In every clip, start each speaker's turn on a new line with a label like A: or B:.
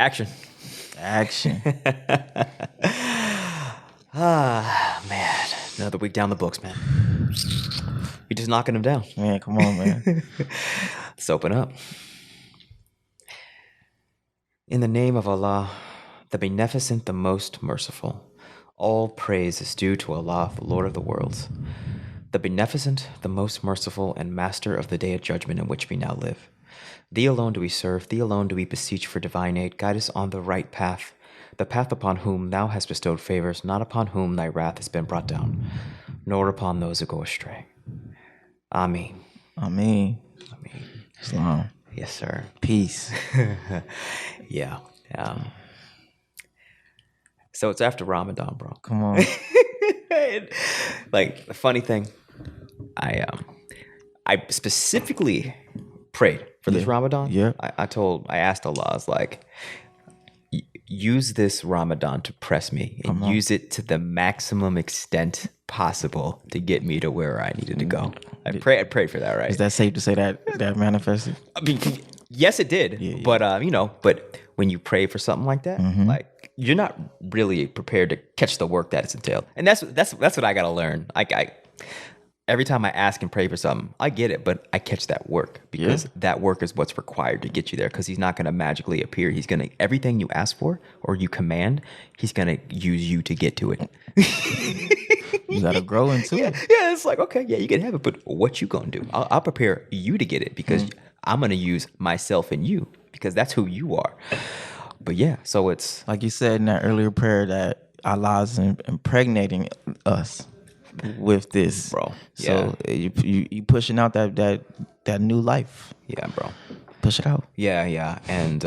A: Action. Man. Another week down the books, man. We just knocking them down.
B: Man, come on, man.
A: Let's open up. In the name of Allah, the Beneficent, the Most Merciful, all praise is due to Allah, the Lord of the worlds, the Beneficent, the Most Merciful, and Master of the Day of Judgment in which we now live. Thee alone do we serve, thee alone do we beseech for divine aid. Guide us on the right path, the path upon whom thou hast bestowed favors, not upon whom thy wrath has been brought down, nor upon those who go astray. Ameen.
B: Ameen. Islam.
A: Yes, sir.
B: Peace.
A: Yeah. So it's after Ramadan, bro.
B: Come on.
A: Like, the funny thing, I specifically prayed for this Ramadan.
B: Yeah.
A: I asked Allah, I was like, use this Ramadan to press me and use it to the maximum extent possible to get me to where I needed to go. I prayed for that, right?
B: Is that safe to say that manifested?
A: I mean, yes, it did. Yeah. But but when you pray for something like that, like, you're not really prepared to catch the work that it's entailed. And that's what I gotta learn. Every time I ask and pray for something, I get it, but I catch that work because that work is what's required to get you there. Because he's not gonna magically appear. He's gonna everything you ask for or you command, he's gonna use you to get to it.
B: You gotta grow into it.
A: Yeah, it's like, okay, yeah, you can have it, but what you gonna do? I'll prepare you to get it because I'm gonna use myself and you because that's who you are. But yeah, so it's
B: like you said in that earlier prayer that Allah's impregnating us with this,
A: bro.
B: So you pushing out that new life.
A: Yeah, bro.
B: Push it out.
A: Yeah, and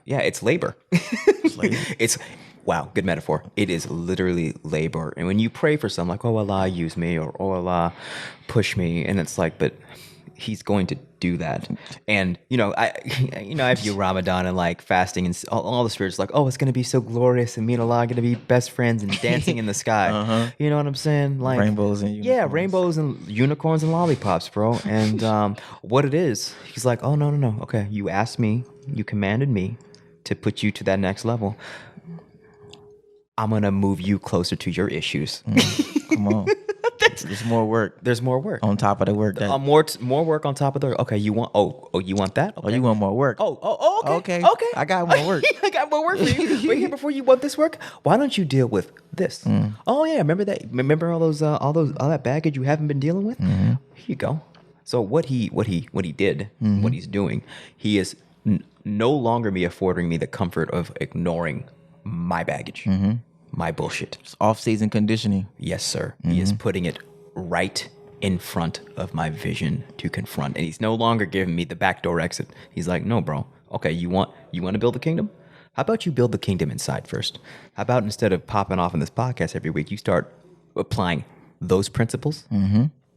A: it's labor. It's wow, good metaphor. It is literally labor. And when you pray for something like, oh Allah, use me, or oh Allah, push me, and it's like, but he's going to do that. And I view Ramadan and like fasting and all the spirits like, oh, it's going to be so glorious and me and Allah are going to be best friends and dancing in the sky. You know what I'm saying? Like
B: rainbows and unicorns.
A: Yeah, rainbows and unicorns and lollipops, bro. And what it is, he's like, oh, no. Okay, you asked me, you commanded me to put you to that next level. I'm going to move you closer to your issues.
B: Come on. There's more work.
A: There's more work
B: on top of the work.
A: More work on top of the. Okay, you want? You want that? Okay.
B: Oh, you want more work?
A: Okay.
B: I got more work.
A: I got more work for you. But here, before you want this work, why don't you deal with this? Oh yeah, remember that? Remember all that baggage you haven't been dealing with? Here you go. So what he did, what he's doing, he is no longer affording me the comfort of ignoring my baggage. My bullshit.
B: It's off-season conditioning.
A: Yes, sir. He is putting it right in front of my vision to confront. And he's no longer giving me the backdoor exit. He's like, no, bro. Okay, you want to build a kingdom? How about you build the kingdom inside first? How about instead of popping off in this podcast every week, you start applying those principles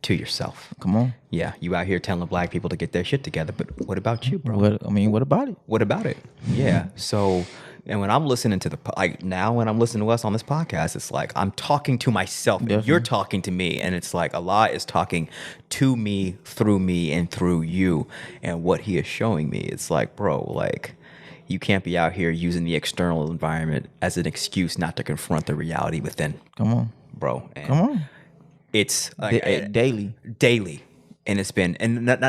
A: to yourself?
B: Come on.
A: Yeah, you out here telling black people to get their shit together, but what about you, bro?
B: What about it?
A: What about it? Yeah, so... And when I'm listening to when I'm listening to us on this podcast, it's like I'm talking to myself and you're talking to me. And it's like Allah is talking to me, and through you. And what he is showing me, it's like, bro, like you can't be out here using the external environment as an excuse not to confront the reality within.
B: Come on.
A: Bro. And
B: come on.
A: It's
B: daily.
A: And it's been, and not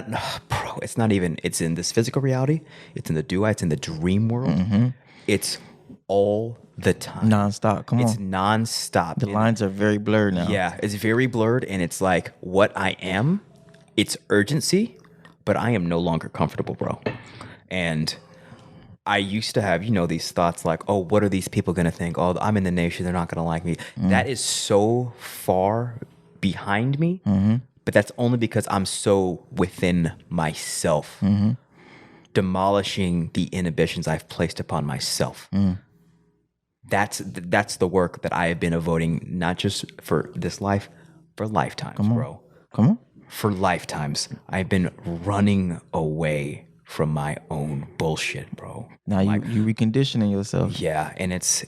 A: bro, it's not even, it's in this physical reality. It's in the du'a, it's in the dream world. It's all the time.
B: Nonstop. Come on.
A: It's nonstop.
B: The lines are very blurred now.
A: Yeah, it's very blurred. And it's like what I am, it's urgency, but I am no longer comfortable, bro. And I used to have, these thoughts like, oh, what are these people going to think? Oh, I'm in the nation. They're not going to like me. That is so far behind me. But that's only because I'm so within myself. Demolishing the inhibitions I've placed upon myself. That's the work that I have been avoiding, not just for this life, for lifetimes, bro.
B: Come on.
A: For lifetimes, I've been running away from my own bullshit, bro.
B: Now you reconditioning yourself,
A: Yeah, and it's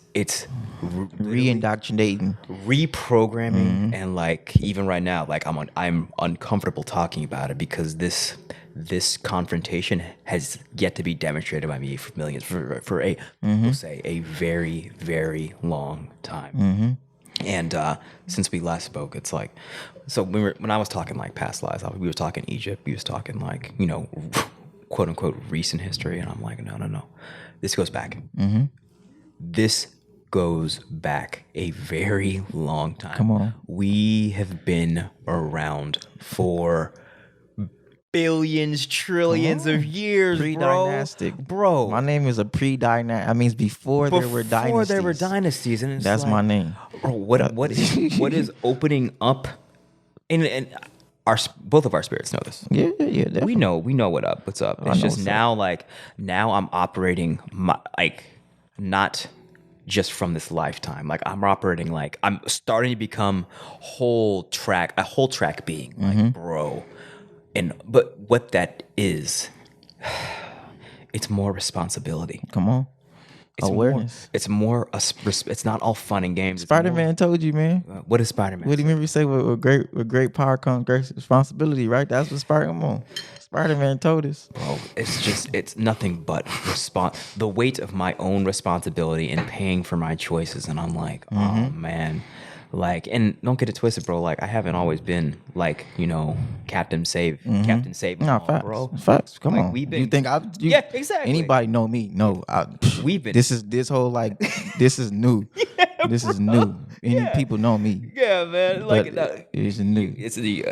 B: re-indoctrinating.
A: reprogramming, and like even right now, like I'm uncomfortable talking about it because this confrontation has yet to be demonstrated by me for millions for a we'll say a very very long time. And since we last spoke, it's like, so when I was talking like past lives, we were talking Egypt, we was talking like, you know, quote unquote recent history, and I'm like, no, this goes back. This goes back a very long time.
B: Come on.
A: We have been around for billions, trillions of years,
B: Pre-dynastic,
A: bro.
B: My name is a pre-dynastic. That means before there were dynasties.
A: Before there were dynasties, and it's
B: That's
A: like,
B: my name.
A: Bro, what is opening up? And both of our spirits know this.
B: Yeah, definitely.
A: We know what's up. It's just now, like now I'm operating not just from this lifetime. Like I'm operating like I'm starting to become a whole track being, like, bro. But what that is, it's more responsibility.
B: Come on.
A: It's
B: Awareness.
A: It's not all fun and games.
B: Spider-Man told you, man.
A: What is Spider-Man?
B: What do you remember you say? With great power comes great responsibility, right? That's what Spider-Man told us.
A: Bro, it's nothing but the weight of my own responsibility in paying for my choices, and I'm like, oh man. Like, and don't get it twisted, bro. Like, I haven't always been like, you know, Captain Save.
B: No, facts,
A: bro.
B: Facts. Come
A: Like,
B: on.
A: we've been,
B: you think
A: yeah, exactly.
B: Anybody know me? No,
A: we've been.
B: This whole like this is new. Yeah, this is new. People know me.
A: Yeah, man. Like
B: it's new.
A: It's the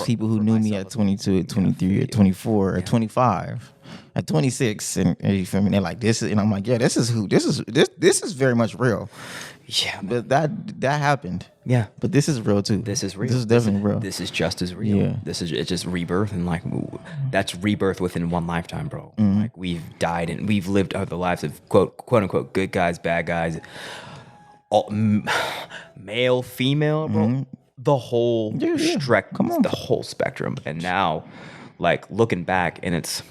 B: people who knew me at 22, at 23, at 24, at 25. At 26, and you feel me? They're like, this is, and I'm like, yeah, this is very much real.
A: Yeah,
B: but that happened.
A: Yeah,
B: but this is real too.
A: This is real.
B: This is definitely real.
A: This is just as real.
B: Yeah.
A: It's just rebirth, and like that's rebirth within one lifetime, bro. Like we've died and we've lived the lives of quote unquote good guys, bad guys, all, male, female, bro. The whole the whole spectrum. And now, like looking back, and it's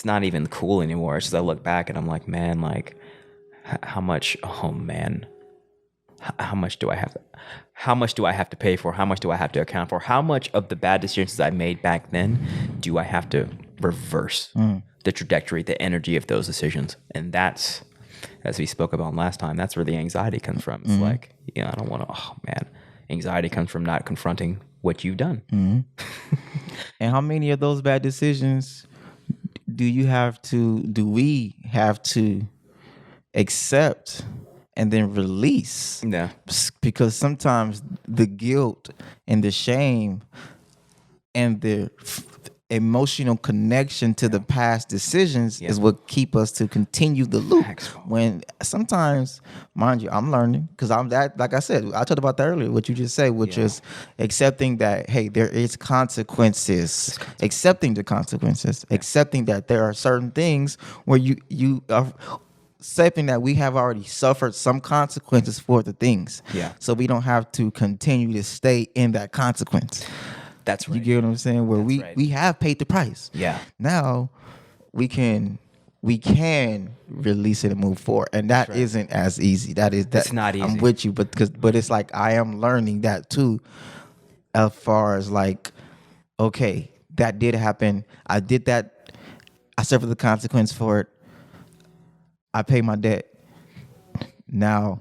A: not even cool anymore. It's just I look back and I'm like, man, like how much? Oh man, how much do I have? How much do I have to pay for? How much do I have to account for? How much of the bad decisions I made back then do I have to reverse the trajectory, the energy of those decisions? And that's, as we spoke about last time, that's where the anxiety comes from. It's like, I don't want to. Oh man, anxiety comes from not confronting what you've done.
B: And how many of those bad decisions do we have to accept and then release?
A: Yeah.
B: Because sometimes the guilt and the shame and the emotional connection to the past decisions is what keep us to continue the loop. When sometimes, mind you, I'm learning because I'm that, like I said, I talked about that earlier, what you just said, which is accepting that, hey, there is consequences, accepting the consequences, accepting that there are certain things where you are accepting that we have already suffered some consequences for the things. Yeah. So we don't have to continue to stay in that consequence.
A: That's right.
B: You get what I'm saying? Where we have paid the price. Yeah. Now we can release it and move forward, and that isn't as easy. It's not easy. I'm with you, but it's like I am learning that too, as far as like, okay, that did happen. I did that. I suffered the consequence for it. I paid my debt. Now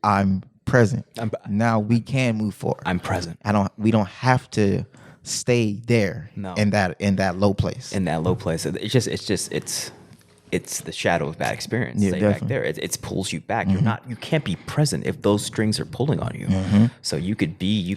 B: I'm present. Now we can move forward.
A: I'm present.
B: We don't have to stay there in that low place.
A: In that low place. It's the shadow of bad experience.
B: Yeah,
A: stay back there. It pulls you back. You can't be present if those strings are pulling on you. So you could be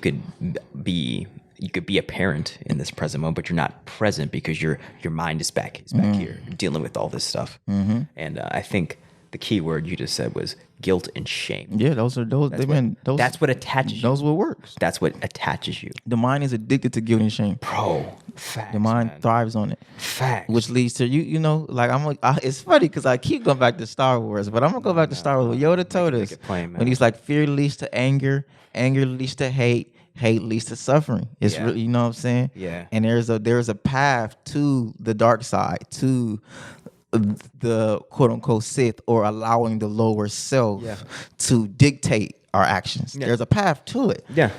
A: a parent in this present moment, but you're not present because your mind is back. It's back here dealing with all this stuff. And I think the key word you just said was guilt and shame.
B: Yeah, those.
A: That's what attaches you.
B: Those what works.
A: That's what attaches you.
B: The mind is addicted to guilt and shame.
A: Bro, facts.
B: The mind thrives on it.
A: Facts.
B: Which leads to like it's funny because I keep going back to Star Wars, but I'm gonna go back to Star Wars. Yoda told us when he's like, fear leads to anger, anger leads to hate hate leads to suffering. It's
A: Yeah.
B: really, you know what I'm saying?
A: Yeah.
B: And there's a path to the dark side, to the quote unquote Sith, or allowing the lower self
A: Yeah.
B: to dictate our actions.
A: Yeah.
B: There's a path to it.
A: Yeah.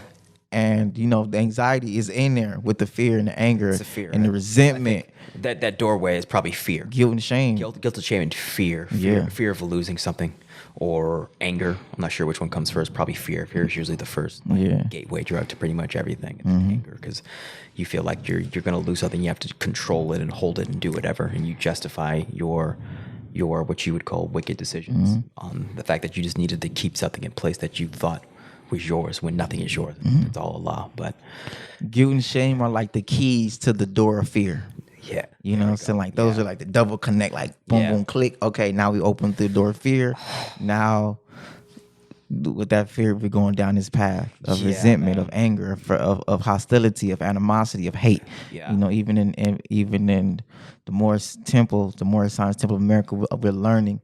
B: And the anxiety is in there with the fear and the anger,
A: It's the fear,
B: and the
A: right?
B: resentment,
A: That doorway is probably fear.
B: guilt and shame.
A: Guilt and shame and fear.
B: Yeah.
A: Fear of losing something, or anger. I'm not sure which one comes first. Probably fear. Fear is usually the first gateway drug to pretty much everything. It's anger, because you feel like you're going to lose something. You have to control it and hold it and do whatever, and you justify your what you would call wicked decisions on the fact that you just needed to keep something in place that you thought was yours when nothing is yours. It's all Allah. But
B: Guilt and shame are like the keys to the door of fear.
A: yeah,
B: You know what I'm saying? Like those are like the double connect, like boom, boom, click. Okay, now we open the door of fear. Now, with that fear, we're going down this path of resentment, of anger, of hostility, of animosity, of hate.
A: Yeah.
B: Even in the Morris Temple, the Morris Science Temple of America, we're learning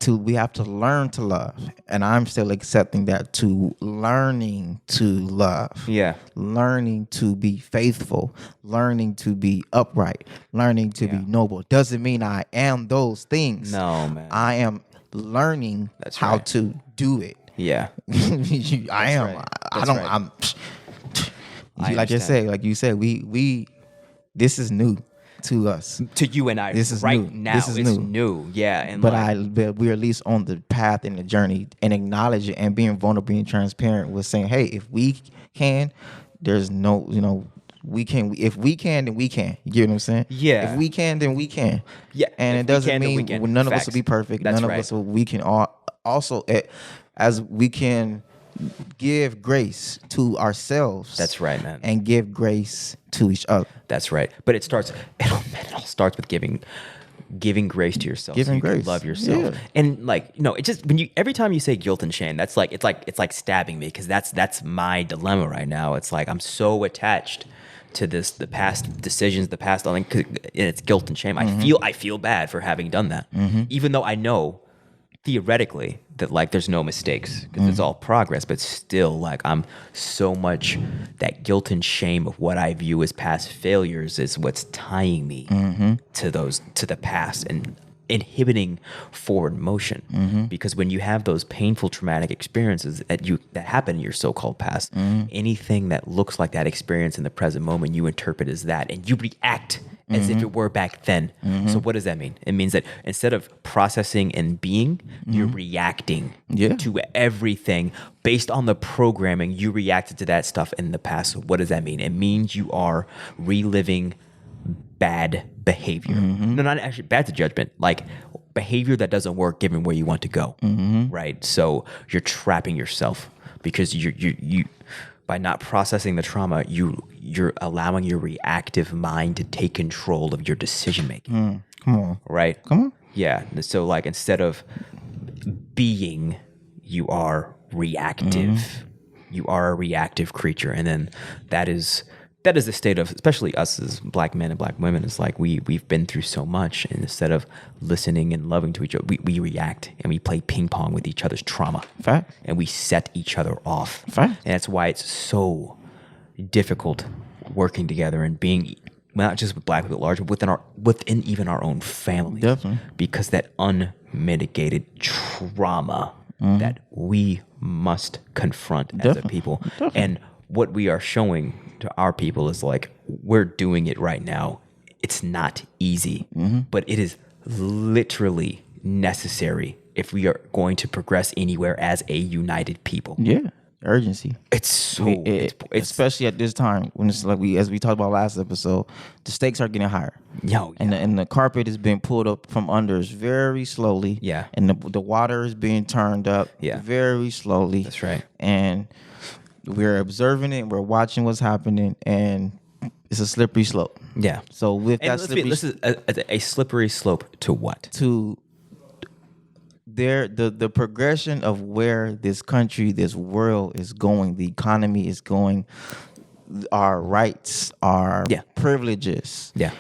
B: we have to learn to love. And I'm still accepting that, to learning to love.
A: Yeah.
B: Learning to be faithful, learning to be upright, learning to be noble. Doesn't mean I am those things.
A: No, man.
B: I am learning
A: That's
B: how
A: right.
B: to do it.
A: Yeah.
B: I am.
A: right.
B: I
A: That's
B: don't.
A: right.
B: I'm.
A: I
B: Like you said, we. This is new to us.
A: To you and I,
B: This is
A: right
B: new.
A: now,
B: This is
A: it's
B: new.
A: new. Yeah, and
B: But we're at least on the path and the journey, and acknowledge it, and being vulnerable, being transparent with saying, hey, if we can, there's no, we can. If we can, then we can. You get what I'm saying?
A: Yeah.
B: If we can, then we can.
A: Yeah,
B: And
A: if
B: it
A: we
B: doesn't
A: can, then we
B: mean
A: can.
B: none of us
A: Facts.
B: will be perfect.
A: That's
B: None
A: right.
B: of us will. We can also, as we can give grace to ourselves.
A: That's right, man.
B: And give grace to each other.
A: That's right. But it all starts with giving grace to yourself.
B: Giving
A: so you can
B: grace.
A: love yourself.
B: Yeah.
A: And it just every time you say guilt and shame, it's like stabbing me, because that's my dilemma right now. It's like I'm so attached to the past decisions, the past, and it's guilt and shame. I feel bad for having done that, even though I know theoretically that there's no mistakes, because it's all progress, but still I'm so much that guilt and shame of what I view as past failures is what's tying me to the past and inhibiting forward motion. Because when you have those painful traumatic experiences that happen in your so-called past, anything that looks like that experience in the present moment you interpret as that, and you react as if it were back then. So what does that mean? It means that instead of processing and being, you're reacting to everything based on the programming you reacted to that stuff in the past. So what does that mean? It means you are reliving bad behavior. No, not actually bad to judgment, behavior that doesn't work given where you want to go. Right? So you're trapping yourself, because you by not processing the trauma, you're allowing your reactive mind to take control of your decision making.
B: Come on.
A: Right?
B: Come on.
A: Yeah. So instead of being, you are reactive. You are a reactive creature, and then that is the state of, especially us as black men and black women. It's we've been through so much, and instead of listening and loving to each other, we react and we play ping pong with each other's trauma.
B: Fact.
A: And we set each other off.
B: Fact.
A: And that's why it's so difficult working together and being, not just with black people at large, but within even our own family.
B: Definitely.
A: Because that unmitigated trauma that we must confront as a people.
B: Definitely.
A: And what we are showing to our people is we're doing it right now. It's not easy, but it is literally necessary if we are going to progress anywhere as a united people.
B: Yeah. Urgency.
A: It's so, it's
B: especially at this time when it's as we talked about last episode, the stakes are getting higher. And the carpet is being pulled up from under us very slowly.
A: Yeah.
B: And the water is being turned up very slowly.
A: That's right.
B: And we're observing it, we're watching what's happening, and it's a slippery slope.
A: Yeah.
B: So with that slippery
A: this is a slippery slope to what?
B: To the progression of where this country, this world is going, the economy is going, our rights, our privileges,
A: Yeah.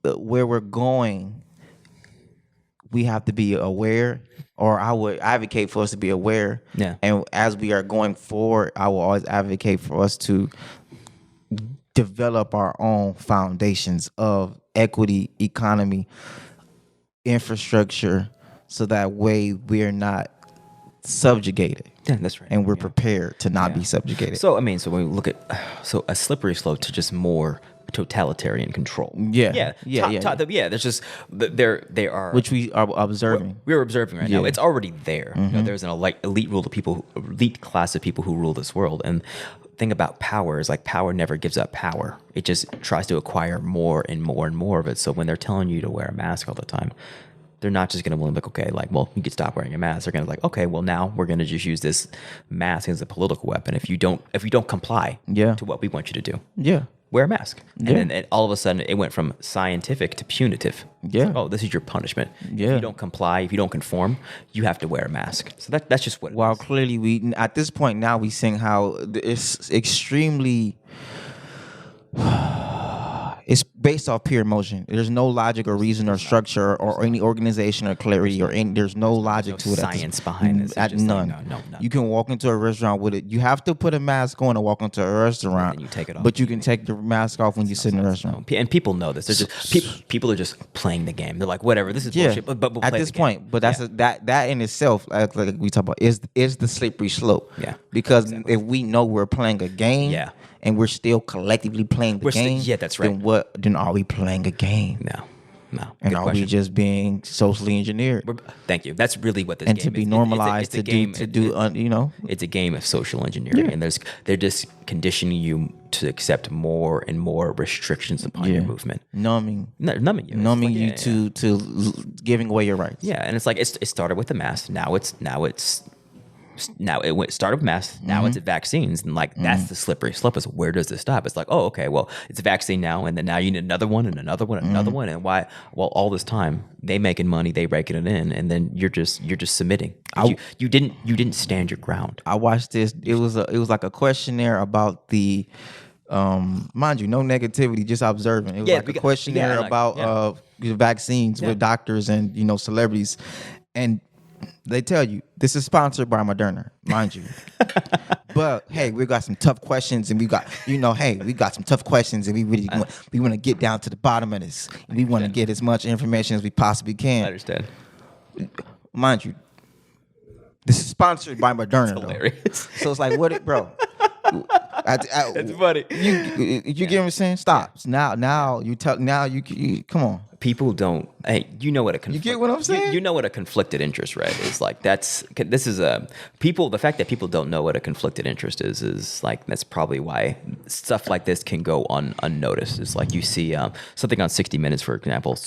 B: where we're going, we have to be aware, or I would advocate for us to be aware.
A: Yeah.
B: And as we are going forward, I will always advocate for us to develop our own foundations of equity, economy, infrastructure, so that way we're not subjugated.
A: Yeah, that's right.
B: And we're
A: Yeah.
B: prepared to not be subjugated.
A: So I mean, so when we look at a slippery slope to just more totalitarian control.
B: Yeah.
A: There's just they are
B: which we are observing.
A: We're observing right now.
B: Yeah.
A: It's already there. You know, there's an elite class of people who rule this world. And thing about power is like power never gives up power. It just tries to acquire more and more and more of it. So when they're telling you to wear a mask all the time, they're not just going to be like, okay, like, well, you could stop wearing a mask. They're going to like, okay, well, now we're going to just use this mask as a political weapon. If you don't comply to what we want you to do, wear a mask.
B: Yeah.
A: And then all of a sudden it went from scientific to punitive.
B: Yeah.
A: Like, oh, this is your punishment.
B: Yeah.
A: If you don't comply, if you don't conform, you have to wear a mask. So that's just what it
B: While
A: is.
B: clearly we, at this point now, we seeing how it's extremely, it's based off pure emotion. There's no logic or reason or structure or any organization or clarity or any. There's no logic to it.
A: Science behind this.
B: At
A: It's just
B: none.
A: like, no.
B: You can walk into a restaurant with it. You have to put a mask on to walk into a restaurant.
A: then you take it off.
B: But you can take the mask off when you sit in the restaurant.
A: And people know this. They're just people are just playing the game. They're like, whatever, this is bullshit. But we'll
B: at
A: play
B: this
A: the game.
B: point, but that's that in itself, like we talk about, is the slippery slope.
A: Yeah,
B: because if we know we're playing a game, and we're still collectively playing the game,
A: that's right.
B: Then are we playing a game?
A: No.
B: And
A: Good
B: are
A: question.
B: we just being socially engineered?
A: Thank you. That's really what this
B: And
A: game
B: to be
A: is.
B: normalized
A: It's a game.
B: It's
A: a game of social engineering, and they're just conditioning you to accept more and more restrictions upon your movement,
B: numbing
A: you,
B: to giving away your rights.
A: Yeah, and it's like it started with the mask. Now it started with masks. Now it's vaccines, and like that's the slippery slope. Is where does this stop? It's like, oh, okay, well, it's a vaccine now, and then now you need another one and another one and another one, and why? Well, all this time they making money, they raking it in, and then you're just submitting. You didn't stand your ground.
B: I watched this. It was like a questionnaire about the. Mind you, no negativity, just observing. It was like a questionnaire about vaccines with doctors and celebrities, and they tell you this is sponsored by Moderna, mind you. But hey, we got some tough questions, and we got some tough questions, and we really want to get down to the bottom of this. And we want to get as much information as we possibly can.
A: I understand.
B: Mind you, this is sponsored by Moderna.
A: That's hilarious.
B: So it's like, what, bro?
A: That's funny.
B: You get what I'm saying? Stop. Now you come on.
A: People don't. Hey, you know what a
B: You get what I'm saying?
A: You know what a conflicted interest, right? Is like this is a people. The fact that people don't know what a conflicted interest is like that's probably why stuff like this can go unnoticed. It's like you see something on 60 Minutes, for example.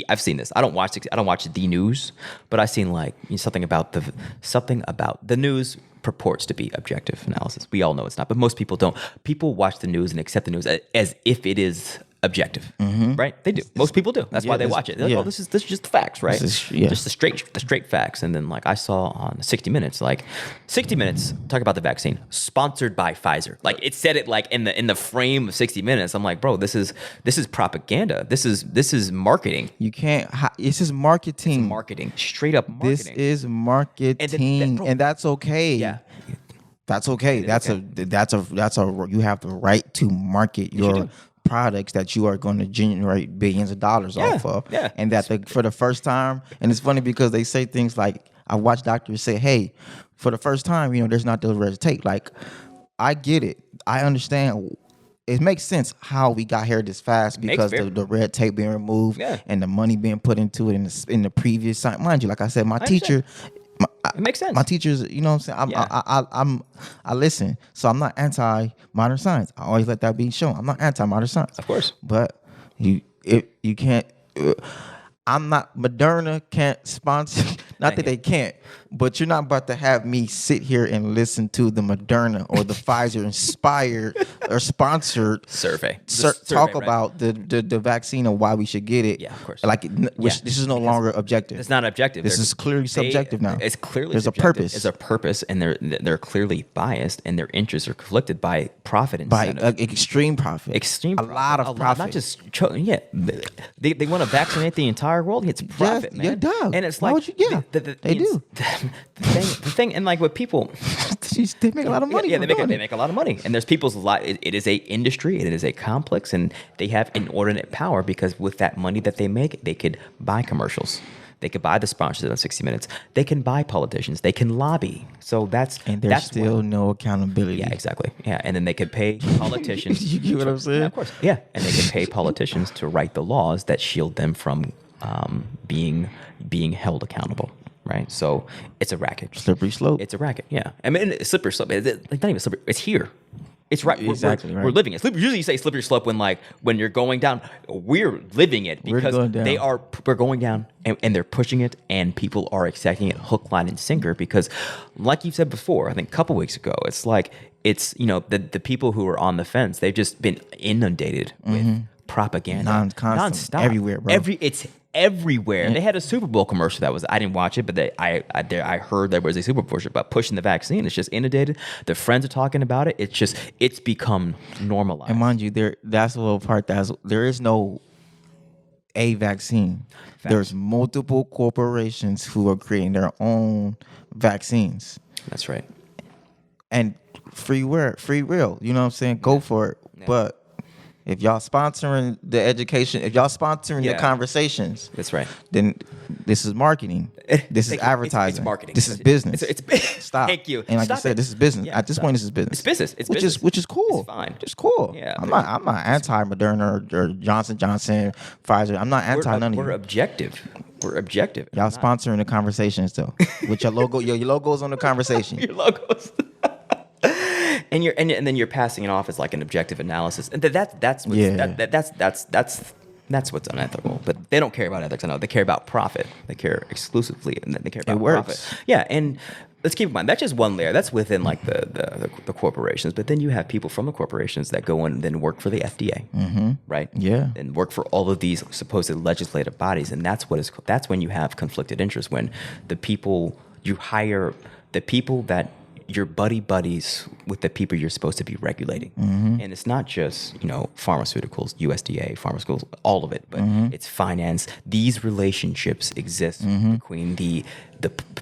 A: I've seen this. I don't watch the news, but I've seen like something about the news purports to be objective analysis. We all know it's not, but most people don't. People watch the news and accept the news as if it is objective, right? They do. Most people do. That's why they watch it. They're like, oh, this is just the facts, right? Just the straight facts. And then like I saw on 60 Minutes, like 60 Minutes talk about the vaccine sponsored by Pfizer. Like it said it like in the frame of 60 Minutes. I'm like, bro, this is propaganda. This is marketing.
B: You can't. This is marketing.
A: It's marketing. Straight up marketing.
B: This is marketing, and that's okay.
A: Yeah.
B: That's okay. That's a you have the right to market your products that you are going to generate billions of dollars off of.
A: Yeah.
B: And that for the first time, and it's funny because they say things like, I watch doctors say, hey, for the first time, there's not the red tape. Like, I get it. I understand. It makes sense how we got here this fast because the red tape being removed and the money being put into it in the previous time. Mind you, like I said, my teacher.
A: It makes sense.
B: My teachers, you know what I'm saying? I listen. So I'm not anti-modern science. I always let that be shown. I'm not anti-modern science.
A: Of course.
B: But you can't. I'm not. Moderna can't sponsor. Not that they can't, But you're not about to have me sit here and listen to the Moderna or the Pfizer inspired or sponsored
A: survey.
B: Talk
A: Right?
B: about the vaccine and why we should get it.
A: Yeah, of course.
B: Like this is no longer objective.
A: It's not objective.
B: This is clearly subjective now.
A: It's clearly
B: there's
A: subjective.
B: a purpose.
A: There's a purpose, and they're clearly biased, and their interests are conflicted by profit incentive.
B: By extreme profit.
A: Extreme
B: a lot of profit.
A: Not just they want to vaccinate the entire world. It's profit, man.
B: Yeah, dog.
A: And it's
B: Why
A: like
B: would you, they do.
A: The thing, and like with people,
B: they make a lot of money.
A: Yeah, they make a lot of money, and there's people's life. It is a industry. It is a complex, and they have inordinate power because with that money that they make, they could buy commercials. They could buy the sponsors on 60 Minutes. They can buy politicians. They can lobby. So there's
B: still no accountability.
A: Yeah, exactly. Yeah, and then they could pay politicians.
B: You get what I'm saying?
A: Yeah, of course. Yeah, and they can pay politicians to write the laws that shield them from being held accountable. Right. So it's a racket.
B: Slippery slope.
A: It's a racket. Yeah. I mean, it's slippery slope. It's not even slippery. It's here. It's right.
B: Exactly.
A: We're living it. Usually you say slippery slope when you're going down. We're living it because we're going down and they're pushing it and people are accepting it hook, line, and sinker because like you said before, I think a couple weeks ago, it's like the people who are on the fence, they've just been inundated with propaganda.
B: Non-stop. Everywhere, bro.
A: It's everywhere. They had a Super Bowl commercial that was, I didn't watch it, but I heard there was a Super Bowl commercial about pushing the vaccine. It's just inundated. Their friends are talking about it. It's become normalized.
B: And mind you, that's a little part there is no a vaccine.
A: Facts.
B: There's multiple corporations who are creating their own vaccines.
A: That's right.
B: And free will, you know what I'm saying? Go for it. Yeah. But if y'all sponsoring the education, if y'all sponsoring the conversations,
A: that's right.
B: Then this is marketing. This is advertising.
A: It's marketing.
B: This is business.
A: It's
B: stop.
A: Thank you.
B: And like I said, this is business.
A: Yeah,
B: at this point, this is business.
A: It's business. It's
B: business. Which is cool.
A: It's fine.
B: It's cool.
A: Yeah.
B: I'm not anti Moderna or Johnson Johnson, Pfizer. I'm not anti none of you.
A: We're objective. We're objective.
B: Y'all sponsoring the conversations though. With your logo, your logo's on the conversation.
A: Your logos. And then you're passing it off as like an objective analysis, and that's what's unethical. But they don't care about ethics. I know they care about profit. They care exclusively, and they care about profit. Yeah, and let's keep in mind that's just one layer. That's within like the corporations. But then you have people from the corporations that go and then work for the FDA, right?
B: Yeah,
A: and work for all of these supposed legislative bodies, and that's when you have conflicted interest when you hire the people that your buddies with the people you're supposed to be regulating. And it's not just, pharmaceuticals, USDA, pharmaceuticals, all of it, but it's finance. These relationships exist between the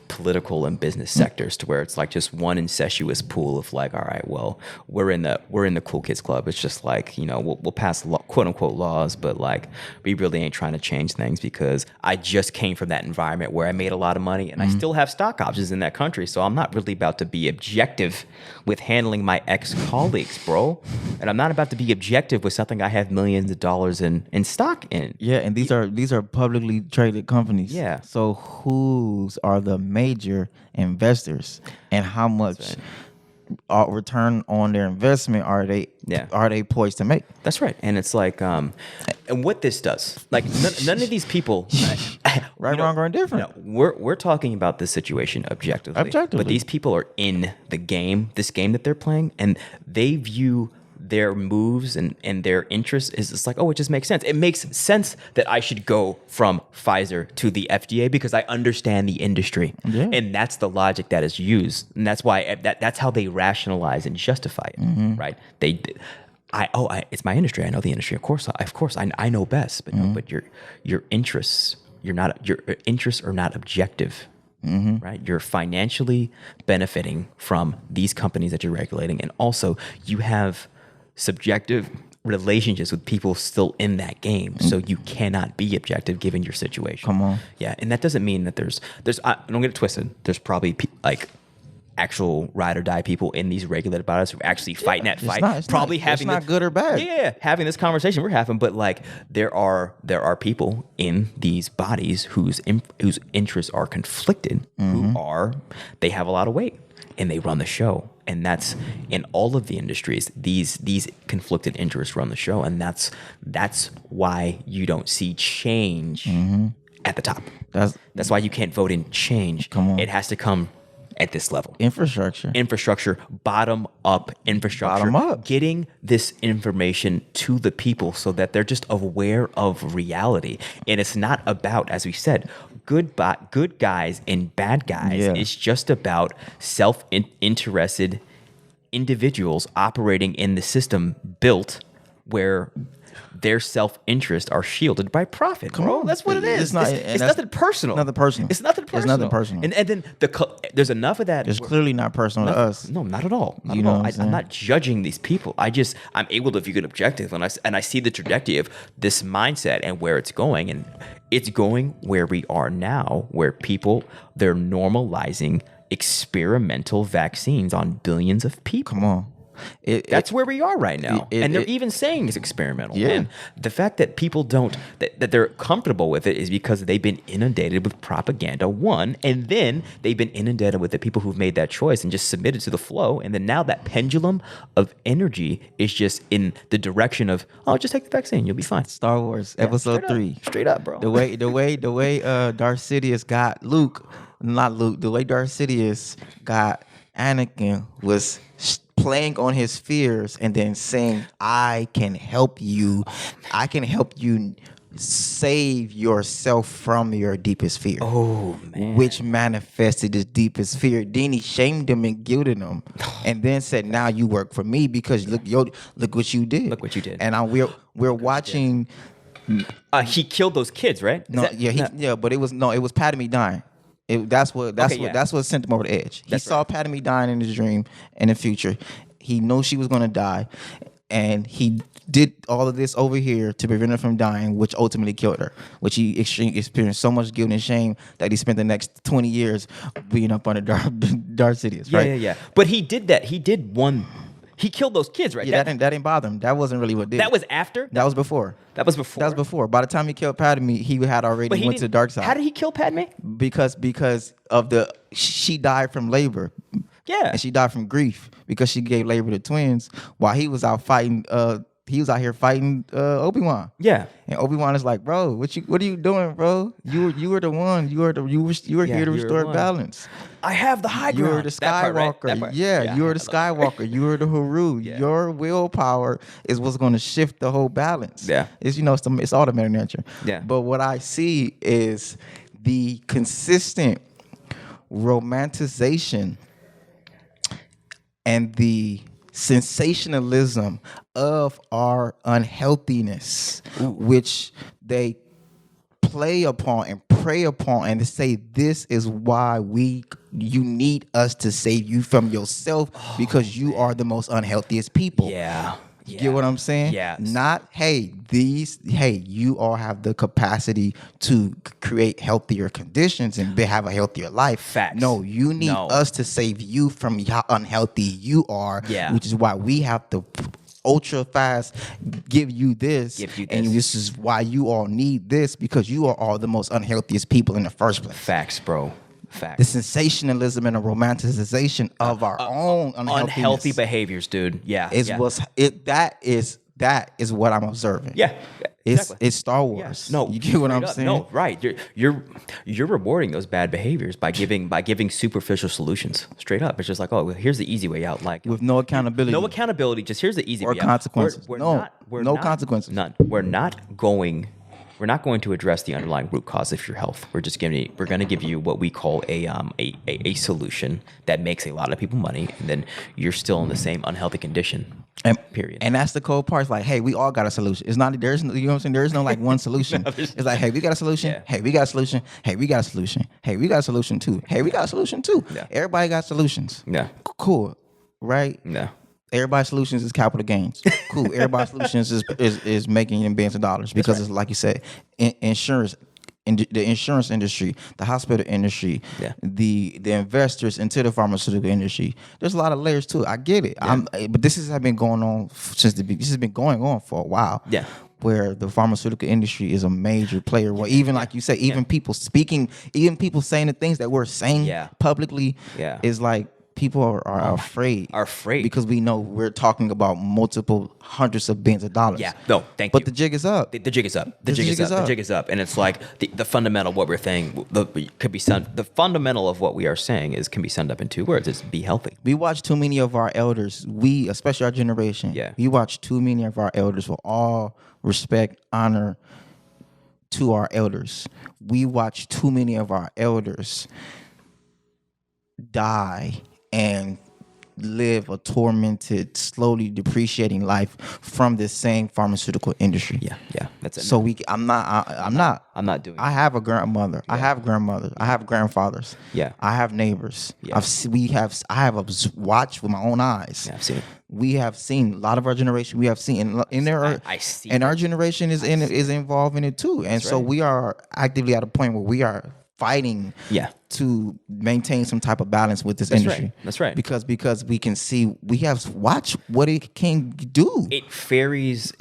A: political and business sectors to where it's like just one incestuous pool of like, all right, well, we're in the cool kids club. It's just like, we'll pass quote unquote laws, but like we really ain't trying to change things because I just came from that environment where I made a lot of money and I still have stock options in that country. So I'm not really about to be objective with handling my ex-colleagues, bro. And I'm not about to be objective with something I have millions of dollars in stock in.
B: Yeah, and these are publicly traded companies.
A: Yeah.
B: So whose are the major investors and how much return on their investment are they poised to make?
A: That's right. And it's like and what this does, like none of these people
B: right, wrong, or indifferent.
A: We're talking about this situation objectively. But these people are in the game, this game that they're playing, and they view their moves and their interests is just like, oh, it just makes sense. It makes sense that I should go from Pfizer to the FDA because I understand the industry. Yeah. And that's the logic that is used. And that's why that's how they rationalize and justify it, right? It's my industry. I know the industry. Of course, I know best. But no, but your interests are not objective. Right, you're financially benefiting from these companies that you're regulating, and also you have subjective relationships with people still in that game, so you cannot be objective given your situation.
B: Come on,
A: yeah, and that doesn't mean that there's. Don't get it twisted. There's probably like actual ride or die people in these regulated bodies who actually fight in that fight.
B: It's not good or bad.
A: Yeah, having this conversation we're having, but like there are people in these bodies whose interests are conflicted, they have a lot of weight and they run the show. And that's in all of the industries. These conflicted interests run the show, and that's why you don't see change at the top.
B: That's
A: That's why you can't vote in change.
B: Come on.
A: It has to come at this level.
B: infrastructure.
A: Bottom up infrastructure.
B: Bottom up.
A: Getting this information to the people so that they're just aware of reality. And it's not about, as we said, good guys and bad guys.
B: Yeah.
A: It's just about self-interested individuals operating in the system built where their self-interest are shielded by profit, bro.
B: on.
A: That's what it is.
B: It's not-
A: It's
B: and that's
A: nothing personal.
B: nothing personal.
A: It's nothing
B: It's
A: personal.
B: nothing personal.
A: And then there's enough of that.
B: It's clearly not personal to us.
A: No, not at all. Not
B: You
A: at
B: know
A: all.
B: what I'm
A: I'm
B: saying?
A: not judging these people. I'm able to view an objective, and I see the trajectory of this mindset and where it's going, and it's going where we are now, where they're normalizing experimental vaccines on billions of people.
B: Come on.
A: That's where we are right now. And they're even saying it's experimental.
B: Yeah.
A: And the fact that people that they're comfortable with it is because they've been inundated with propaganda, one, and then they've been inundated with the people who've made that choice and just submitted to the flow. And then now that pendulum of energy is just in the direction of, oh, just take the vaccine, you'll be fine.
B: Star Wars Episode 3.
A: Straight up, bro.
B: The way Darth Sidious got the way Darth Sidious got Anakin was playing on his fears and then saying, I can help you save yourself from your deepest fear.
A: Oh, man.
B: Which manifested his deepest fear. Then he shamed him and guilted him, and then said, "Now you work for me because look what you did.
A: Look what you did.
B: And we're watching.
A: He killed those kids, right?
B: But it was Padme dying. That's what sent him over the edge. He saw Padme dying in his dream in the future. He knew she was going to die, and he did all of this over here to prevent her from dying, which ultimately killed her. Which he experienced so much guilt and shame that he spent the next 20 years being up under Darth Sidious. Right?
A: Yeah. But he did that. He killed those kids, right?
B: Yeah, that didn't bother him. That wasn't really what did.
A: That was after?
B: That was before.
A: That was before?
B: By the time he killed Padme, he had already went to the dark side.
A: How did he kill Padme?
B: Because of she died from labor.
A: Yeah.
B: And she died from grief because she gave labor to twins while he was out fighting. He was out here fighting Obi-Wan.
A: Yeah.
B: And Obi-Wan is like, bro, what are you doing, bro? You were the one. You were here to restore balance.
A: I have the high ground.
B: You were the Skywalker.
A: That part.
B: Yeah, you were the Skywalker. You were the Haru.
A: Yeah.
B: Your willpower is what's going to shift the whole balance.
A: Yeah.
B: It's all the meta nature.
A: Yeah.
B: But what I see is the consistent romanticization and the sensationalism of our unhealthiness, which they play upon and prey upon, and to say this is why you need us to save you from yourself because you are the most unhealthiest people.
A: Yeah.
B: You get what I'm saying?
A: Yeah.
B: Not, you all have the capacity to create healthier conditions and have a healthier life.
A: Facts.
B: No, you need us to save you from how unhealthy you are, which is why we have to ultra fast give you this. And this is why you all need this, because you are all the most unhealthiest people in the first place.
A: Facts, bro. Facts.
B: The sensationalism and the romanticization of our own
A: unhealthy behaviors, dude. Yeah.
B: That is what I'm observing.
A: Yeah. Exactly.
B: It's Star Wars.
A: Yes. No,
B: you get what I'm saying?
A: No, right. You're rewarding those bad behaviors by giving superficial solutions. Straight up. It's just like, oh, well, here's the easy way out. Like
B: with no accountability.
A: No accountability. Just here's the easy way out.
B: Or consequences. No consequences.
A: None. We're not going to address the underlying root cause of your health. We're going to give you what we call a solution that makes a lot of people money, and then you're still in the same unhealthy condition. Period.
B: And that's the cold part. It's like, hey, we all got a solution. It's not, you know what I'm saying? There is no like one solution. It's like, hey, we got a solution. Yeah. Hey, we got a solution. Hey, we got a solution. Hey, we got a solution too. Hey, we got a solution too. Yeah. Everybody got solutions.
A: Yeah.
B: Cool. Right?
A: Yeah.
B: Everybody's solutions is capital gains. Cool. Everybody's solutions is making in billions of dollars because it's like you said, insurance. In the insurance industry, the hospital industry, the investors into the pharmaceutical industry. There's a lot of layers to it. I get it. Yeah. But this has been going on this has been going on for a while.
A: Yeah.
B: Where the pharmaceutical industry is a major player. Well, even like you say, even people speaking, even people saying the things that we're saying publicly is like, People are afraid.
A: Are afraid.
B: Because we know we're talking about multiple hundreds of billions of dollars.
A: Yeah, no, thank you.
B: But the jig is up.
A: The jig is up. The jig is up. The jig is up. And it's like the fundamental of what we're saying could be the fundamental of what we are saying can be summed up in 2 words. It's be healthy.
B: We watch too many of our elders. We, especially our generation.
A: Yeah.
B: We watch too many of our elders with all respect, honor to our elders. We watch too many of our elders die and live a tormented, slowly depreciating life from this same pharmaceutical industry.
A: Yeah, that's it.
B: So I'm not
A: doing.
B: I have a grandmother. Yeah. I have grandmothers. I have grandfathers.
A: Yeah.
B: I have neighbors.
A: Yeah.
B: I have watched with my own eyes.
A: Yeah, I've seen it.
B: We have seen a lot of our generation. We have seen in there,
A: I see,
B: and our generation is involved in it too. And so we are actively at a point where we are fighting to maintain some type of balance with this industry.
A: Right. That's right.
B: Because we can see, we have watched what it can do.
A: It ferries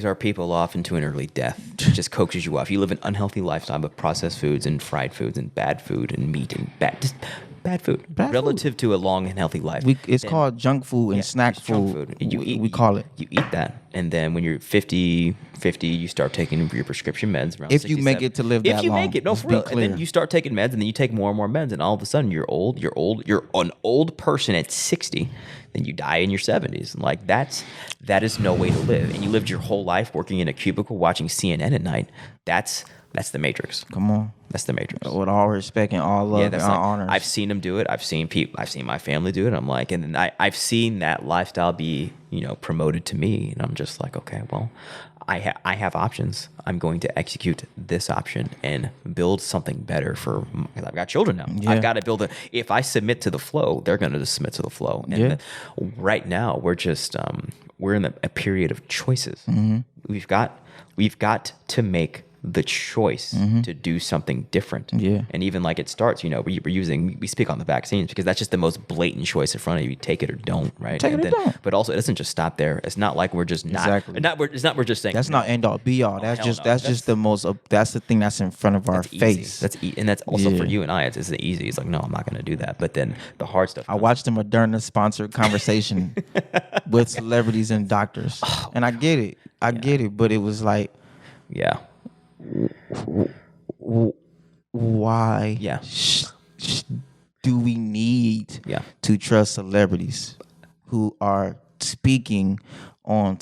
A: our people off into an early death. It just coaxes you off. You live an unhealthy lifestyle of processed foods and fried foods and bad food and meat and bad food relative to a long and healthy life.
B: It's called junk food and snack food. We call it.
A: You eat that, and then when you're 50, you start taking your prescription meds. Around
B: if you make it to live that long.
A: If you make it, no, for real. And then you start taking meds, and then you take more and more meds, and all of a sudden you're an old person at 60. Then you die in your 70s. And like that is no way to live. And you lived your whole life working in a cubicle watching CNN at night. That's the Matrix.
B: Come on.
A: That's the Matrix.
B: With all respect and all love and all honors.
A: I've seen them do it. I've seen my family do it. I'm like, and then I've seen that lifestyle be, promoted to me. And I'm just like, okay, well, I have options. I'm going to execute this option and build something better because I've got children now. Yeah. I've got to build it. If I submit to the flow, they're going to just submit to the flow. And right now we're just, we're in a period of choices. Mm-hmm. We've got to make the choice to do something different. Yeah. And even like it starts, we speak on the vaccines because that's just the most blatant choice in front of you. Take it or don't, right?
B: Don't.
A: But also it doesn't just stop there. It's not like we're just we're just saying
B: that's not end all be all. That's just the most that's the thing that's in front of our face.
A: And that's also for you and I, it's easy. It's like, no, I'm not gonna do that. But then the hard stuff.
B: I watched a Moderna sponsored conversation with celebrities and doctors. And I get it. I get it, but it was like why do we need to trust celebrities who are speaking on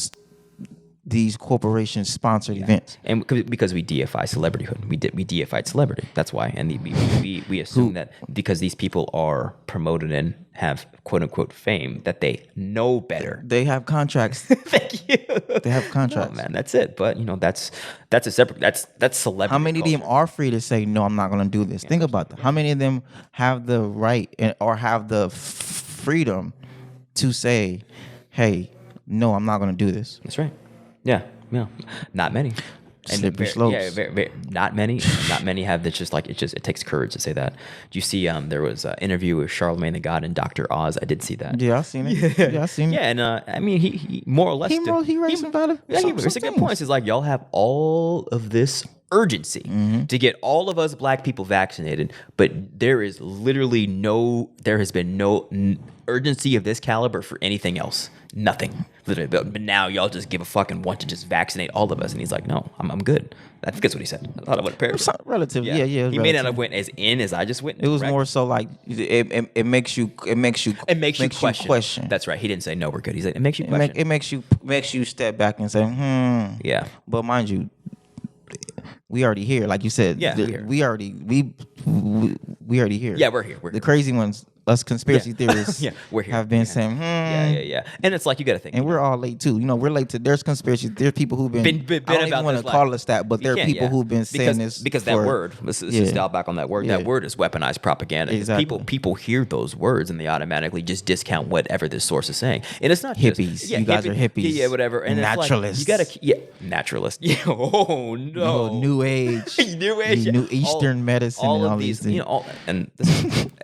B: these corporation sponsored events?
A: And because we deify celebrityhood, we deified celebrity. That's why. And we assume that because these people are promoted and have quote unquote fame, that they know better.
B: They have contracts.
A: Thank you.
B: They have contracts.
A: No, man, that's it. But that's a separate. That's celebrity.
B: How many of them are free to say no? I'm not going to do this. Think about that. How many of them have the right or have the freedom to say, "Hey, no, I'm not going to do this."
A: That's right. Yeah. Not many.
B: Slippery slopes.
A: Yeah, very, not many. Not many have this. It takes courage to say that. Do you see? There was an interview with Charlemagne the God and Dr. Oz. I did see that.
B: Yeah, I seen it. Yeah, I seen it.
A: Yeah, and I mean, he more or less
B: he raised some valid.
A: Yeah, he raised some good points. He's like, y'all have all of this urgency to get all of us black people vaccinated, but there has been no urgency of this caliber for anything else. Nothing. Literally. But now y'all just give a fuck and want to just vaccinate all of us. And he's like, no, I'm good. I think that's what he said. I thought I would have
B: relative. Yeah.
A: He may not have went as I just went.
B: It was more so like it makes you question.
A: That's right. He didn't say no, we're good. He's like, it makes you question.
B: It makes you step back and say,
A: Yeah.
B: But mind you, we already here, like you said.
A: Yeah,
B: we already here.
A: Yeah, we're here.
B: The crazy ones, us conspiracy theorists,
A: we're here.
B: Have been saying,
A: Yeah. And it's like you got to think.
B: And we're all late too. We're late to. There's conspiracy. There's people who've been I don't even want to call us that, but there are people who've been saying this
A: because that word. Let's just dial back on that word. That word is weaponized propaganda.
B: Exactly.
A: People hear those words and they automatically just discount whatever this source is saying. And it's not
B: hippies. You guys are hippies.
A: Yeah, whatever. And
B: naturalists.
A: It's like, naturalists. Yeah. Oh no.
B: New age.
A: New age.
B: New Eastern medicine.
A: All of these things. And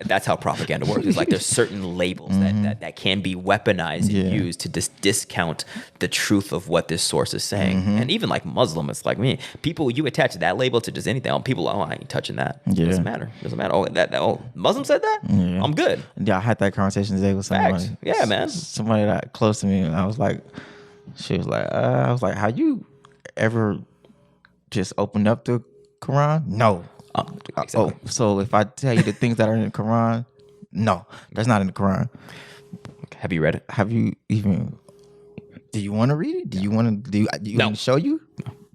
A: that's how propaganda works. sources. Like there's certain labels that can be weaponized and used to discount the truth of what this source is saying. And even like Muslim, it's like me. People, you attach that label to just anything. People, I ain't touching that.
B: Yeah.
A: Doesn't matter. Oh, Muslim said that?
B: Yeah.
A: I'm good.
B: Yeah, I had that conversation today with somebody.
A: Facts. Yeah, man.
B: Somebody that close to me, and I was like, how you ever just opened up the Quran? No.
A: Exactly.
B: So if I tell you the things that are in the Quran, no, that's not in the Quran.
A: Have you read it?
B: Have you even? Do you want to read it? Do you want to? Do you want me to show you?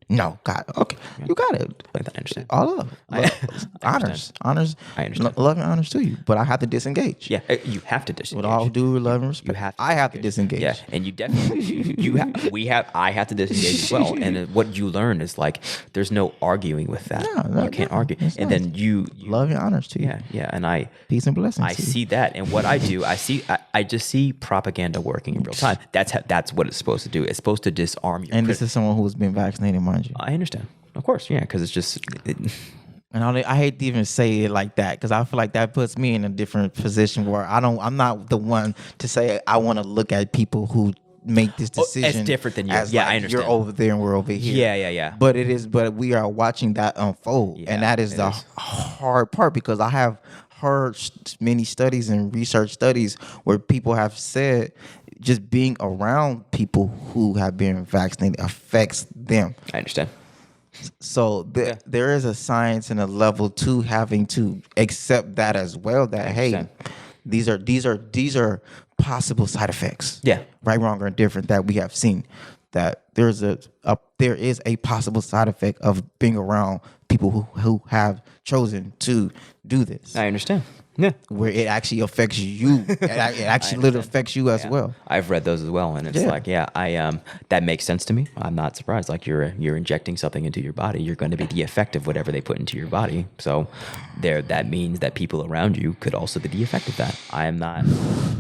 B: No, God. Okay, you got it.
A: I understand.
B: All of honors.
A: I understand.
B: Love and honors to you, but I have to disengage.
A: Yeah, you have to disengage.
B: With all due love and respect,
A: You have to
B: I have to disengage.
A: Yeah, and you definitely I have to disengage as well. And what you learn is like there's no arguing with that. You can't argue. And then you
B: love and honors to you.
A: Yeah, and
B: peace and blessings.
A: I see that, and what I do, I just see propaganda working in real time. That's what it's supposed to do. It's supposed to disarm you.
B: And this is someone who's been vaccinated, mind you.
A: I understand, of course, yeah, because it's just.
B: And I hate to even say it like that because I feel like that puts me in a different position where I'm not the one to say I want to look at people who make this decision.
A: It's different than you.
B: As
A: Yeah,
B: like,
A: I understand.
B: You're over there and we're over here.
A: Yeah.
B: But we are watching that unfold, and that is the hard part because I have heard many studies and research studies where people have said just being around people who have been vaccinated affects them.
A: I understand.
B: So there is a science and a level to having to accept that as well. That hey, these are possible side effects.
A: Yeah,
B: right, wrong, or indifferent that we have seen. That there is a possible side effect of being around people who have chosen to do this.
A: I understand. Yeah,
B: where it actually affects you. It actually literally affects you as well.
A: I've read those as well, and it's like, that makes sense to me. I'm not surprised. Like you're injecting something into your body, you're going to be the effect of whatever they put into your body. So, that means that people around you could also be the effect of that. I am not.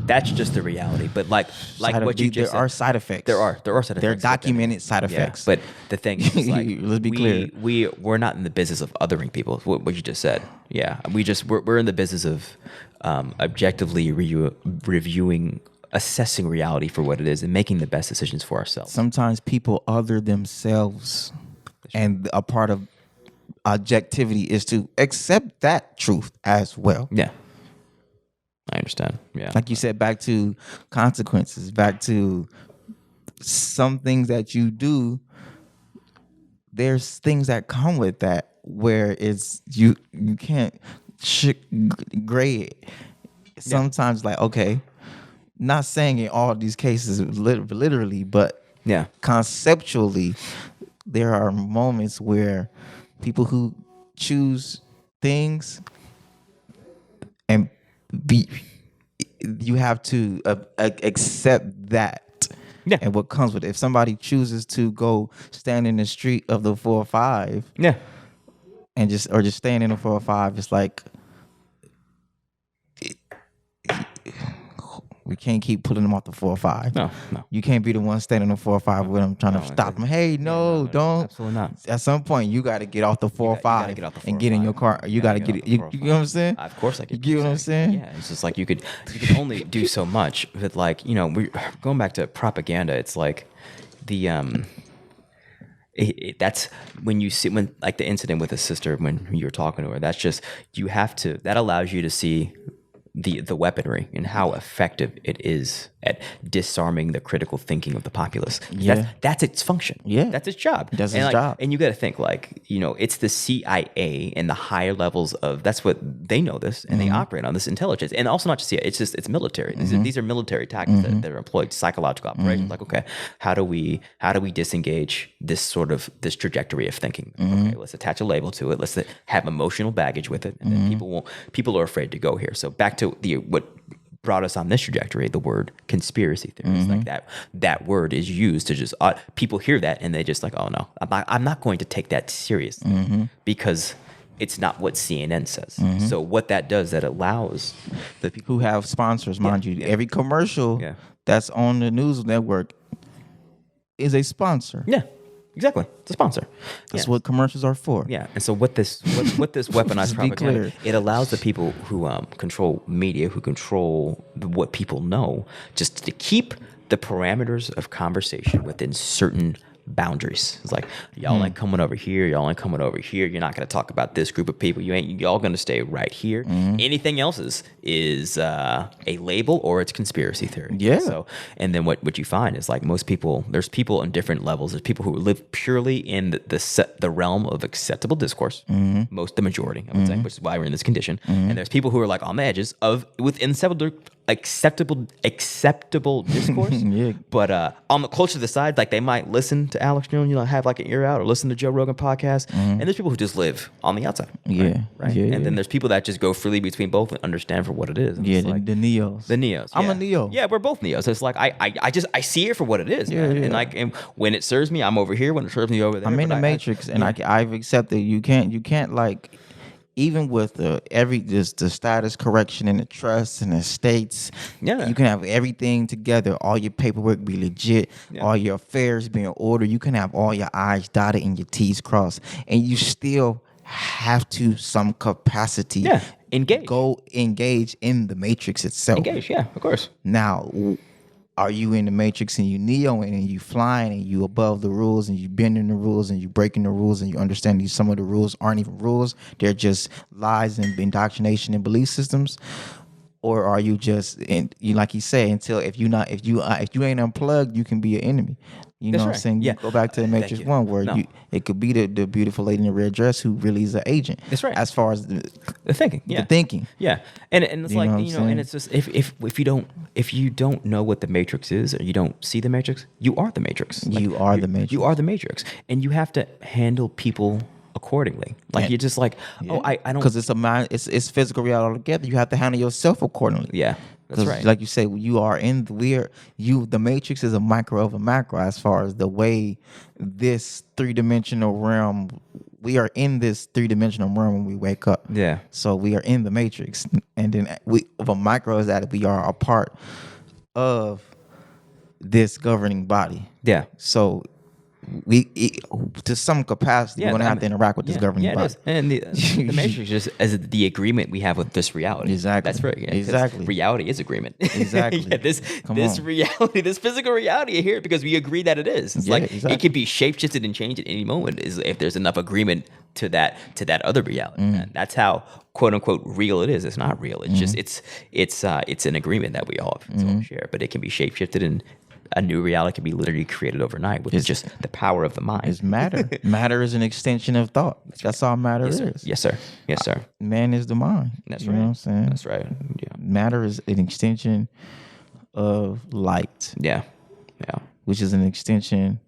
A: That's just the reality. But like what you just
B: said, there are side effects.
A: There are side effects.
B: There are documented side effects.
A: But the thing is, like,
B: let's be clear.
A: We're not in the business of othering people. What you just said. Yeah, we're in the business of objectively reviewing, assessing reality for what it is, and making the best decisions for ourselves.
B: Sometimes people other themselves, and a part of objectivity is to accept that truth as well.
A: Yeah, I understand. Yeah,
B: like you said, back to consequences, back to some things that you do. There's things that come with that where it's you can't grade it. Sometimes like, okay, not saying in all these cases literally, but conceptually, there are moments where people who choose things and you have to accept that. Yeah. And what comes with it. If somebody chooses to go stand in the street of the 405, and just staying in the 405, it's like we can't keep pulling them off the 405.
A: No.
B: You can't be the one standing on the 405 with them trying to stop them. Hey, no, don't.
A: Absolutely not.
B: At some point, you got to get off the 405 and get in your car. You got to get it. You know what I'm saying?
A: Of course I get it.
B: You get what I'm saying?
A: Yeah, it's just like you could only do so much. But like, we're going back to propaganda. It's like the that's when you see like the incident with a sister when you were talking to her. That's just that allows you to see the weaponry and how effective it is at disarming the critical thinking of the populace. That's its function.
B: Yeah,
A: that's its job.
B: That's its job.
A: And you got to think it's the CIA and the higher levels of that's what they know this and they operate on this intelligence, and also not just CIA. It's military. These are military tactics that are employed, psychological operations. Like, okay, how do we disengage this trajectory of thinking? Okay, let's attach a label to it. Let's have emotional baggage with it, and then people are afraid to go here. So back to what brought us on this trajectory, the word conspiracy theories. Like that word is used to just people hear that and they just like, oh no, I'm not going to take that seriously because it's not what CNN says. So what that does, that allows the people
B: who have sponsors, mind you, every commercial that's on the news network is a sponsor.
A: Yeah. Exactly. It's a sponsor.
B: That's
A: Yeah.
B: what commercials are for.
A: Yeah, and so what this weaponized
B: Just be
A: propaganda,
B: clear.
A: it allows the people who control media, who control what people know, just to keep the parameters of conversation within certain boundaries. It's like, y'all ain't coming over here, y'all ain't coming over here. You're not going to talk about this group of people. Y'all going to stay right here. Anything else is a label or it's conspiracy theory.
B: Yeah.
A: So, and then what you find is like most people, there's people in different levels. There's people who live purely in the realm of acceptable discourse. The majority, I would say, which is why we're in this condition. And there's people who are like on the edges of within acceptable discourse.
B: Yeah.
A: But on the closer to the side, like they might listen to Alex Jones, have like an ear out, or listen to Joe Rogan podcast. And there's people who just live on the outside.
B: Yeah.
A: Right.
B: Yeah,
A: And then there's people that just go freely between both and understand for what it is. And
B: Yeah,
A: it's like,
B: the neos.
A: the neos.
B: I'm
A: yeah.
B: a neo.
A: Yeah, we're both neos. It's like I see it for what it is.
B: Yeah,
A: man.
B: yeah.
A: And when it serves me, I'm over here. When it serves me over there,
B: I'm in
A: but
B: the matrix, and I've accepted you can't like, even with the status correction and the trusts and the estates, you can have everything together, all your paperwork be legit, all your affairs being ordered, you can have all your I's dotted and your T's crossed, and you still have to some capacity engage in the matrix itself.
A: Engage, yeah, of course.
B: Now, are you in the matrix and you neo and you flying and you above the rules and you bending the rules and you breaking the rules and you understand some of the rules aren't even rules, they're just lies and indoctrination and belief systems? Or are you just, you like you say, until if you ain't unplugged, you can be an enemy. You know what I'm saying?
A: Yeah.
B: You go back to the Matrix 1 where it could be the beautiful lady in the red dress who really is an agent.
A: That's right.
B: As far as the
A: thinking. Yeah.
B: The thinking.
A: Yeah. And it's like, and it's just if you don't know what the Matrix is or you don't see the Matrix, you are the Matrix. Like,
B: you are the Matrix.
A: You are the Matrix. And you have to handle people accordingly. Like you're just like, I don't,
B: because it's physical reality altogether. You have to handle yourself accordingly.
A: Yeah, that's right.
B: Like you say, the Matrix is a micro of a macro as far as the way this 3-dimensional realm. We are in this 3-dimensional realm when we wake up.
A: Yeah.
B: So we are in the Matrix, and then a micro is that we are a part of this governing body.
A: Yeah.
B: So to some capacity, we're gonna have to interact with this governing body.
A: And the Matrix is as the agreement we have with this reality.
B: Exactly.
A: That's right. Yeah,
B: exactly.
A: Reality is agreement.
B: Exactly.
A: This reality, this physical reality here, because we agree that it is. It's like
B: exactly.
A: it can be shapeshifted and changed at any moment. Is if there's enough agreement to that other reality. And that's how quote unquote real it is. It's not real. It's just it's an agreement that we all share, but it can be shapeshifted and a new reality can be literally created overnight with just the power of the mind.
B: It's matter. Matter is an extension of thought. That's all matter is.
A: Yes, sir. Yes, sir.
B: Man is the mind.
A: That's
B: you
A: right.
B: know what I'm saying?
A: That's right. Yeah.
B: Matter is an extension of light.
A: Yeah. Yeah.
B: Which is an extension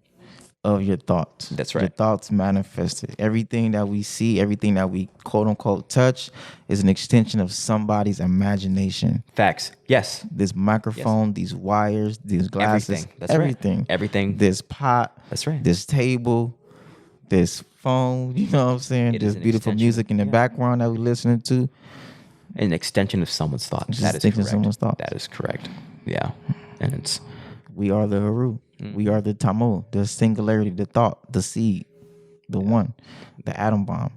B: of your thoughts.
A: That's right.
B: Your thoughts manifested. Everything that we see, everything that we quote unquote touch is an extension of somebody's imagination.
A: Facts. Yes.
B: This microphone, these wires, these glasses,
A: Everything. That's
B: everything.
A: Right. Everything.
B: This pot.
A: That's right.
B: This table, this phone, you know what I'm saying? This beautiful music in the background that we're listening to.
A: An extension of someone's thought. That is correct. Someone's thought. That is correct. Yeah. And
B: we are the Haru. We are the Temu, the singularity, the thought, the seed, the one, the atom bomb.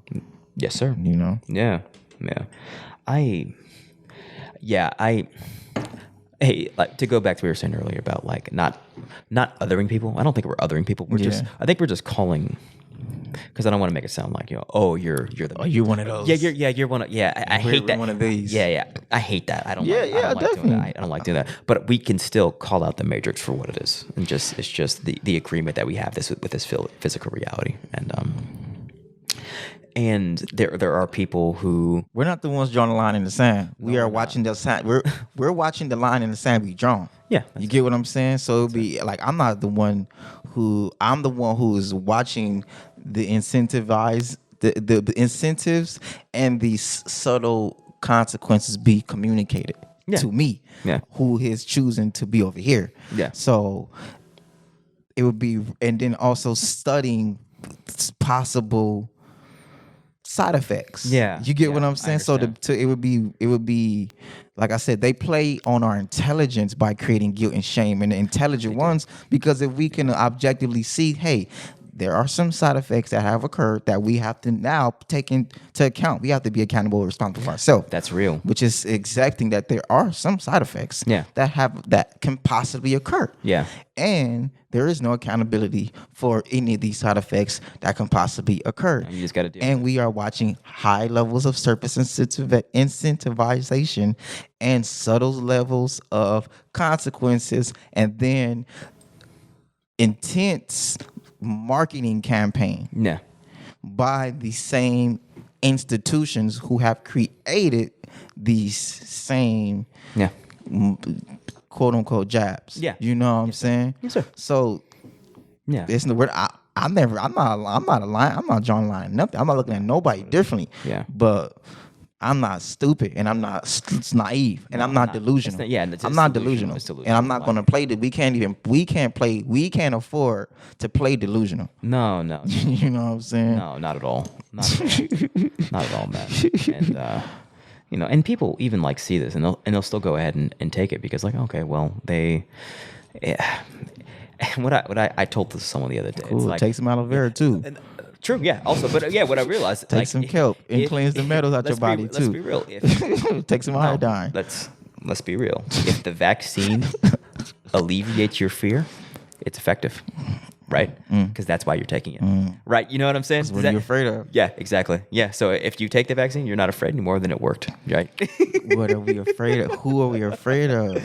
A: Yes, sir.
B: You know?
A: Yeah. Hey, like to go back to what we were saying earlier about like not othering people. I don't think we're othering people. I think we're just calling, because I don't want to make it sound like, you're
B: one of those.
A: You're one of, I hate that.
B: One of these.
A: I hate that. I don't
B: definitely.
A: I don't like doing that. But we can still call out the Matrix for what it is, and it's just the agreement that we have with this physical reality, and there are people who,
B: we're not the ones drawing the line in the sand. We are watching the sand. We're watching the line in the sand be drawn.
A: Yeah,
B: you get what I'm saying. So it'd be like I'm the one who is watching the the incentives and the subtle consequences be communicated to me.
A: Yeah,
B: who is choosing to be over here.
A: Yeah.
B: So it would be, and then also studying possible side effects.
A: Yeah,
B: you get what I'm saying. So it would be like I said, they play on our intelligence by creating guilt and shame, and the intelligent ones, because if we can objectively see, hey, there are some side effects that have occurred that we have to now take into account. We have to be accountable and responsible for ourselves.
A: That's real.
B: Which is accepting that there are some side effects that can possibly occur.
A: Yeah.
B: And there is no accountability for any of these side effects that can possibly occur.
A: You just got to deal
B: And
A: with
B: we are watching high levels of surface incentivization and subtle levels of consequences, and then intense marketing campaign by the same institutions who have created these same quote unquote jabs.
A: Yeah.
B: You know what I'm saying?
A: Yes, sir.
B: So it's the word I'm not drawing a line, nothing. I'm not looking at nobody differently.
A: Yeah.
B: But I'm not stupid, and I'm not naive, and I'm not delusional. I'm not delusional, and I'm not going to play we can't afford to play delusional.
A: No.
B: You know what I'm saying?
A: No, not at all. Not at all, man. And and people even like see this, and they'll still go ahead and take it because, like, okay, well, what I told this to someone the other day.
B: Cool.
A: It's like,
B: take some aloe vera too.
A: True, yeah. Also, but what I realized,
B: take some kelp and cleanse the metals out your body too.
A: Let's be real.
B: Take some iodine.
A: Let's be real. If the vaccine alleviates your fear, it's effective, right? Because that's why you're taking it, right? You know what I'm saying?
B: What are you afraid of?
A: Yeah, exactly. Yeah. So if you take the vaccine, you're not afraid anymore. Then it worked, right?
B: What are we afraid of? Who are we afraid of?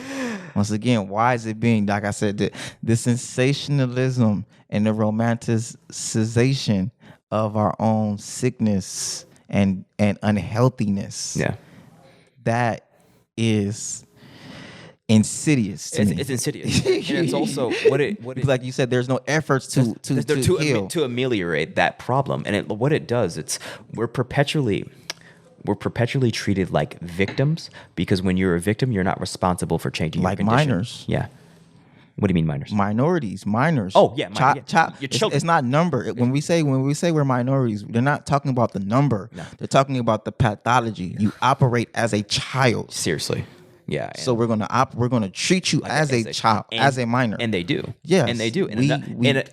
B: Once again, why is it being, like I said, the sensationalism and the romanticization of our own sickness and unhealthiness?
A: Yeah.
B: That is insidious to me.
A: It's insidious. And it's also what it
B: like you said, there's no efforts to heal.
A: To ameliorate that problem. And what it does, we're perpetually treated like victims, because when you're a victim, you're not responsible for changing your condition.
B: Like minors.
A: Yeah. What do you mean minors?
B: Minorities, minors.
A: Oh yeah,
B: your children. It's not number. When we say we're minorities, they're not talking about the number.
A: No.
B: They're talking about the pathology. You operate as a child.
A: Seriously. Yeah.
B: So we're gonna treat you like as a child, as a minor,
A: and they do.
B: Yes,
A: and they do. And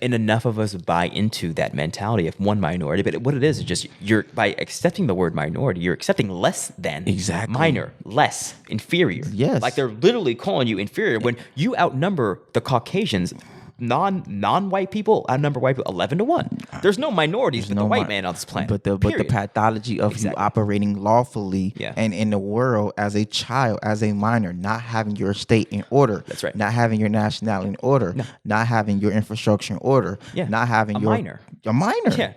A: enough of us buy into that mentality of one minority. But what it is just by accepting the word minority, you're accepting less than minor, less inferior.
B: Yes,
A: like they're literally calling you inferior when you outnumber the Caucasians. Non-white people outnumber white people 11-1. There's no minorities with the white man on this planet.
B: But the pathology of you operating lawfully and in the world as a child, as a minor, not having your state in order.
A: That's right.
B: Not having your nationality in order. No. Not having your infrastructure in order.
A: Yeah.
B: Not having
A: minor.
B: A minor.
A: Yeah,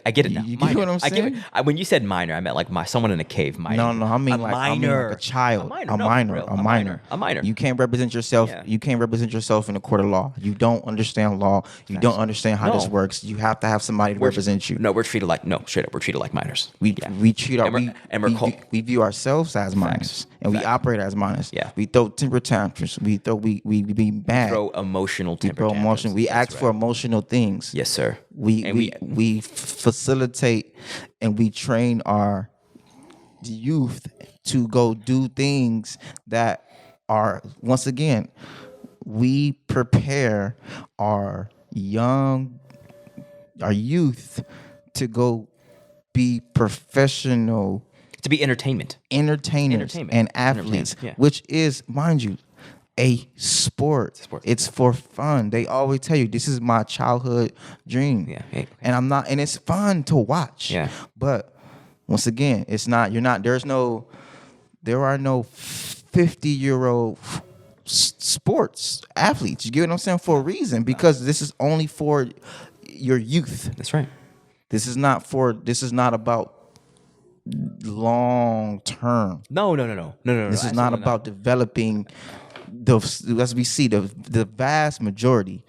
A: I get it now.
B: You get what I'm saying?
A: I get it. When you said minor, I meant like someone in a cave. Minor.
B: No, I mean like a child. A minor. You can't represent yourself.
A: Yeah.
B: You can't represent yourself in a court of law. You don't understand law. You don't understand how this works. You have to have somebody to represent you.
A: No, we're treated like straight up. We're treated like minors.
B: We treat we view ourselves as minors, and we operate as minors.
A: Yeah.
B: We throw temper tantrums. We be mad.
A: Throw emotional temper tantrums.
B: We ask for emotional things.
A: Yes, sir.
B: We facilitate and we train our youth to go do things that are, once again, we prepare our youth to go be professional,
A: to be entertainers
B: and athletes, which is, mind you, a sport. It's for fun. They always tell you this is my childhood dream.
A: Yeah. Okay.
B: And it's fun to watch.
A: Yeah.
B: But once again, there are no 50-year-old sports athletes. You get what I'm saying? For a reason, because this is only for your youth.
A: That's right.
B: This is not about long term.
A: No.
B: This is not about developing as we see, the vast majority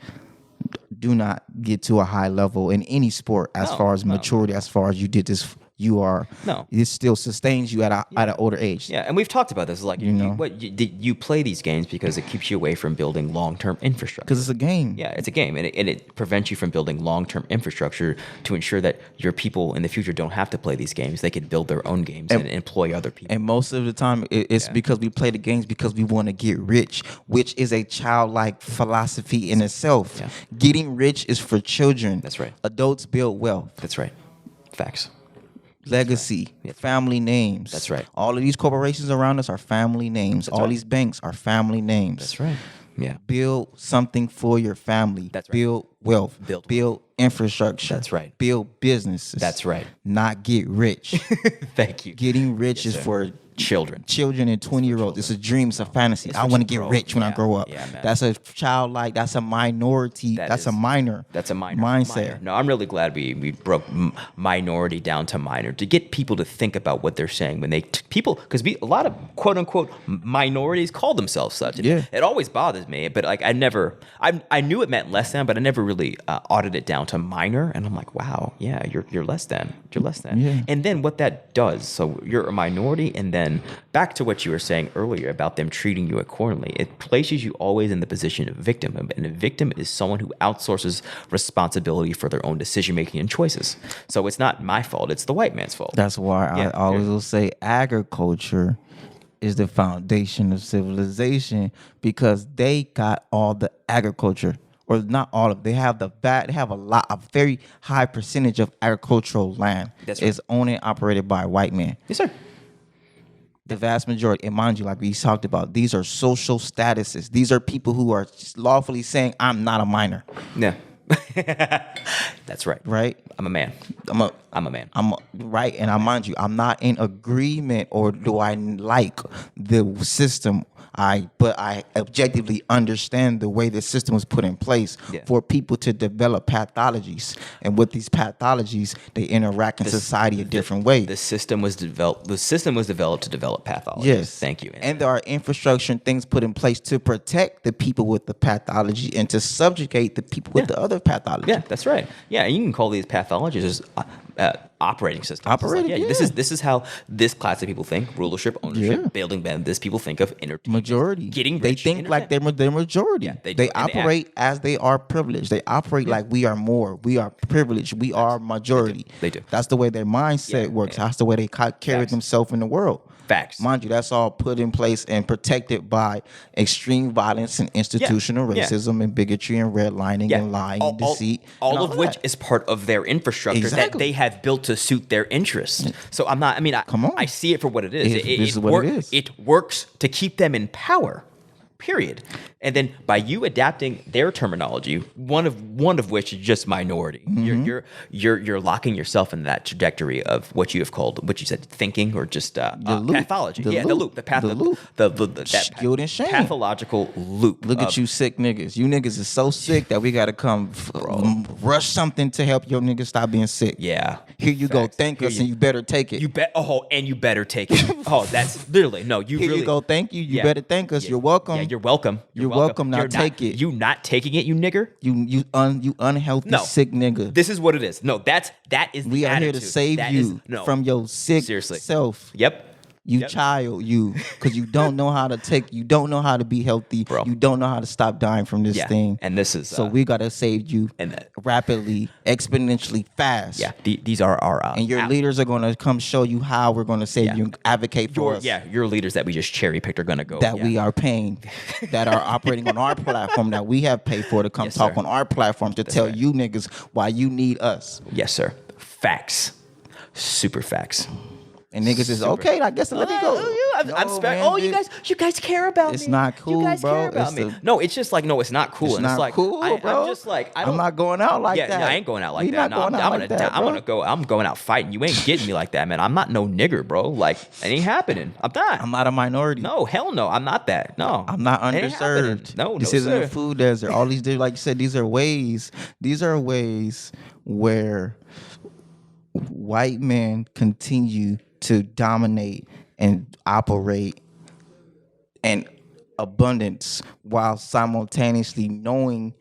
B: do not get to a high level in any sport as far as maturity, as far as you did this you are.
A: No.
B: It still sustains you at an older age.
A: Yeah, and we've talked about this. Like, you play these games because it keeps you away from building long-term infrastructure.
B: Because it's a game.
A: Yeah, it's a game, and it prevents you from building long-term infrastructure to ensure that your people in the future don't have to play these games. They can build their own games and employ other people.
B: And most of the time, it's because we play the games because we want to get rich, which is a childlike philosophy in itself.
A: Yeah.
B: Getting rich is for children.
A: That's right.
B: Adults build wealth.
A: That's right. Facts.
B: Legacy, family names.
A: That's right.
B: All of these corporations around us are family names. All these banks are family names.
A: That's right. Yeah.
B: Build something for your family.
A: That's right.
B: Build wealth.
A: Build
B: infrastructure.
A: That's right.
B: Build businesses.
A: That's right.
B: Not get rich.
A: Thank you.
B: Getting rich is for
A: children
B: and 20-year-olds. It's a dream. It's a fantasy. I want to get rich when I grow up.
A: Yeah, man.
B: That's a childlike. That's a minority. That's a minor.
A: That's a minor
B: mindset.
A: Minor. No, I'm really glad we broke minority down to minor to get people to think about what they're saying when because a lot of quote unquote minorities call themselves such. And it always bothers me, but like I knew it meant less than, but I never really audited it down to minor. And I'm like, wow, yeah, you're less than. You're less than.
B: Yeah.
A: And then what that does, so you're a minority, and then back to what you were saying earlier about them treating you accordingly, it places you always in the position of victim. And a victim is someone who outsources responsibility for their own decision making and choices. So it's not my fault, it's the white man's fault.
B: That's why I always will say agriculture is the foundation of civilization, because they got all the agriculture. Or not all of. They have a very high percentage of agricultural land is owned and operated by white men.
A: Yes, sir.
B: The vast majority, and mind you, like we talked about, these are social statuses. These are people who are lawfully saying, "I'm not a minor."
A: Yeah, that's right.
B: Right.
A: I'm a man. I'm a man.
B: Right, and mind you, I'm not in agreement, or do I like the system. But I objectively understand the way the system was put in place for people to develop pathologies, and with these pathologies, they interact in society a different way.
A: The system was developed. The system was developed to develop pathologies.
B: Yes,
A: thank you.
B: And there are infrastructure and things put in place to protect the people with the pathology and to subjugate the people with the other pathology.
A: Yeah, that's right. Yeah, and you can call these pathologies operating systems. This is how this class of people think: rulership, ownership, building. This people think of
B: majority,
A: getting
B: They
A: rich.
B: think like they're majority. Yeah, they operate as they are privileged. They operate like we are more. We are privileged. We are majority.
A: They do.
B: That's the way their mindset works. That's the way they carry themselves in the world.
A: Facts.
B: Mind you, that's all put in place and protected by extreme violence and institutional racism and bigotry and redlining and lying and deceit.
A: All of which is part of their infrastructure that they have built to suit their interests. So I see it for what it is.
B: This is what it is.
A: It works to keep them in power. Period. And then by you adapting their terminology, one of which is just minority, you're locking yourself in that trajectory of what you have called, what you said, thinking, or just pathology. The loop.
B: That guilt and shame.
A: Pathological loop.
B: Look at you sick niggas. You niggas is so sick that we got to come rush something to help your niggas stop being sick.
A: Yeah.
B: Here you go. Thank us, and you better take it.
A: You better take it. That's literally no.
B: Here you go. Thank you. You better thank us. You're welcome.
A: Yeah, you're welcome.
B: You're welcome. Now take it.
A: You not taking it, you nigger.
B: You unhealthy sick nigga.
A: This is what it is. No, that is.
B: We are here to save you from your sick self.
A: Yep.
B: Child, because you don't know how to you don't know how to be healthy.
A: Bro.
B: You don't know how to stop dying from this thing.
A: And this is
B: so we gotta save you rapidly, exponentially fast.
A: Yeah, these are our
B: and your leaders are gonna come show you how we're gonna save you and advocate for us.
A: Yeah, your leaders that we just cherry picked are gonna go
B: we are paying, that are operating on our platform that we have paid for to come talk on our platform to tell you niggas why you need us.
A: Yes, sir. Facts. Super facts.
B: And niggas is okay. I guess let me go.
A: You guys care about me.
B: It's not cool,
A: you guys
B: bro.
A: Care about me. No, it's just like it's not cool.
B: It's not cool, bro.
A: I'm just like
B: I'm not going out like that.
A: Yeah, I ain't going out like that. I'm going out fighting. You ain't getting me like that, man. I'm not no nigger, bro. Like it ain't happening. I'm not.
B: I'm not a minority.
A: No, hell no. I'm not that. No,
B: I'm not underserved.
A: No,
B: this isn't a food desert. All these, like you said, these are ways. These are ways where white men continue to dominate and operate in abundance while simultaneously knowing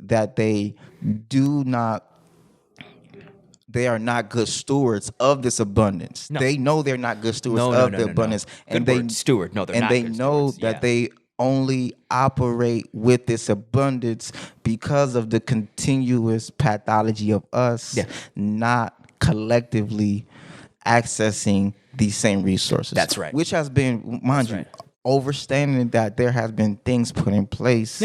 B: that they they are not good stewards of this abundance.
A: No.
B: They know they're not good stewards
A: No,
B: of
A: no,
B: the
A: no, no.
B: abundance,
A: Good
B: and they
A: word, steward. No, they're
B: and
A: not
B: they
A: good
B: know
A: stewards.
B: that
A: Yeah.
B: they only operate with this abundance because of the continuous pathology of us not collectively accessing these same resources.
A: That's right.
B: Which has been, mind you,
A: right.
B: overstanding that there has been things put in place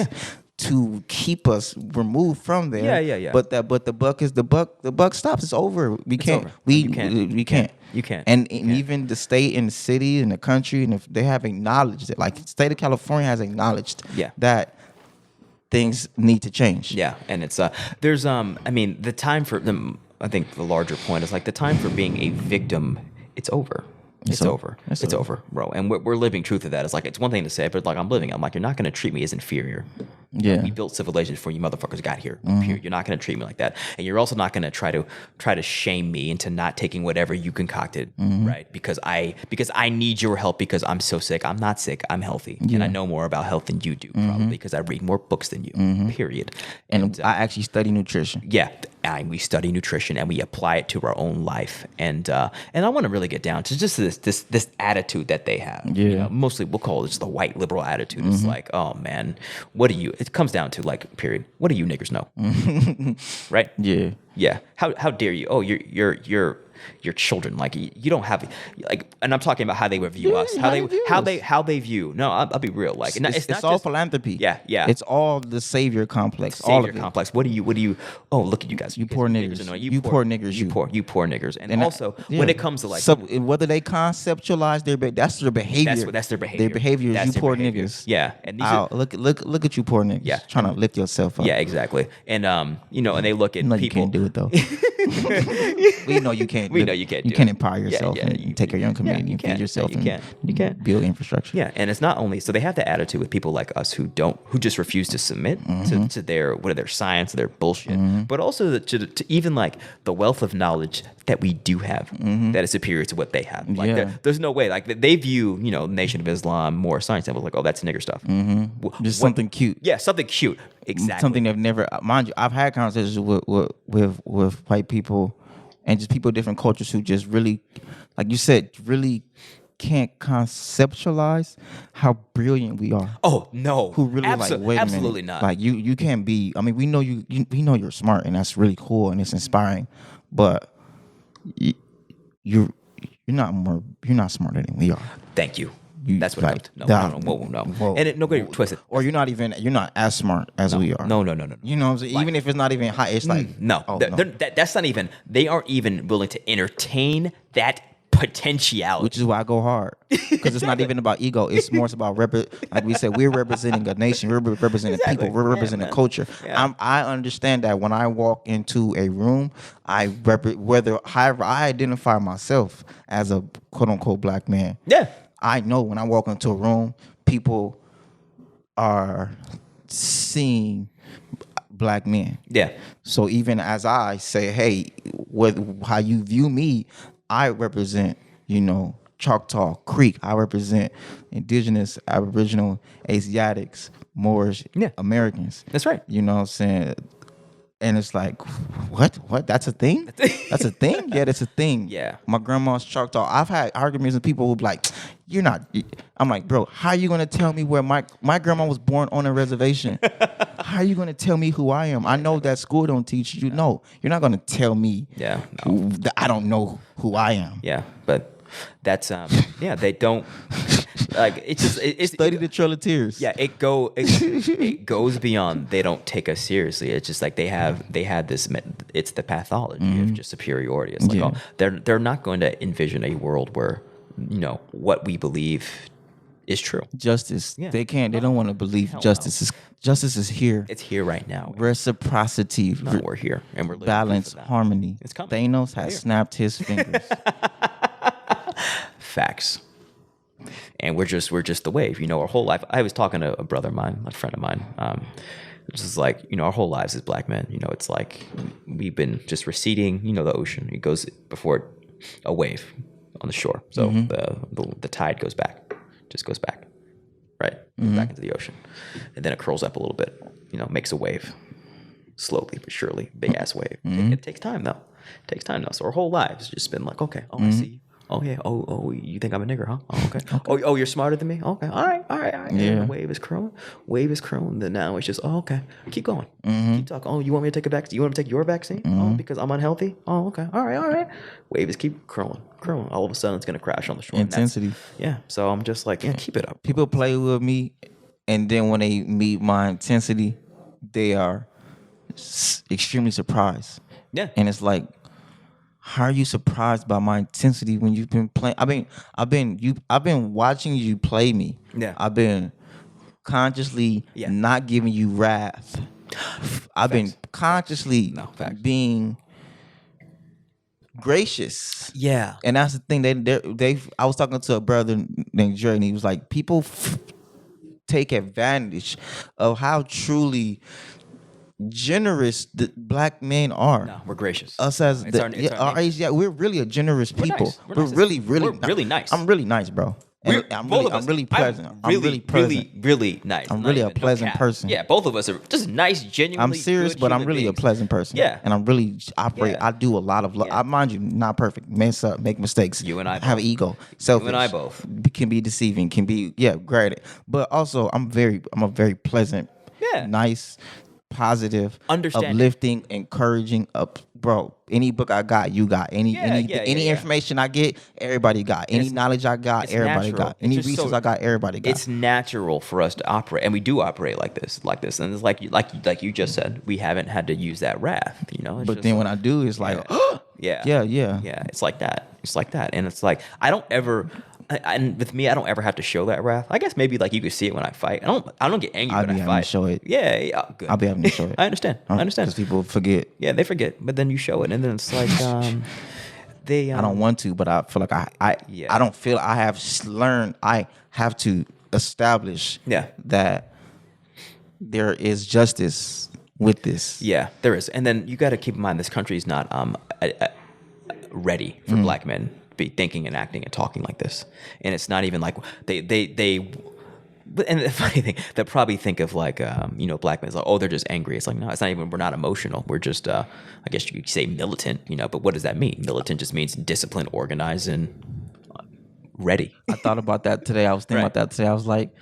B: to keep us removed from there.
A: Yeah.
B: But the buck is the buck stops. It's over. We can't.
A: over.
B: We
A: You can't.
B: we can't.
A: You can't.
B: And
A: You can't.
B: even the state and the city and the country, and if they have acknowledged it, like the state of California has acknowledged that things need to change.
A: Yeah, and it's there's I mean the time for them. I think the larger point is like the time for being a victim. It's over. It's over. It's over, bro. And we're living truth of that. It's like it's one thing to say, but like I'm living. I'm like, you're not going to treat me as inferior.
B: Yeah.
A: We built civilizations before you motherfuckers got here. Period. You're not going to treat me like that, and you're also not going to try to shame me into not taking whatever you concocted, right? Because I need your help because I'm so sick. I'm not sick. I'm healthy, and I know more about health than you do, probably because I read more books than you. Period.
B: And I actually study nutrition.
A: Yeah, and we study nutrition and we apply it to our own life, and I want to really get down to just this attitude that they have.
B: Yeah.
A: You know, mostly we'll call it just the white liberal attitude. It's like, oh man, what do you? It comes down to like, period. What do you niggers know? Right?
B: Yeah.
A: Yeah. How dare you? Oh, your children, like you don't have like, and I'm talking about how they would view us, how they view. No, I'll be real. Like it's not
B: all
A: just
B: philanthropy.
A: Yeah.
B: It's all the savior complex. all
A: savior
B: of it.
A: complex. What do you? Oh, look at you guys.
B: You poor niggers. You poor niggers.
A: You poor niggers. And also, when it comes to like,
B: whether they conceptualize that's their behavior.
A: That's their behavior.
B: Their behavior is
A: That's
B: you
A: their
B: poor
A: behavior.
B: niggas.
A: Yeah, and these
B: look at you poor niggas.
A: Yeah.
B: Trying to lift yourself up.
A: yeah, exactly. And and they look at
B: No, you
A: people.
B: can't do it though. We know you can't.
A: We know you can't.
B: You
A: do
B: can't
A: it.
B: empower yourself and take care of your own community and feed yourself and
A: You can't.
B: build infrastructure.
A: Yeah, and it's not only so they have the attitude with people like us who just refuse to submit to their science, their bullshit, but also to even like the wealth of knowledge that we do have that is superior to what they have. Like there's no way like they view Nation of Islam more science and was like, oh, that's nigger stuff.
B: Just something cute.
A: Yeah, something cute. Exactly.
B: Something they've never, mind you, I've had conversations with white people and just people of different cultures who just really, like you said, really can't conceptualize how brilliant we are.
A: Oh no!
B: Who really like? Wait a
A: absolutely
B: minute.
A: not.
B: Like you can't be. I mean, we know we know you're smart, and that's really cool and it's inspiring. But you're not smarter than we are.
A: Thank you. That's what
B: like,
A: I meant. No.
B: Whoa.
A: And no, go twist it.
B: Or you're not as smart as we are.
A: No.
B: You know what I'm saying? Even if it's not even high, it's like
A: No,
B: oh,
A: that's not even. They aren't even willing to entertain that potentiality.
B: Which is why I go hard, because it's not even about ego. It's more about like we said, we're representing a nation. We're representing people. We're representing culture.
A: Yeah.
B: I understand that when I walk into a room, however I identify myself as a quote unquote black man.
A: Yeah.
B: I know when I walk into a room, people are seeing black men.
A: Yeah.
B: So even as I say, hey, how you view me, I represent, Choctaw, Creek. I represent indigenous, Aboriginal, Asiatics, Moorish, Americans.
A: That's right.
B: You know what I'm saying? And it's like, what? That's a thing? That's a thing? Yeah, that's a thing.
A: Yeah.
B: My grandma's Choctaw. I've had arguments with people who be like, you're not. I'm like, bro, how are you going to tell me where my grandma was born on a reservation? How are you going to tell me who I am? I know that school don't teach you. No, you're not going to tell me that I don't know who I am.
A: Yeah, but that's, they don't. Like it's
B: Study the Trail of Tears.
A: Yeah, it goes beyond. They don't take us seriously. It's just like they had this. It's the pathology of just superiority. It's like they're not going to envision a world where what we believe is true.
B: Justice.
A: Yeah.
B: They can't. They don't want to believe justice is. Justice is here.
A: It's here right now.
B: Reciprocity.
A: No, we're here and we're living
B: balance, harmony.
A: It's coming.
B: Thanos has snapped his fingers.
A: Facts. And we're just the wave, our whole life. I was talking to a brother of mine, a friend of mine. It's just like, our whole lives as black men, it's like we've been just receding, the ocean. It goes before a wave on the shore. So the tide goes back, just goes back, right? Back into the ocean. And then it curls up a little bit, makes a wave. Slowly but surely, big ass wave. It takes time though. It takes time though. So our whole lives just been like, okay, I see you. Oh yeah. Oh, you think I'm a nigger, huh? Oh, okay. Oh, you're smarter than me. Okay. All right.
B: Yeah.
A: And then the wave is curling. Then now it's just, okay. Keep going. Keep talking. Oh, you want me to take a vaccine? You want me to take your vaccine? Oh, because I'm unhealthy. Oh, okay. All right. Wave is keep curling. All of a sudden, it's gonna crash on the shore.
B: Intensity.
A: Yeah. So I'm just like, yeah, keep it up.
B: People play with me, and then when they meet my intensity, they are extremely surprised.
A: Yeah.
B: And it's like, how are you surprised by my intensity when you've been playing? I've been watching you play me.
A: Yeah.
B: I've been consciously not giving you wrath. I've been consciously being gracious.
A: Yeah.
B: And that's the thing. I was talking to a brother named Jerry, and he was like, people take advantage of how truly generous the black men are.
A: No, we're gracious.
B: Us as
A: It's our
B: age, we're really a generous people.
A: Nice.
B: We're really
A: really nice.
B: I'm really nice, bro. And I'm really pleasant. I'm really pleasant.
A: Really nice.
B: I'm really a pleasant person.
A: Yeah, both of us are just nice, genuinely.
B: I'm serious, but I'm really a pleasant person.
A: Yeah.
B: And I'm really operate.
A: Yeah.
B: I do a lot of.
A: Yeah.
B: I mind you, not perfect. Mess up, make mistakes.
A: You and I
B: have
A: both.
B: ego. Selfish.
A: You and I both.
B: Can be deceiving. Can be great. But also, I'm a very pleasant.
A: Yeah.
B: Nice. Positive,
A: Understanding.
B: uplifting, encouraging. Bro, any book I got, you got. Any information I get, everybody got. Any knowledge I got, everybody
A: natural.
B: got. Any resources I got, everybody got.
A: It's natural for us to operate, and we do operate like this, and it's like you just said, we haven't had to use that wrath, you know.
B: But then when I do, it's like,
A: yeah, it's like that, and it's like I don't ever. And with me, I don't ever have to show that wrath. I guess maybe like you could see it when I fight. I don't get angry when I fight.
B: To show it.
A: Yeah, good.
B: I'll be having to show it.
A: I understand.
B: Because people forget.
A: Yeah, they forget, but then you show it, and then it's like they.
B: I don't want to, but I feel like I don't feel I have learned. I have to establish that there is justice with this.
A: Yeah, there is, and then you got to keep in mind this country is not ready for black men be thinking and acting and talking like this, and it's not even like they and the funny thing, they probably think of like black men is like, oh, they're just angry. It's like, no, it's not even, we're not emotional, we're just I guess you could say militant, but what does that mean? Militant just means disciplined, organized, and ready.
B: I thought about that today. I was thinking about that today. I was like,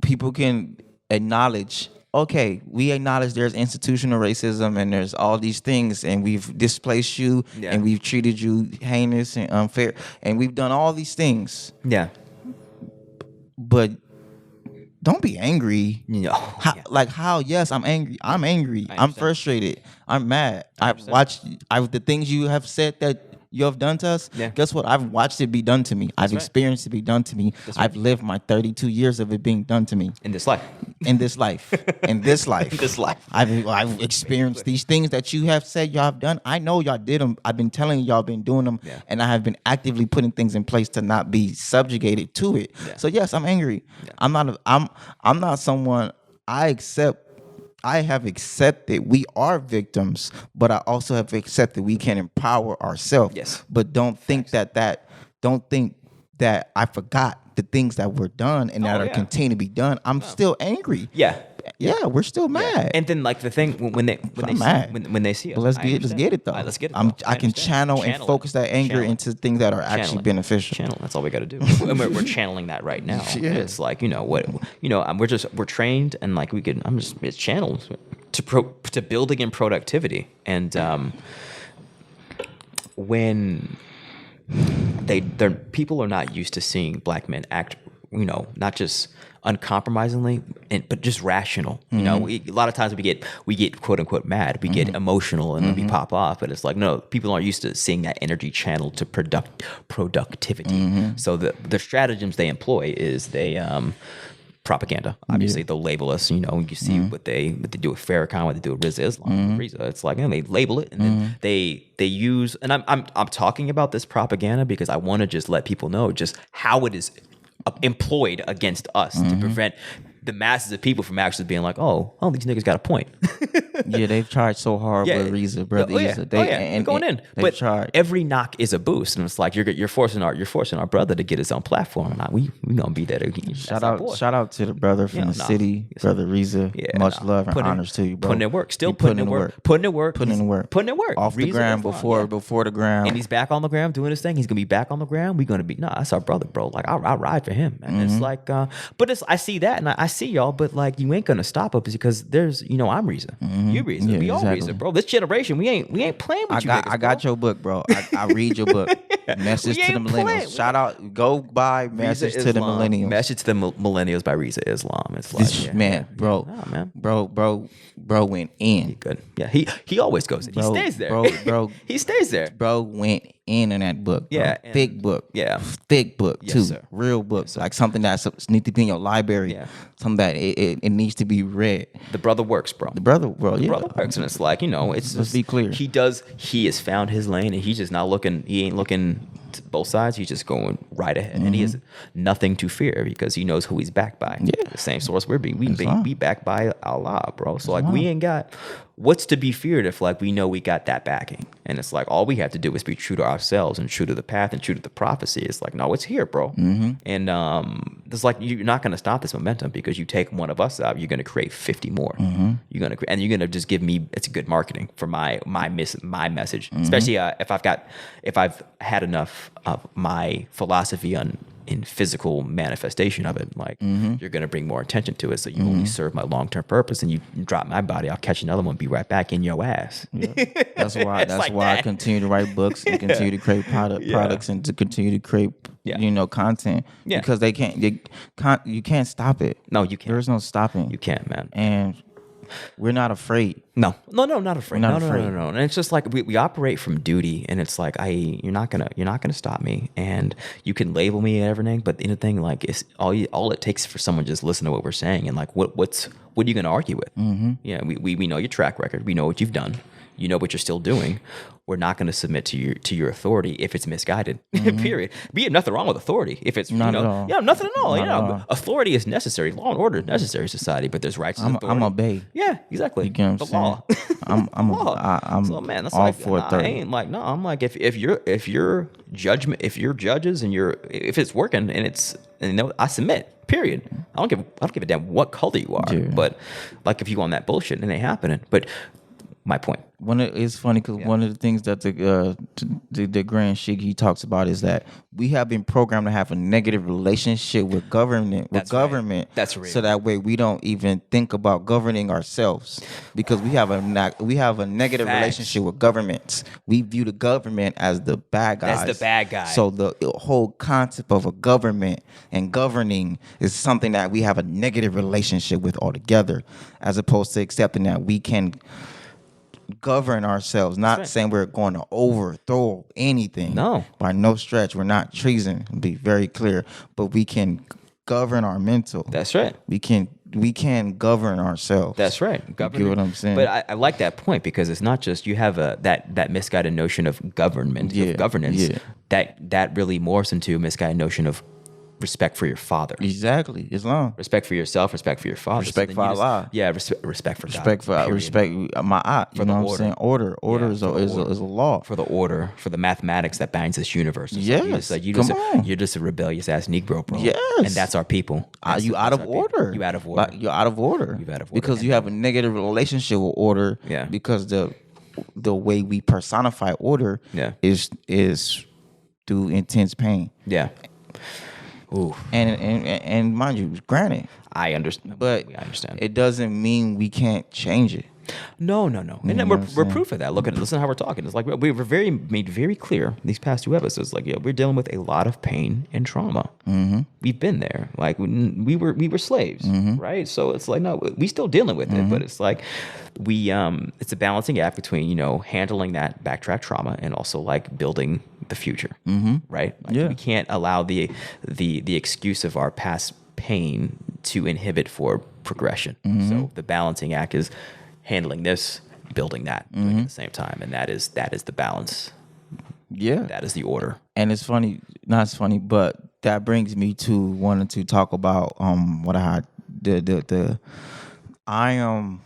B: people can acknowledge, okay, we acknowledge there's institutional racism and there's all these things, and we've displaced you, and we've treated you heinous and unfair, and we've done all these things.
A: Yeah.
B: But don't be angry.
A: No.
B: How? Yes, I'm angry. I'm frustrated. I'm mad. I've watched the things you have said that you have done to us.
A: Yeah.
B: Guess what? I've watched it be done to me. I've experienced it be done to me. I've lived my 32 years of it being done to me.
A: In this life.
B: I've experienced these things that you have said y'all have done. I know y'all did them. I've been telling y'all been doing them, and I have been actively putting things in place to not be subjugated to it.
A: Yeah.
B: So yes, I'm angry. Yeah. I'm not someone. I have accepted we are victims, but I also have accepted we can empower ourselves.
A: Yes.
B: But don't think don't think that I forgot the things that were done and that are continue to be done. I'm still angry.
A: Yeah.
B: Yeah, we're still mad.
A: And then like the thing when they see us,
B: let's get it though.
A: Let's get it.
B: I can channel and focus that anger into things that are actually beneficial.
A: Channel. That's all we got to do. And we're channeling that right now.
B: Yeah.
A: And it's like we're trained, and like it's channeled to building in productivity. And when people are not used to seeing black men act, not just uncompromisingly, but just rational. A lot of times we get quote unquote mad, we get emotional, and then we pop off. But it's like, no, people aren't used to seeing that energy channeled to productivity. So the stratagems they employ is propaganda. Obviously, they'll label us. You see what they do with Farrakhan, what they do with Riza Islam. It's like, they label it, and then they use. And I'm talking about this propaganda because I want to just let people know just how it is employed against us to prevent the masses of people from actually being like, oh, these niggas got a point.
B: Yeah, they've tried so hard with Reza, bro.
A: We're going in. But
B: tried.
A: every knock is a boost, and it's like you're forcing our brother to get his own platform, and we gonna be there.
B: Shout out to the brother from the city, brother Reza. Much love and honors to you, bro.
A: Putting in work, still putting in work, putting in work.
B: Off the ground before the ground,
A: and he's back on the ground doing his thing. He's gonna be back on the ground. We're gonna be that's our brother, bro. Like I ride for him, and it's like, but I see that, and I see y'all, but like you ain't gonna stop us because there's I'm Reza, you Reza, we all Reza, bro. This generation, we ain't playing with you.
B: I got your book, bro. I read your book. Message to the millennials. Shout out, go buy Message to the Millennials.
A: Message to the Millennials by Reza Islam. It's like
B: bro went in.
A: He good. Yeah, he always goes in. He stays there.
B: Bro,
A: he stays there.
B: Bro went in that book. Bro.
A: Yeah,
B: thick book.
A: Yeah,
B: thick book
A: yes,
B: too.
A: Sir.
B: Real book, like something that needs to be in your library.
A: Yeah,
B: something that it needs to be read.
A: The brother works, bro.
B: The brother
A: works, and it's like let's
B: be clear.
A: He has found his lane, and he's just not looking. He ain't looking to both sides. He's just going right ahead, and he has nothing to fear because he knows who he's backed by.
B: Yeah,
A: the same source we backed by Allah, bro. So like we ain't got what's to be feared if like we know we got that backing, and it's like all we have to do is be true to ourselves and true to the path and true to the prophecy. It's like no, it's here, bro. And it's like you're not going to stop this momentum because you take one of us out, you're going to create 50 more. You're going to just give me it's good marketing for my message, especially if I've had enough of my philosophy in physical manifestation of it, like you're going to bring more attention to it, so you only serve my long-term purpose, and you drop my body, I'll catch another one, be right back in your ass.
B: That's why I continue to write books and continue to create products and to continue to create content because you can't stop it.
A: No, you can't.
B: There's no stopping.
A: You can't, man.
B: And we're not afraid.
A: No, not afraid.
B: Not afraid.
A: No. And it's just like we operate from duty, and it's like you're not gonna stop me, and you can label me and everything, but the thing like it's all it takes for someone to just listen to what we're saying, and like what are you gonna argue with? Yeah, we know your track record, we know what you've done, you know what you're still doing. We're not going to submit to your authority if it's misguided. Period. Be nothing wrong with authority if it's
B: not at all.
A: Yeah, nothing at all. Authority is necessary. Law and order is necessary in society, but there's rights.
B: I'm obey.
A: Yeah, exactly.
B: You get what I'm
A: the law.
B: I'm
A: so man, that's
B: all
A: like
B: for
A: I ain't like no. I'm like if your judgment, if your judges and if it's working and it's I submit. Period. I don't give a damn what color you are. Yeah. But like if you want that bullshit, it ain't happening. But my point.
B: It's funny because one of the things that the Grand Sheikh he talks about is that we have been programmed to have a negative relationship with government.
A: That's real.
B: So that way we don't even think about governing ourselves because we have a negative relationship with governments. We view the government as the bad guys.
A: That's the bad guy.
B: So the whole concept of a government and governing is something that we have a negative relationship with altogether, as opposed to accepting that we can govern ourselves, not saying we're going to overthrow anything.
A: No.
B: By no stretch. We're not treason, to be very clear. But we can govern our mental.
A: That's right.
B: We can govern ourselves.
A: That's right.
B: You get what I'm saying?
A: But I like that point because it's not just you have that misguided notion of government, of governance, that really morphs into a misguided notion of respect for your father.
B: Exactly. Islam.
A: Respect for yourself, respect for your father.
B: Respect for Allah.
A: Respect for God.
B: Respect my you know what I'm saying? Order is a law.
A: For the order, for the mathematics that binds this universe.
B: Yes.
A: You're just a rebellious ass Negro, bro.
B: Yes.
A: And that's our people.
B: You out of order.
A: You out of order.
B: You're out of order. Because you have a negative relationship with order.
A: Yeah.
B: Because the way we personify order is through intense pain.
A: Yeah. Ooh.
B: And mind you, granted,
A: I understand,
B: but
A: I understand.
B: It doesn't mean we can't change it.
A: No. And then we're proof of that. Listen how we're talking. It's like we were made very clear these past 2 episodes. Like we're dealing with a lot of pain and trauma. We've been there. Like we were slaves, right? So it's like no, we still dealing with it, but it's like it's a balancing act between handling that backtrack trauma and also like building the future, right? Like, we can't allow the excuse of our past pain to inhibit for progression. So the balancing act is handling this, building that, doing it at the same time, and that is the balance.
B: Yeah,
A: that is the order.
B: And it's funny, not funny, but that brings me to wanting to talk about what I I am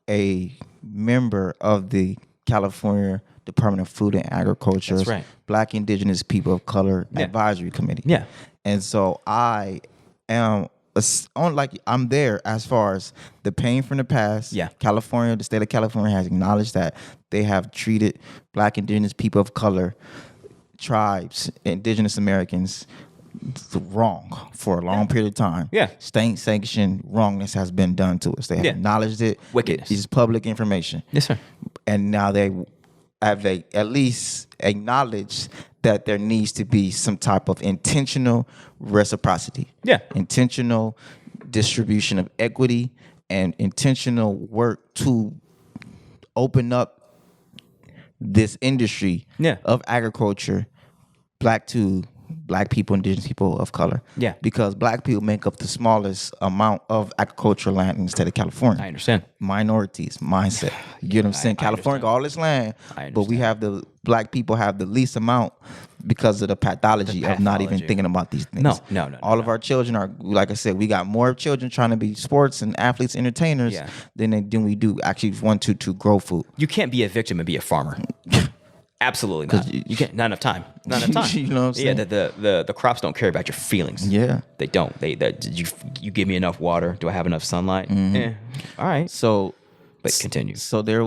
B: a member of the California Department of Food and Agriculture's
A: That's right.
B: Black Indigenous People of Color
A: Yeah.
B: Advisory Committee.
A: Yeah.
B: And so I am I'm there as far as the pain from the past.
A: Yeah.
B: California, the state of California has acknowledged that they have treated Black Indigenous people of color, tribes, Indigenous Americans wrong for a long period of time.
A: Yeah.
B: State sanctioned wrongness has been done to us. They have
A: Yeah.
B: acknowledged it.
A: Wickedness.
B: It's public information.
A: Yes, sir.
B: And now they at least acknowledged that there needs to be some type of intentional reciprocity.
A: Yeah.
B: Intentional distribution of equity and intentional work to open up this industry
A: Yeah.
B: of agriculture Black people, Indigenous people of color.
A: Yeah.
B: Because Black people make up the smallest amount of agricultural land in the state of California.
A: I understand.
B: Minorities mindset. You get what I'm saying?
A: I
B: California got all this land,
A: I
B: but we
A: understand.
B: have Black people have the least amount because of the pathology of not even
A: pathology.
B: thinking about these things.
A: No.
B: All of our children are, like I said, we got more children trying to be sports and athletes, entertainers
A: Yeah.
B: than we do actually want to grow food.
A: You can't be a victim and be a farmer. Absolutely not. You can't. Not enough time. Not enough time.
B: You know what I'm saying?
A: Yeah. The crops don't care about your feelings.
B: Yeah.
A: They don't. You give me enough water. Do I have enough sunlight? All right.
B: So,
A: But continue.
B: So there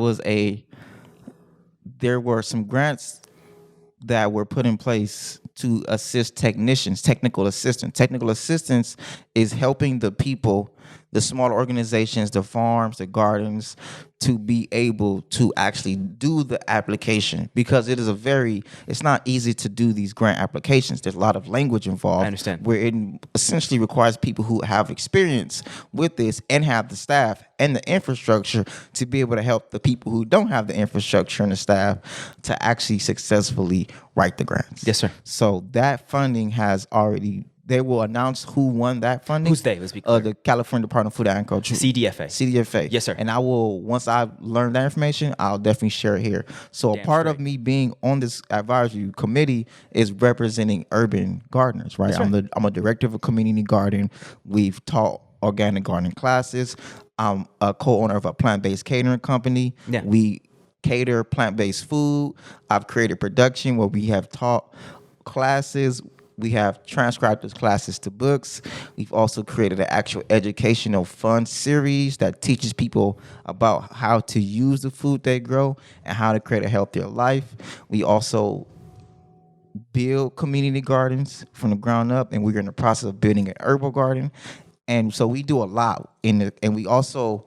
B: were some grants that were put in place to assist technicians, technical assistance. Technical assistance is helping the people, the smaller organizations, the farms, the gardens, to be able to actually do the application, because it's not easy to do these grant applications. There's a lot of language involved.
A: I understand.
B: Where it essentially requires people who have experience with this and have the staff and the infrastructure to be able to help the people who don't have the infrastructure and the staff to actually successfully write the grants.
A: Yes, sir.
B: So that funding has already, they will announce who won that funding.
A: Who's they? Let's be clear.
B: The California Department of Food and Agriculture.
A: CDFA.
B: CDFA.
A: Yes, sir.
B: And I will, once I learn that information, I'll definitely share it here. So a
A: Damn
B: part of
A: straight.
B: me being on this advisory committee is representing urban gardeners, right?
A: That's right.
B: I'm a director of a community garden. We've taught organic gardening classes. I'm a co-owner of a plant-based catering company.
A: Yeah.
B: We cater plant-based food. I've created production where we have taught classes. We have transcribed those classes to books. We've also created an actual educational fun series that teaches people about how to use the food they grow and how to create a healthier life. We also build community gardens from the ground up, and we're in the process of building an herbal garden. And so we do a lot and we also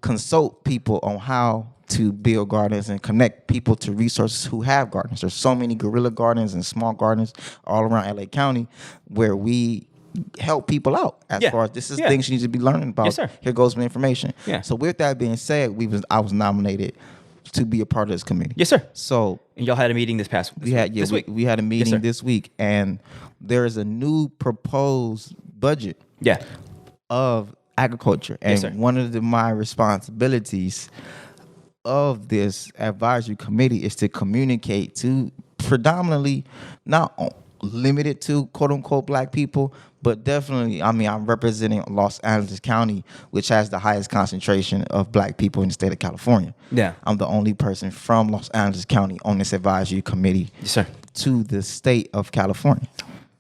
B: consult people on how to build gardens and connect people to resources who have gardens. There's so many guerrilla gardens and small gardens all around LA County where we help people out as
A: Yeah.
B: far as this is
A: Yeah.
B: things you need to be learning about.
A: Yes, sir.
B: Here goes my information.
A: Yeah.
B: So with that being said, I was nominated to be a part of this committee.
A: Yes, sir.
B: So
A: And y'all had a meeting this week.
B: we had a meeting
A: sir.
B: this week, and there is a new proposed budget
A: Yeah.
B: of agriculture. And
A: Yes, sir.
B: one of my responsibilities of this advisory committee is to communicate to predominantly, not limited to quote unquote Black people, but definitely, I'm representing Los Angeles County, which has the highest concentration of Black people in the state of California.
A: Yeah.
B: I'm the only person from Los Angeles County on this advisory committee
A: Yes, sir.
B: to the state of California.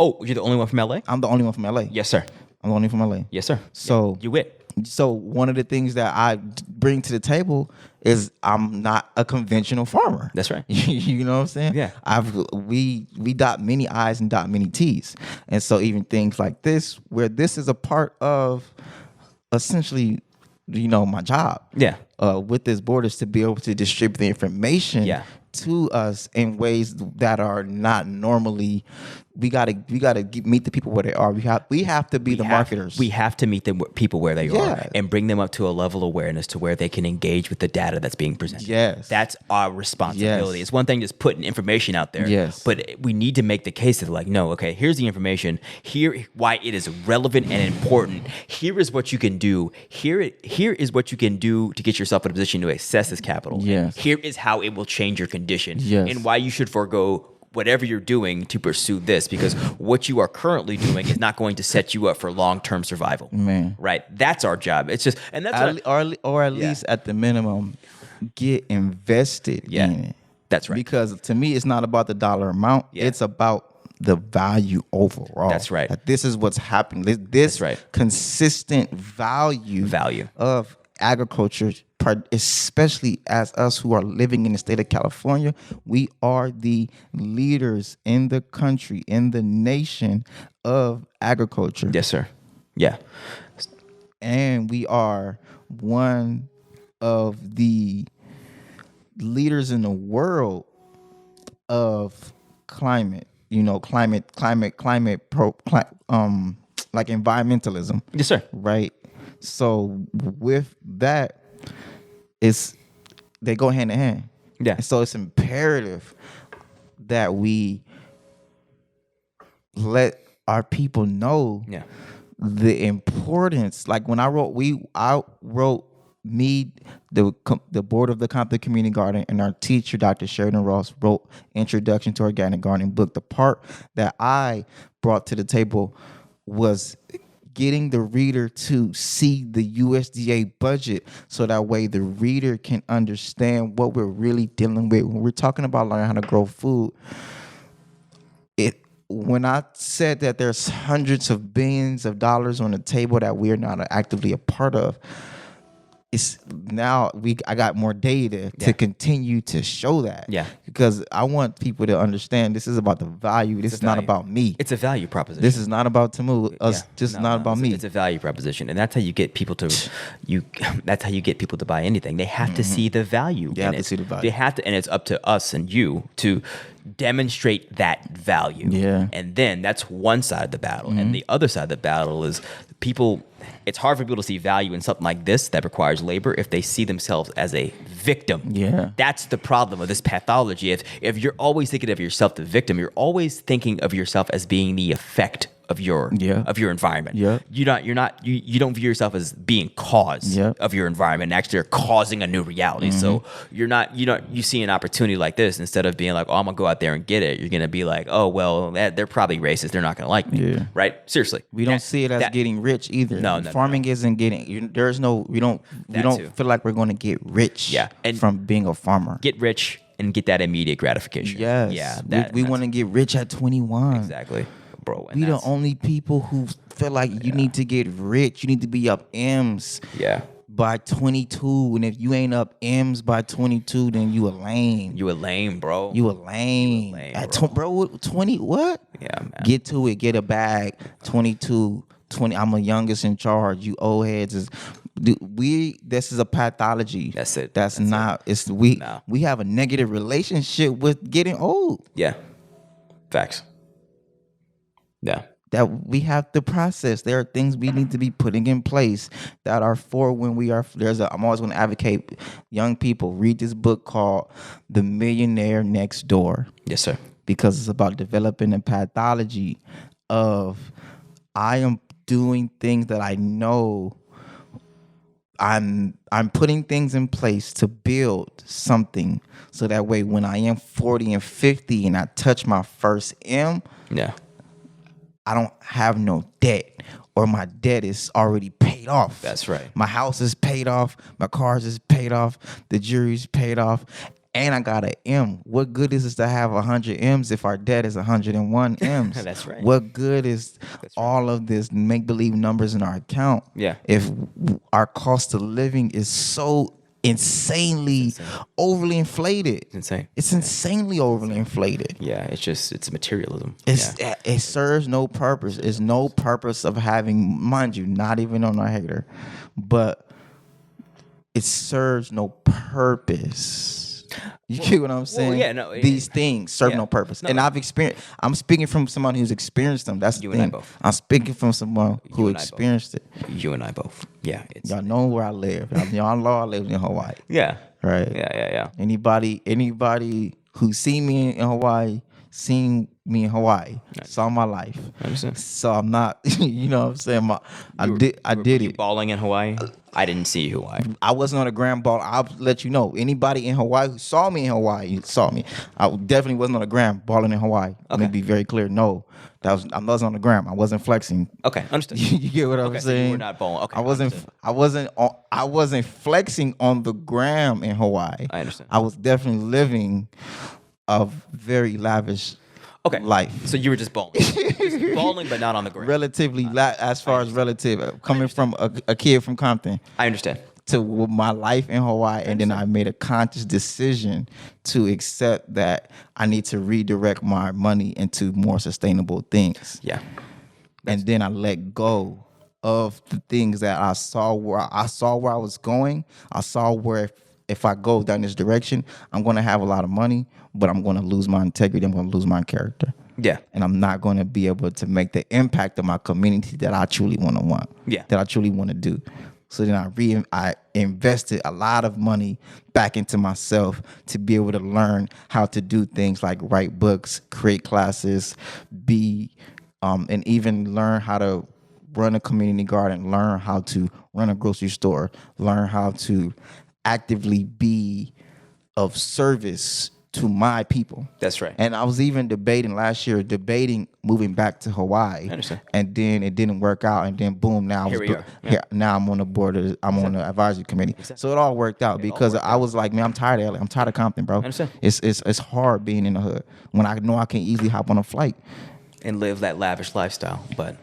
A: Oh, you're the only one from LA?
B: I'm the only one from LA.
A: Yes, sir.
B: I'm the only one from LA.
A: Yes, sir.
B: So
A: Yeah, you wit.
B: So one of the things that I bring to the table is I'm not a conventional farmer.
A: That's right.
B: You know what I'm saying?
A: Yeah.
B: We dot many I's and dot many T's. And so even things like this, where this is a part of essentially, my job.
A: Yeah.
B: With this board is to be able to distribute the information
A: Yeah.
B: to us in ways that are not normally. We gotta meet the people where they are. We have to be the marketers.
A: We have to meet the people where they are
B: Yeah.
A: and bring them up to a level of awareness to where they can engage with the data that's being presented.
B: Yes.
A: That's our responsibility.
B: Yes.
A: It's one thing just putting information out there.
B: Yes.
A: But we need to make the case that no, okay, here's the information. Here why it is relevant and important. Here is what you can do. Here is what you can do to get yourself in a position to access this capital.
B: Yes.
A: Here is how it will change your condition.
B: Yes.
A: And why you should forego whatever you're doing to pursue this, because what you are currently doing is not going to set you up for long-term survival.
B: Man.
A: Right? That's our job. It's just, and that's
B: or at least at the minimum, get invested in it.
A: That's right.
B: Because to me, it's not about the dollar amount.
A: Yeah.
B: It's about the value overall.
A: That's right.
B: Like, this is what's happening. This
A: right.
B: consistent value of agriculture, especially as us who are living in the state of California, we are the leaders in the country, in the nation of agriculture.
A: Yes, sir. Yeah.
B: And we are one of the leaders in the world of climate, like environmentalism.
A: Yes, sir.
B: Right. So with that, they go hand in hand.
A: Yeah.
B: And so it's imperative that we let our people know the importance. Like when I wrote the board of the Compton Community Garden, and our teacher, Dr. Sheridan Ross, wrote Introduction to Organic Gardening book. The part that I brought to the table was getting the reader to see the USDA budget, so that way the reader can understand what we're really dealing with when we're talking about learning how to grow food. When I said that there's hundreds of billions of dollars on the table that we're not actively a part of, it's now I got more data to continue to show that.
A: Yeah.
B: Because I want people to understand this is about the value. This is not about me.
A: It's a value proposition.
B: This is not about Temu. Not about me.
A: It's a value proposition, and that's how you get people to That's how you get people to buy anything. They have to see the value.
B: They have to see the value.
A: They have to, and it's up to us and you to demonstrate that value.
B: Yeah.
A: And then that's one side of the battle, and the other side of the battle is people. It's hard for people to see value in something like this that requires labor if they see themselves as a victim.
B: Yeah.
A: That's the problem of this pathology. If you're always thinking of yourself the victim, you're always thinking of yourself as being the effect of your environment.
B: Yeah.
A: You don't view yourself as being cause of your environment. Actually, you're causing a new reality. So you see an opportunity like this, instead of being like, oh, I'm gonna go out there and get it, you're gonna be like, oh well, they're probably racist, they're not gonna like me.
B: Yeah.
A: Right? Seriously.
B: We don't see it as getting rich either.
A: No,
B: farming isn't getting. We don't feel like we're going to get rich. From being a farmer.
A: Get rich and get that immediate gratification.
B: Yes.
A: Yeah.
B: We want to get rich at 21.
A: Exactly. Bro,
B: we the only people who feel like you need to get rich. You need to be up M's.
A: Yeah.
B: By 22, and if you ain't up M's by 22, then you a lame.
A: You a lame, bro.
B: You a lame. Bro, 20 what?
A: Yeah, man.
B: Get to it. Get a bag. 22, 20. I'm a youngest in charge. You old heads is. This is a pathology.
A: That's it.
B: That's not. It's we have a negative relationship with getting old.
A: Yeah. Facts. Yeah.
B: That we have to process. There are things we need to be putting in place that are for when we are. I'm always going to advocate young people read this book called The Millionaire Next Door.
A: Yes, sir.
B: Because it's about developing a pathology of I am doing things that I know. I'm putting things in place to build something, so that way when I am 40 and 50 and I touch my first M, I don't have no debt, or my debt is already paid off.
A: That's right.
B: My house is paid off. My cars is paid off. The jury's paid off. And I got an M. What good is it to have 100 M's if our debt is 101 M's?
A: That's right.
B: What good is all of this make-believe numbers in our account?
A: Yeah.
B: If our cost of living is so insanely overly inflated.
A: It's insane.
B: It's insanely overly inflated.
A: Yeah, it's materialism.
B: It serves no purpose. It's no purpose of having, mind you, not even on a hater, but it serves no purpose. You get what I'm saying? These things serve no purpose. And I'm speaking from someone who's experienced them. That's
A: you
B: the thing.
A: and I both.
B: I'm speaking from someone who experienced it.
A: You and I both. Yeah.
B: Y'all know where I live. Y'all know I live in Hawaii.
A: Yeah.
B: Right.
A: Yeah.
B: Anybody who see me in Hawaii, seen me in Hawaii, saw my life.
A: I understand.
B: So I'm not, you know what I'm saying? I
A: You were-
B: did
A: were you
B: it.
A: balling in Hawaii? I didn't see Hawaii.
B: I wasn't on a gram ball. I'll let you know. Anybody in Hawaii who saw me in Hawaii saw me. I definitely wasn't on the gram balling in Hawaii. Let me be very clear. No, I wasn't on the gram. I wasn't flexing.
A: Okay, understood.
B: You get what I'm
A: Okay, so
B: saying?
A: you were not balling. Okay,
B: I wasn't flexing on the gram in Hawaii.
A: I understand.
B: I was definitely living a very lavish life.
A: So you were just balling. Just balling, but not on the ground.
B: Relatively, as far as relative, coming from a kid from Compton.
A: I understand.
B: To my life in Hawaii, and then I made a conscious decision to accept that I need to redirect my money into more sustainable things.
A: Yeah.
B: And then I let go of the things that I saw where I was going. I saw where if I go down this direction, I'm going to have a lot of money, but I'm going to lose my integrity. I'm going to lose my character.
A: Yeah.
B: And I'm not going to be able to make the impact of my community that I truly want to want.
A: Yeah.
B: That I truly want to do. So then I invested a lot of money back into myself to be able to learn how to do things like write books, create classes, and even learn how to run a community garden, learn how to run a grocery store, learn how to actively be of service to my people.
A: That's right.
B: And I was even debating last year, moving back to Hawaii.
A: I understand.
B: And then it didn't work out, and then boom, now
A: Here we are. Yeah.
B: Here, now I'm on the board. I'm on the advisory committee.
A: Exactly.
B: So it all worked out because I was like, man, I'm tired of LA. I'm tired of Compton, bro.
A: I understand.
B: It's hard being in the hood when I know I can easily hop on a flight
A: And live that lavish lifestyle, but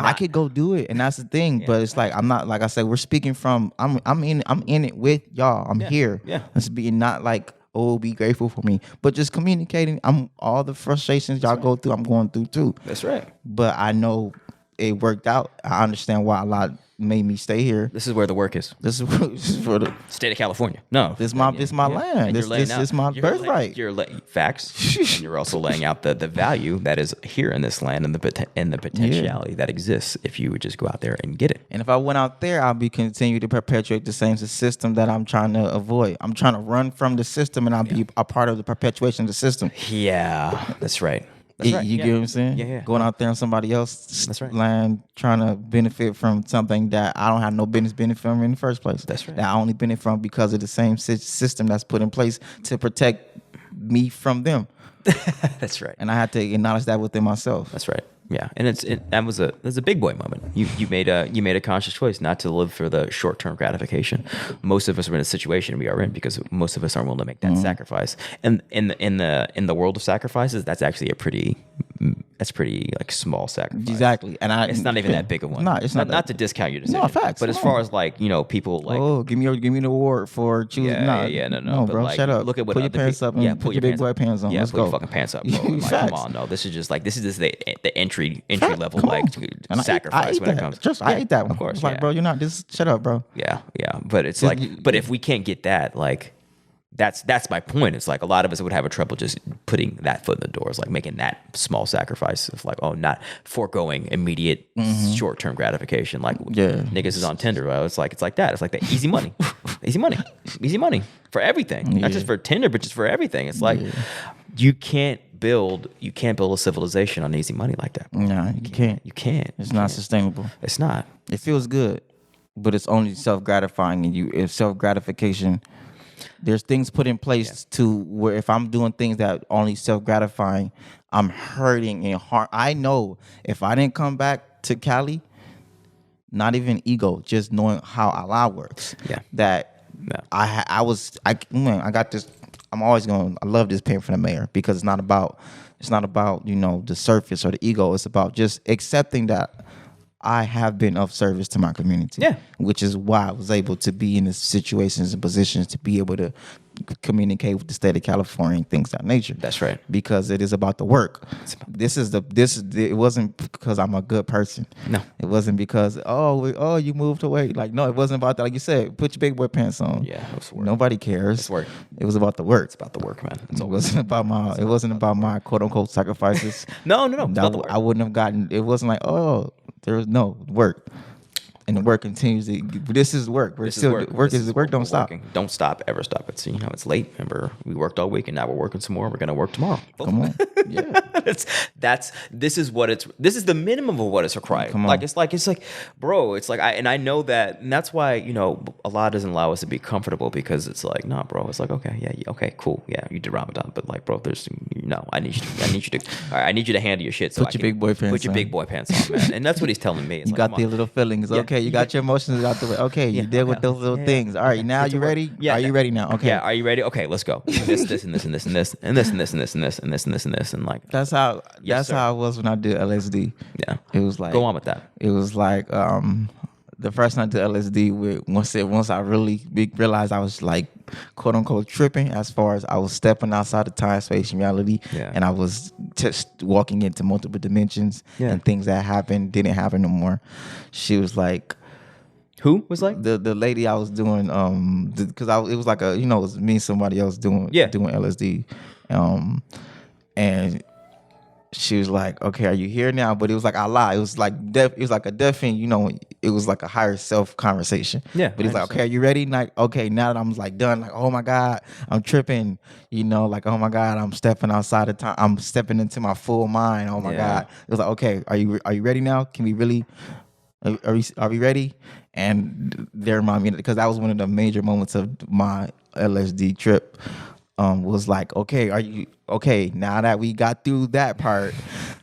B: I could go do it, and that's the thing. But it's like I'm not, like I said, we're speaking from I'm in it with y'all. I'm here.
A: Yeah.
B: It's being not like, oh, be grateful for me, but just communicating. I'm all the frustrations y'all go through, I'm going through too.
A: That's right.
B: But I know it worked out. I understand why a lot made me stay here.
A: This is where the work is.
B: This is for the
A: State of California. No.
B: this my land. This is my birthright.
A: You're laying facts. And you're also laying out the value that is here in this land and the potentiality that exists if you would just go out there and get it.
B: And if I went out there, I'll be continue to perpetuate the same system that I'm trying to avoid. I'm trying to run from the system, and I'll be a part of the perpetuation of the system.
A: Yeah, that's right. That's right.
B: You get what I'm saying?
A: Yeah.
B: Going out there on somebody else's
A: That's right.
B: land, trying to benefit from something that I don't have no business benefiting from in the first place.
A: That's right.
B: That I only benefit from because of the same system that's put in place to protect me from them.
A: That's right.
B: And I had to acknowledge that within myself.
A: That's right. Yeah, and that was a big boy moment. You made a conscious choice not to live for the short term gratification. Most of us are in a situation we are in because most of us aren't willing to make that sacrifice. And in the world of sacrifices, that's actually pretty like small sacrifice.
B: Exactly. And
A: it's not even that big of one.
B: No, it's not
A: to discount your decision.
B: No, facts.
A: But as far as like, people like,
B: oh, give me an award for choosing.
A: No, but
B: bro,
A: like,
B: shut up.
A: Look at what
B: put your
A: other
B: pants up and put your big boy pants on.
A: Yeah,
B: Let's
A: put
B: go.
A: your fucking pants up, bro. Like, come on, no. This is just the entry level
B: Come
A: like
B: on.
A: sacrifice when it comes.
B: I ate that one.
A: Of course,
B: It's like, bro, you're not. Just shut up, bro.
A: Yeah. But it's like, but if we can't get that, like, that's my point. It's like a lot of us would have a trouble just putting that foot in the door. It's like making that small sacrifice of like, not foregoing immediate short term gratification. Like, niggas is on Tinder. Bro. It's like that. It's like the easy money, easy money for everything, not just for Tinder, but just for everything. It's like you can't build a civilization on easy money like that. Bro.
B: No, you can't.
A: You can't.
B: It's not sustainable.
A: It's not.
B: It feels good, but it's only self gratifying, and if self gratification. There's things put in place to where if I'm doing things that only self-gratifying, I'm hurting and hard. I know if I didn't come back to Cali, not even ego, just knowing how Allah works.
A: Yeah.
B: That I got this. I love this pen from the mayor because it's not about the surface or the ego. It's about just accepting that I have been of service to my community.
A: Yeah.
B: Which is why I was able to be in the situations and positions to be able to communicate with the state of California and things of that nature.
A: That's right.
B: Because it is about the work. It wasn't because I'm a good person.
A: No.
B: It wasn't because, you moved away. Like, no, it wasn't about that. Like you said, put your big boy pants on.
A: Yeah, it was work.
B: Nobody cares.
A: It's work.
B: It was about the work.
A: It's about the work, man.
B: It wasn't about my quote unquote sacrifices.
A: No. It's about the work.
B: I wouldn't have gotten. It wasn't like, there was no work. And the work continues. This is work. We're
A: This is
B: still
A: work.
B: work
A: This
B: is work. Don't
A: we're
B: stop.
A: working. Don't stop. Ever stop. It's it's late. Remember, we worked all week, and now we're working some more. We're gonna work tomorrow.
B: Come on. Yeah.
A: This is what it's. This is the minimum of what is required.
B: Come on.
A: It's like, bro. It's like I know that, and that's why Allah doesn't allow us to be comfortable, because it's like, nah, bro. It's like, okay, yeah, okay, cool, yeah, you did Ramadan, but like, bro, there's I need you to all right, I need you to handle your shit. So
B: Put your big boy pants
A: Put your
B: on.
A: big boy pants on, man. And that's what he's telling me. It's
B: You
A: like,
B: got
A: come
B: the
A: on.
B: little feelings.
A: Yeah,
B: Okay, you got your emotions out the way. Okay, you deal with those little things. All right, now
A: Get to
B: you
A: work.
B: ready?
A: Yeah,
B: Are you ready now? Okay.
A: Yeah, are you ready? Okay, let's go. This and this and this and this and this and this and this and this and this and this and this and like.
B: That's how.
A: Yes,
B: that's
A: sir.
B: how I was when I did LSD.
A: Yeah.
B: It was like.
A: Go on with that.
B: It was like the first night to LSD. Once I really realized I was like, quote unquote, tripping, as far as I was stepping outside of time, space, and reality,
A: Yeah.
B: and I was just walking into multiple dimensions,
A: Yeah.
B: and things that happened didn't happen no more. She was like.
A: Who was like?
B: The lady I was doing because it was like it was me and somebody else doing LSD, and she was like, okay, are you here now? But it was like Allah. It was like it was like a deafening, it was like a higher self conversation.
A: Yeah,
B: But he's like, okay, are you ready? Like, okay, now that I'm like done, like, oh my God, I'm tripping, like, oh my God, I'm stepping outside of time. I'm stepping into my full mind. Oh my
A: Yeah.
B: God. It was like, okay, are you ready now? Can we really are we ready? And they remind me, because that was one of the major moments of my LSD trip. Was like, okay, are you okay now that we got through that part?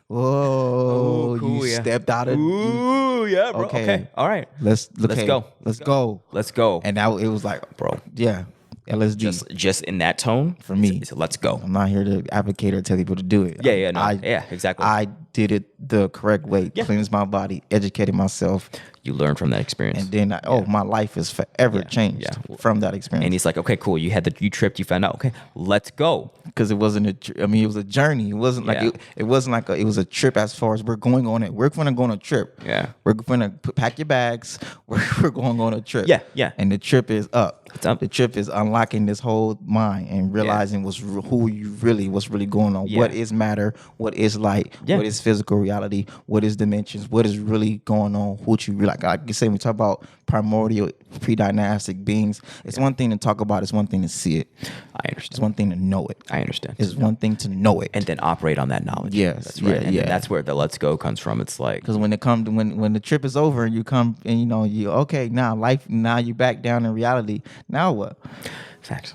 B: Whoa,
A: Ooh, cool,
B: you
A: yeah.
B: stepped out of.
A: Ooh, yeah, bro.
B: Okay.
A: Okay. All right.
B: Let's
A: go.
B: Let's go.
A: Let's go.
B: And now it was like,
A: bro,
B: yeah, LSD.
A: just in that tone
B: For me.
A: So let's go.
B: I'm not here to advocate or tell people to do it.
A: Yeah, no. Yeah, exactly.
B: I did it the correct way.
A: Yeah.
B: Cleansed my body, educated myself,
A: You learn from that experience.
B: and then my life is forever changed
A: Yeah.
B: from that experience.
A: And he's like, okay, cool. You tripped. You found out. Okay, let's go.
B: Because it wasn't it was a journey. It wasn't like
A: Yeah.
B: it wasn't like it was a trip. As far as we're going on it, we're going to go on a trip.
A: Yeah.
B: We're going to pack your bags. We're going on a trip.
A: Yeah.
B: And the trip is up.
A: It's up.
B: The trip is unlocking this whole mind and realizing what's really going on.
A: Yeah.
B: What is matter? What is light?
A: Yeah.
B: What is physical reality? What is dimensions? What is really going on? What you really like you say, we talk about primordial, pre-dynastic beings. It's one thing to talk about. It's one thing to see it.
A: I understand.
B: It's one thing to know it.
A: I understand.
B: It's one thing to know it.
A: And then operate on that knowledge.
B: Yes,
A: That's right.
B: yeah,
A: And
B: yeah.
A: that's where the let's go comes from. It's like,
B: Because when the trip is over and you come and you okay, now you're back down in reality. Now what?
A: facts.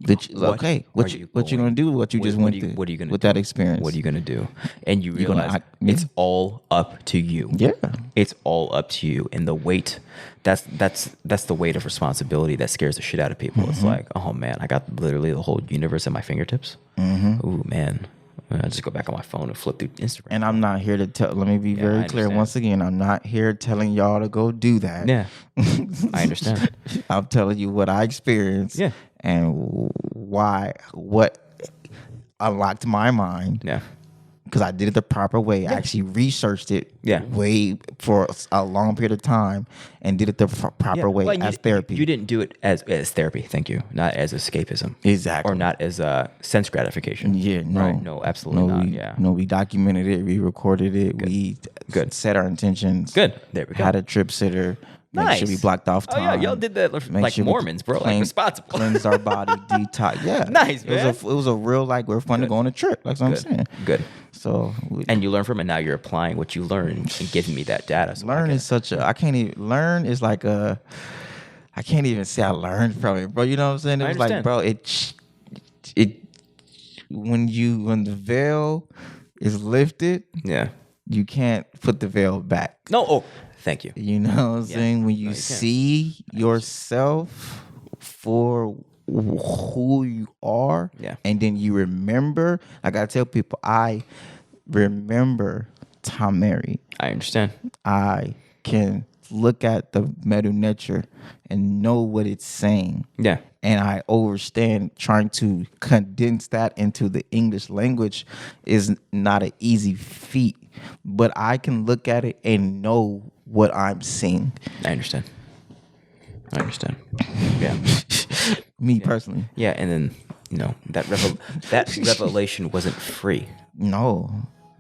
B: What
A: are
B: you gonna do with what you just went through?
A: What are you gonna
B: with
A: do?
B: that experience?
A: What are you gonna do? And you
B: You're gonna
A: realize
B: act- yeah.
A: it's all up to you.
B: Yeah.
A: It's all up to you. And the weight, that's the weight of responsibility that scares the shit out of people. It's like, oh man, I got literally the whole universe at my fingertips. Ooh man. I just go back on my phone and flip through Instagram.
B: And I'm not here to tell. Let me be very
A: I
B: clear
A: understand.
B: once again. I'm not here telling y'all to go do that.
A: Yeah. I understand.
B: I'm telling you what I experienced.
A: Yeah.
B: And what unlocked my mind.
A: Yeah.
B: Because I did it the proper way. I actually researched it way for a long period of time and did it the proper way
A: Well,
B: as therapy.
A: You didn't do it as therapy, thank you. Not as escapism.
B: Exactly.
A: Or not as sense gratification.
B: Yeah, no.
A: Right? No, absolutely not. Yeah.
B: No, we documented it. We recorded it. We set our intentions.
A: Good. There we go.
B: Had a trip sitter. Make
A: Nice.
B: sure we blocked off time.
A: Oh yeah, y'all did that
B: Make
A: like
B: sure we
A: Mormons, bro. Like responsible.
B: Cleanse our body, detox. Yeah.
A: Nice, man.
B: It was a real, like, we're fun to go on a trip. That's what I'm saying.
A: Good.
B: So
A: And you learn from it. Now you're applying what you learned and giving me that data. So
B: learn is such a, I can't even, learn is like a, I can't even say I learned from it, bro. You know what I'm saying? It
A: I
B: was like,
A: understand.
B: bro, when the veil is lifted,
A: yeah.
B: you can't put the veil back.
A: No. Oh, thank you.
B: You know what I'm saying? When you
A: can't.
B: see yourself for who you are,
A: Yeah.
B: and then you remember, like I tell people, I remember Tom Mary.
A: I understand.
B: I can look at the Medu Nature and know what it's saying.
A: Yeah.
B: And I understand trying to condense that into the English language is not an easy feat. But I can look at it and know what I'm seeing.
A: I understand. Yeah.
B: Me personally.
A: Yeah, and then that revelation wasn't free.
B: No.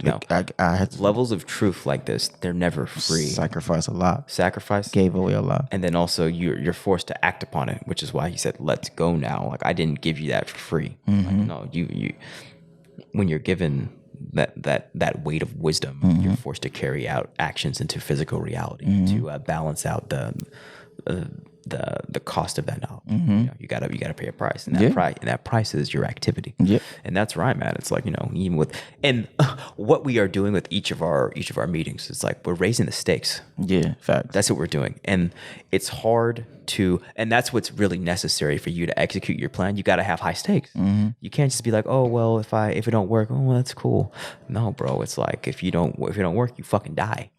A: No.
B: I had to
A: Levels of truth like this, they're never free.
B: sacrifice a lot.
A: Sacrifice.
B: Gave away a lot.
A: And then also you're forced to act upon it, which is why he said, "Let's go now." Like, I didn't give you that for free. Like, no, you when you're given that weight of wisdom, you're forced to carry out actions into physical reality to balance out the cost of that knowledge. You know, you gotta pay a price, and that price is your activity. And that's where I'm at. It's like, you know, even with what we are doing with each of our meetings, it's like we're raising the stakes.
B: Yeah, facts.
A: That's what we're doing, and it's hard and that's what's really necessary for you to execute your plan. You got to have high stakes. You can't just be like, oh well, if it don't work, oh well, that's cool. No, bro, it's like if it don't work, you fucking die.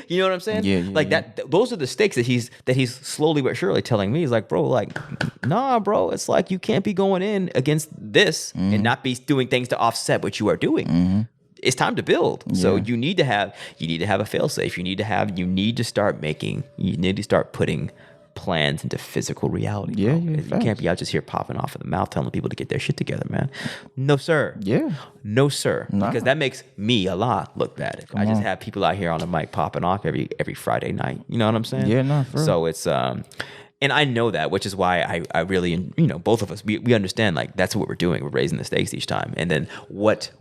A: You know what I'm saying?
B: Yeah,
A: like that. Those are the stakes that he's slowly but surely telling me. He's like, bro, like, nah, bro, it's like you can't be going in against this and not be doing things to offset what you are doing. It's time to build. So you need to have a fail safe. You need to start putting plans into physical reality. You can't be out just here popping off of the mouth telling people to get their shit together, man. No sir. No sir. Because that makes me a lot look bad. I just have people out here on the mic popping off every Friday night. You know what I'm saying?
B: For
A: so it's and I know that, which is why I really, you know, both of us, we understand, like, that's what we're doing. We're raising the stakes each time. And then what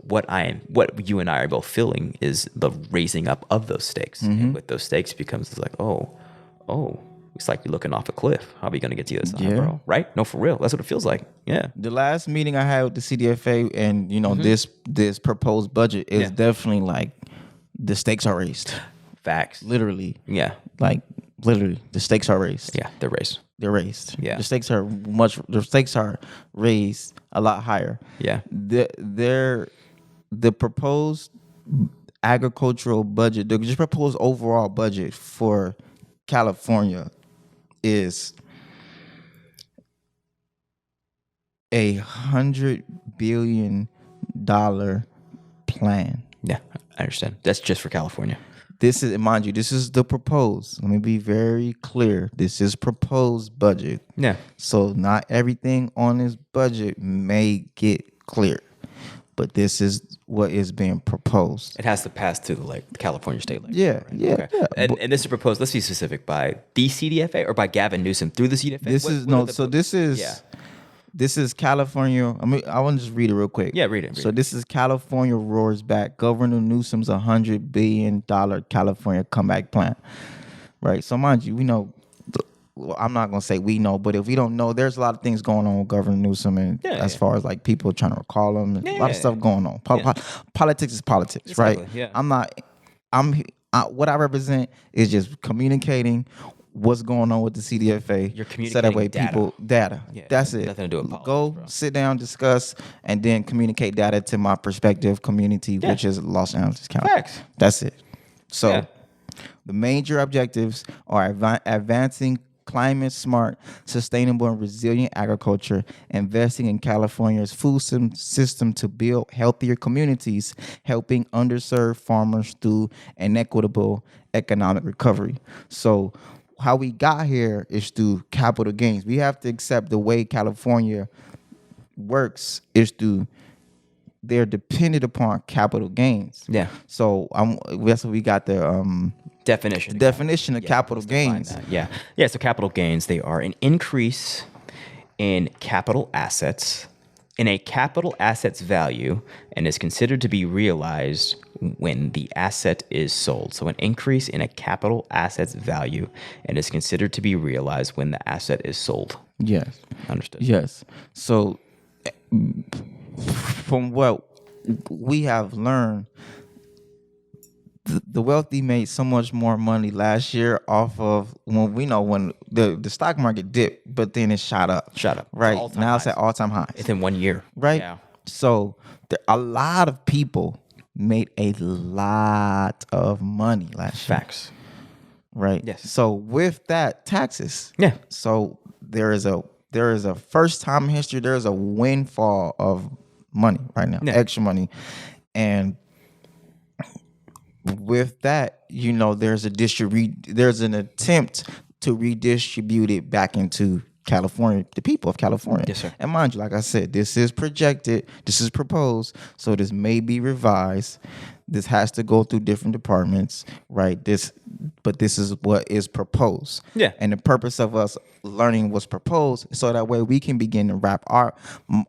A: you and I are both feeling is the raising up of those stakes. And with those stakes becomes like, oh, it's like you're looking off a cliff. How are we going to get to the other side, bro? Right? No, for real. That's what it feels like. Yeah.
B: The last meeting I had with the CDFA and, you know, this proposed budget is definitely like the stakes are raised.
A: Facts.
B: Literally.
A: Yeah.
B: Like, literally, the stakes are raised.
A: Yeah, they're raised.
B: They're raised.
A: Yeah.
B: The stakes are raised a lot higher.
A: Yeah.
B: The proposed agricultural budget, the just proposed overall budget for California is $100 billion plan.
A: Yeah, I understand. That's just for California.
B: This is, mind you, this is the proposed. Let me be very clear. This is proposed budget.
A: Yeah.
B: So not everything on this budget may get cleared, but this is what is being proposed.
A: It has to pass through the California state legislature.
B: Yeah.
A: And this is proposed, let's be specific, by the CDFA or by Gavin Newsom through the CDFA?
B: This is California. I mean, I want to just read it real quick.
A: Yeah, read it.
B: This is California roars back. Governor Newsom's $100 billion California comeback plan. Right. So mind you, we know. I'm not gonna say we know, but if we don't know, there's a lot of things going on with Governor Newsom, and as far as like people trying to recall him, a lot of stuff going on. Politics is politics, exactly, right? Yeah. What I represent is just communicating what's going on with the CDFA.
A: You're communicating
B: so that way
A: data.
B: Data. Yeah, that's it.
A: Nothing to do with politics,
B: Go sit down, discuss, and then communicate data to my prospective community, which is Los Angeles County.
A: Facts.
B: That's it. So the major objectives are advancing climate smart, sustainable, and resilient agriculture, investing in California's food system to build healthier communities, helping underserved farmers through an equitable economic recovery. So how we got here is through capital gains. We have to accept the way California works is they're dependent upon capital gains.
A: Yeah.
B: So that's what we got the definition of capital gains.
A: Yeah. So capital gains, they are an increase in capital assets in a capital asset's value and is considered to be realized when the asset is sold. So an increase in a capital asset's value and is considered to be realized when the asset is sold.
B: Yes.
A: Understood.
B: Yes. So from what we have learned, the wealthy made so much more money last year off of when the stock market dipped, but then it shot up. Right. Now it's at all-time highs.
A: Within 1 year.
B: Right.
A: Yeah.
B: So a lot of people made a lot of money last year.
A: Facts.
B: Right.
A: Yes.
B: So with that, taxes.
A: Yeah.
B: So there is a first time in history, there is a windfall of money right now, extra money. And with that, there's an attempt to redistribute it back into California, the people of California.
A: Yes, sir.
B: And mind you, like I said, this is projected, this is proposed, so this may be revised. This has to go through different departments, right? But this is what is proposed.
A: Yeah.
B: And the purpose of us learning what's proposed, so that way we can begin to wrap our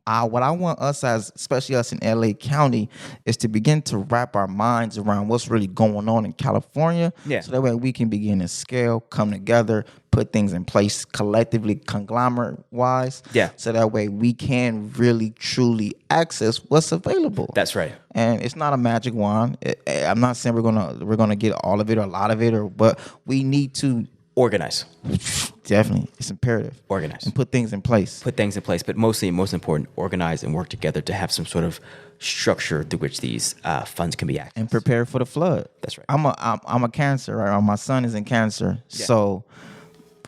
B: what I want us, as especially us in LA County, is to begin to wrap our minds around what's really going on in California.
A: Yeah.
B: So that way we can begin to scale, come together, put things in place collectively, conglomerate wise.
A: Yeah.
B: So that way we can really truly access what's available.
A: That's right.
B: And it's not a magic wand. I'm not saying we're gonna get all of it or a lot of it, but we need to
A: organize.
B: Definitely, it's imperative.
A: Organize
B: and put things in place.
A: Put things in place, but mostly, most important, organize and work together to have some sort of structure through which these funds can be accessed
B: And prepare for the flood.
A: That's right.
B: I'm a Cancer, right? My son is in Cancer, so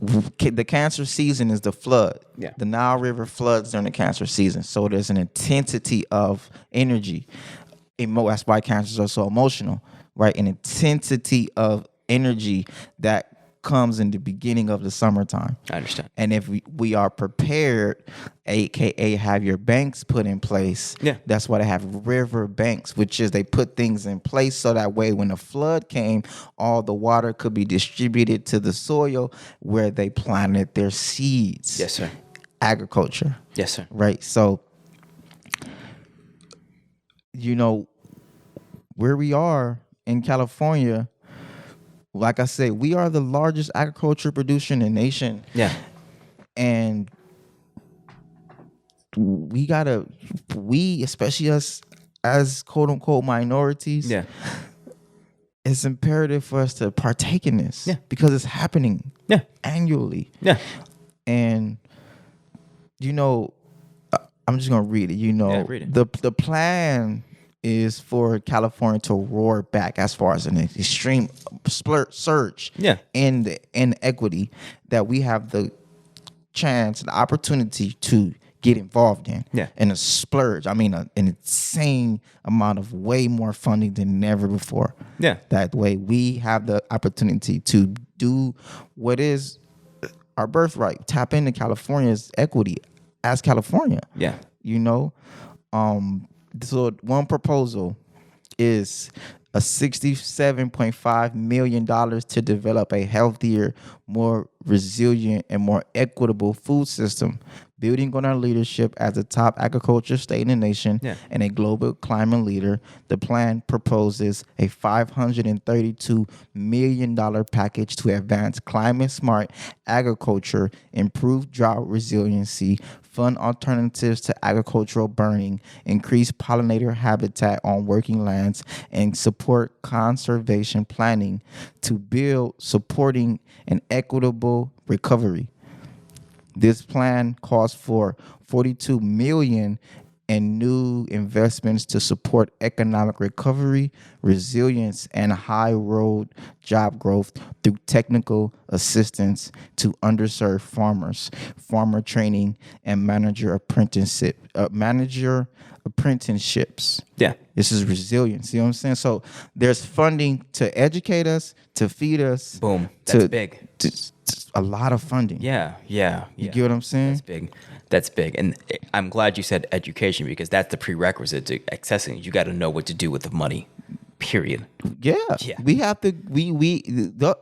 B: the Cancer season is the flood.
A: Yeah.
B: The Nile River floods during the Cancer season, so there's an intensity of energy. That's why cancers are so emotional, right? An intensity of energy that comes in the beginning of the summertime.
A: I understand.
B: And if we are prepared, aka have your banks put in place, that's why they have river banks, which is they put things in place so that way when the flood came, all the water could be distributed to the soil where they planted their seeds.
A: Yes, sir.
B: Agriculture.
A: Yes, sir.
B: Right. So, where we are in California, like I say, we are the largest agriculture producer in the nation.
A: Yeah.
B: And we, especially us as quote unquote minorities, it's imperative for us to partake in this.
A: Yeah.
B: Because it's happening annually.
A: Yeah.
B: And I'm just gonna read it.
A: Read it.
B: The plan is for California to roar back as far as an extreme surge in the inequity that we have the chance, the opportunity to get involved in. And a splurge. I mean, an insane amount of way more funding than ever before. That way we have the opportunity to do what is our birthright. Tap into California's equity as California. So one proposal is a $67.5 million to develop a healthier, more resilient, and more equitable food system, building on our leadership as a top agriculture state in the nation and a global climate leader. The plan proposes a $532 million package to advance climate-smart agriculture, improve drought resiliency, fund alternatives to agricultural burning, increase pollinator habitat on working lands, and support conservation planning to build supporting an equitable recovery. This plan calls for $42 million in new investments to support economic recovery, resilience, and high road job growth through technical assistance to underserved farmers, farmer training, and manager apprenticeships. This is resilience. You know what I'm saying? So there's funding to educate us, to feed us.
A: Boom. That's big.
B: A lot of funding.
A: Yeah.
B: You get what I'm saying?
A: That's big. And I'm glad you said education, because that's the prerequisite to accessing. You got to know what to do with the money, period.
B: Yeah. We have to,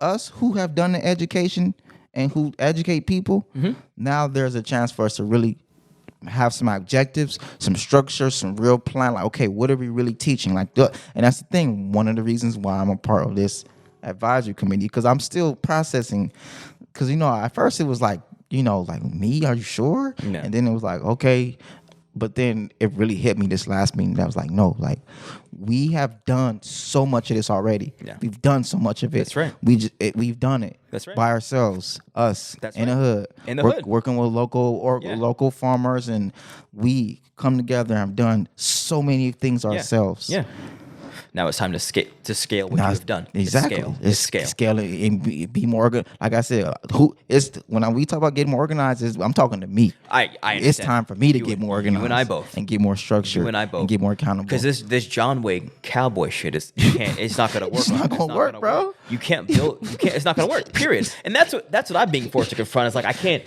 B: us who have done the education and who educate people, now there's a chance for us to really have some objectives, some structure, some real plan. Like, okay, what are we really teaching? Like, and that's the thing. One of the reasons why I'm a part of this advisory committee, because I'm still processing. Because at first it was like, like, me, are you sure?
A: No.
B: And then it was like, okay. But then it really hit me this last meeting. That was like, no, like, we have done so much of this already. We've done so much of it.
A: That's right.
B: We've done it.
A: That's right.
B: By ourselves, us.
A: That's
B: in
A: right.
B: the hood.
A: In the hood.
B: Working with local farmers, and we come together and have done so many things ourselves.
A: Now it's time to scale what you've done.
B: Exactly.
A: It's scale.
B: Scale it and be more organized. Like I said, when we talk about getting more organized, I'm talking to me.
A: I understand.
B: It's time for me to get more organized.
A: You and I both.
B: And get more structured.
A: You and I both.
B: And get more accountable.
A: Because this John Wayne cowboy shit it's not gonna work.
B: It's not gonna work, bro.
A: You can't build. It's not gonna work. Period. And that's what I'm being forced to confront. It's like, I can't.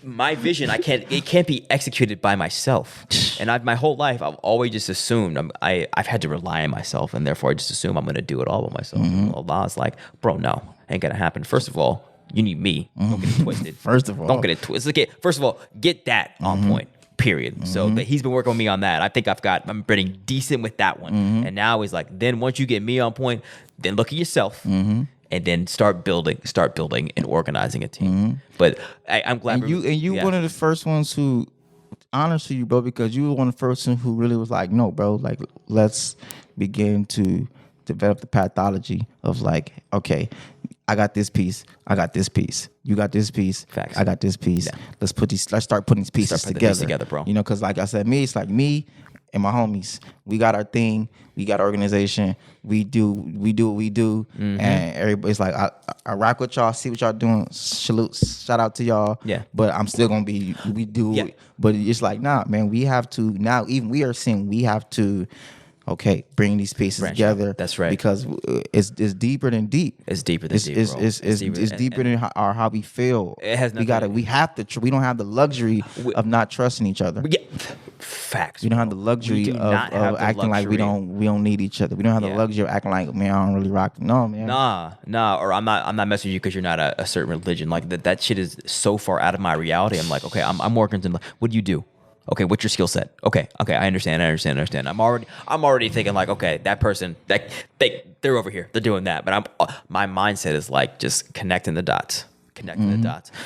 A: my vision, it can't be executed by myself. And my whole life, I've always just assumed I've had to rely on myself, and therefore I just assume I'm going to do it all by myself. And Allah's like, bro, no, ain't going to happen. First of all, you need me. Don't get it twisted.
B: First of all.
A: Don't get it twisted. First of all, get that on point. Period. So he's been working with me on that. I think I'm pretty decent with that one. And now he's like, then once you get me on point, then look at yourself. And then start building and organizing a team. But I'm glad.
B: And you one of the first ones who, honestly, you, bro, because you were one of the first ones who really was like, no, bro, like, let's begin to develop the pathology of like, okay, I got this piece, I got this piece, you got this piece,
A: Facts.
B: I got this piece.
A: Yeah.
B: Let's start putting these pieces together.
A: Bro.
B: You know, because like I said, it's like me and my homies. We got our thing. We got our organization. We do what we do. And everybody's like, I rock with y'all, see what y'all doing. Shout out to y'all.
A: Yeah.
B: But I'm still gonna be, we do.
A: Yeah.
B: But it's like, nah, man, we have to now. Even we are seeing we have to. Okay, bring these pieces together.
A: That's right.
B: Because it's deeper than deep.
A: It's deeper than deep, bro.
B: It's deeper than how we feel.
A: It has nothing.
B: We have to. We don't have the luxury of not trusting each other.
A: Facts.
B: We don't have the luxury of acting like we don't need each other. We don't have the luxury of acting like, man, I don't really rock. No, man.
A: Nah. Or I'm not messing with you because you're not a certain religion. Like that shit is so far out of my reality. I'm like, okay, I'm working. What do you do? Okay, what's your skill set? Okay, I understand. I'm already thinking like, okay, that person, they're over here, they're doing that. But my mindset is like just connecting the dots.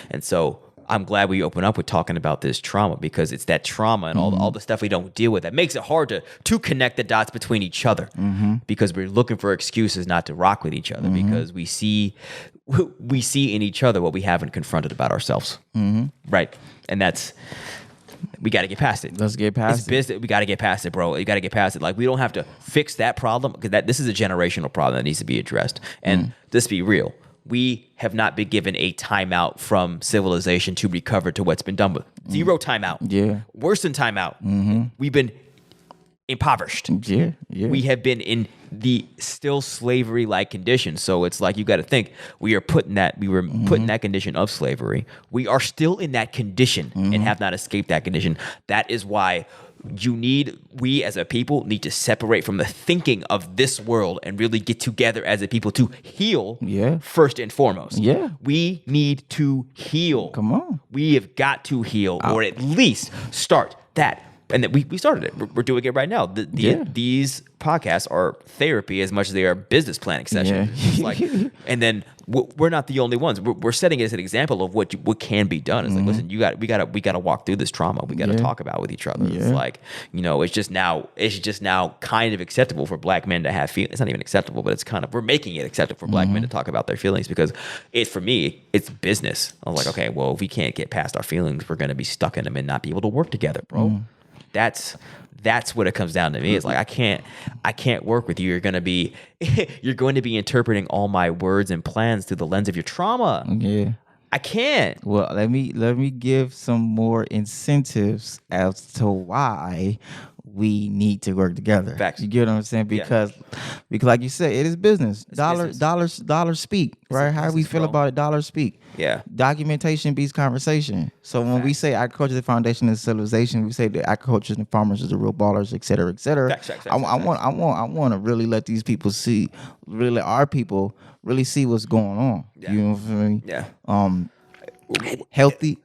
A: And so I'm glad we open up with talking about this trauma, because it's that trauma and all the stuff we don't deal with that makes it hard to connect the dots between each other, because we're looking for excuses not to rock with each other, because we see in each other what we haven't confronted about ourselves, right? And that's. We got to get past it.
B: Let's get past
A: it. Business. We got to get past it, bro. You got to get past it. Like, we don't have to fix that problem, because this is a generational problem that needs to be addressed. And let's be real. We have not been given a timeout from civilization to recover to what's been done with. Zero timeout.
B: Yeah.
A: Worse than timeout. We've been impoverished.
B: Yeah.
A: We have been in the still slavery-like condition. So it's like, you got to think, we were put in that condition of slavery. We are still in that condition and have not escaped that condition. That is why we as a people need to separate from the thinking of this world and really get together as a people to heal first and foremost.
B: Yeah.
A: We need to heal.
B: Come on.
A: We have got to heal, or at least start that. And we started it. We're doing it right now. These podcasts are therapy as much as they are business planning sessions.
B: Yeah.
A: It's like, and then we're not the only ones. We're setting it as an example of what can be done. It's like, listen, we got to walk through this trauma. We got to talk about it with each other.
B: Yeah.
A: It's like, it's just now kind of acceptable for black men to have feelings. It's not even acceptable, but it's kind of, we're making it acceptable for black men to talk about their feelings, because for me, it's business. I'm like, okay, well, if we can't get past our feelings, we're going to be stuck in them and not be able to work together, bro. That's what it comes down to me. It's like, I can't work with you. You're going to be interpreting all my words and plans through the lens of your trauma.
B: Yeah.
A: I can't.
B: Well, let me give some more incentives as to why we need to work together.
A: Facts.
B: You get what I'm saying? Because like you said, it is business. Dollars speak, right? How we feel about it, dollars speak.
A: Yeah.
B: Documentation beats conversation. So when we say agriculture is the foundation of civilization, we say that agriculture and farmers are the real ballers, et cetera, et cetera. I want to really let these people see, really let our people really see what's going on.
A: Yeah.
B: You know what I mean?
A: Yeah.
B: Healthy.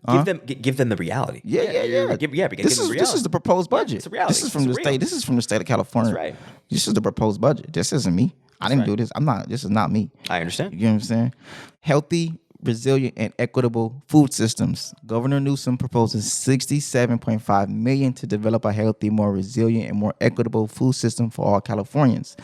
A: Give them the reality.
B: Yeah. This is the proposed budget.
A: It's a reality.
B: This is from the state. This is from the state of California.
A: That's right.
B: This is the proposed budget. This isn't me. I didn't do this. This is not me.
A: I understand.
B: You know what I'm saying? Healthy, resilient, and equitable food systems. Governor Newsom proposes $67.5 million to develop a healthy, more resilient, and more equitable food system for all Californians.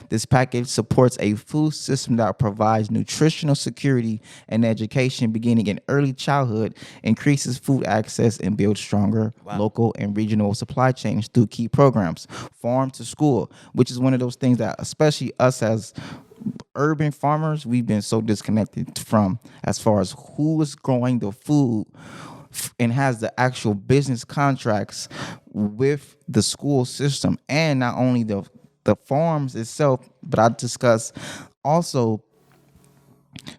B: This package supports a food system that provides nutritional security and education beginning in early childhood, increases food access, and builds stronger local and regional supply chains through key programs. Farm to school, which is one of those things that especially us as urban farmers, we've been so disconnected from, as far as who is growing the food and has the actual business contracts with the school system, and not only the farms itself, but I discuss also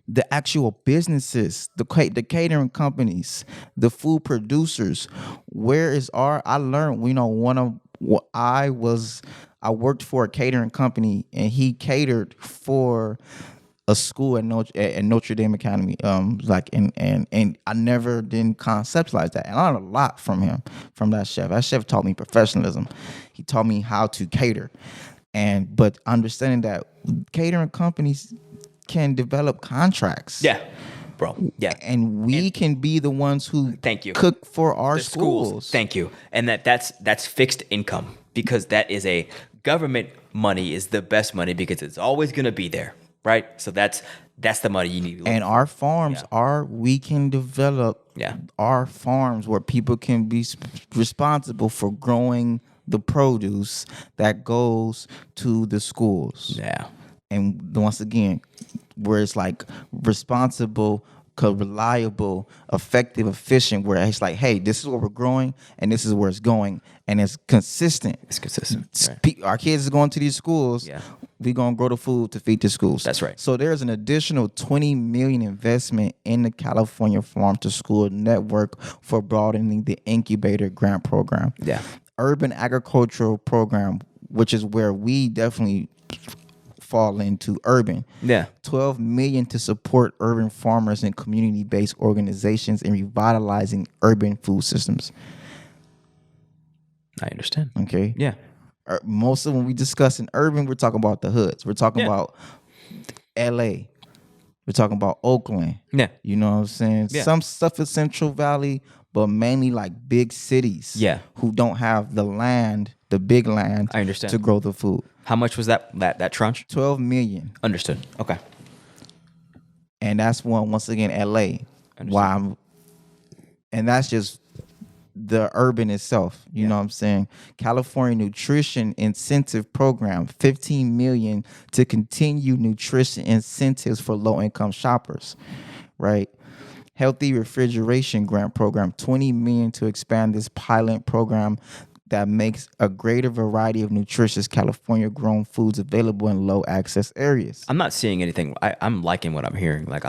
B: the actual businesses, the catering companies, the food producers. Where is our? I learned, one of what I worked for a catering company, and he catered for a school at Notre Dame Academy. And I never didn't conceptualize that, and I learned a lot from him, from that chef. That chef taught me professionalism. He taught me how to cater, but understanding that catering companies can develop contracts.
A: Yeah, bro. Yeah,
B: And we can be the ones who
A: Thank you.
B: cook for our
A: the schools. Thank you. And that's fixed income, because that is a government money is the best money, because it's always going to be there, right? So that's the money you need.
B: And our farms we can develop our farms where people can be responsible for growing the produce that goes to the schools.
A: Yeah.
B: And once again, where it's like responsible, reliable, effective, efficient, where it's like, hey, this is what we're growing and this is where it's going, and it's consistent.
A: It's consistent. Right.
B: Our kids are going to these schools.
A: Yeah.
B: We're going to grow the food to feed the schools.
A: That's right.
B: So there's an additional $20 million investment in the California Farm to School Network for broadening the incubator grant program.
A: Yeah.
B: Urban agricultural program, which is where we definitely fall into urban.
A: Yeah.
B: $12 million to support urban farmers and community-based organizations in revitalizing urban food systems.
A: I understand.
B: Okay.
A: Yeah.
B: Most of when we discuss in urban, we're talking about the hoods. We're talking about LA. We're talking about Oakland.
A: Yeah.
B: You know what I'm saying?
A: Yeah.
B: Some stuff is Central Valley, but mainly like big cities.
A: Yeah.
B: Who don't have the land, the big land,
A: I understand,
B: to grow the food.
A: How much was that tranche?
B: $12 million.
A: Understood. Okay.
B: And that's once again, LA. Why and that's just the urban itself. You know what I'm saying? California Nutrition Incentive Program, $15 million to continue nutrition incentives for low-income shoppers, right? Healthy Refrigeration Grant Program, $20 million to expand this pilot program that makes a greater variety of nutritious California-grown foods available in low-access areas.
A: I'm not seeing anything. I'm liking what I'm hearing. Like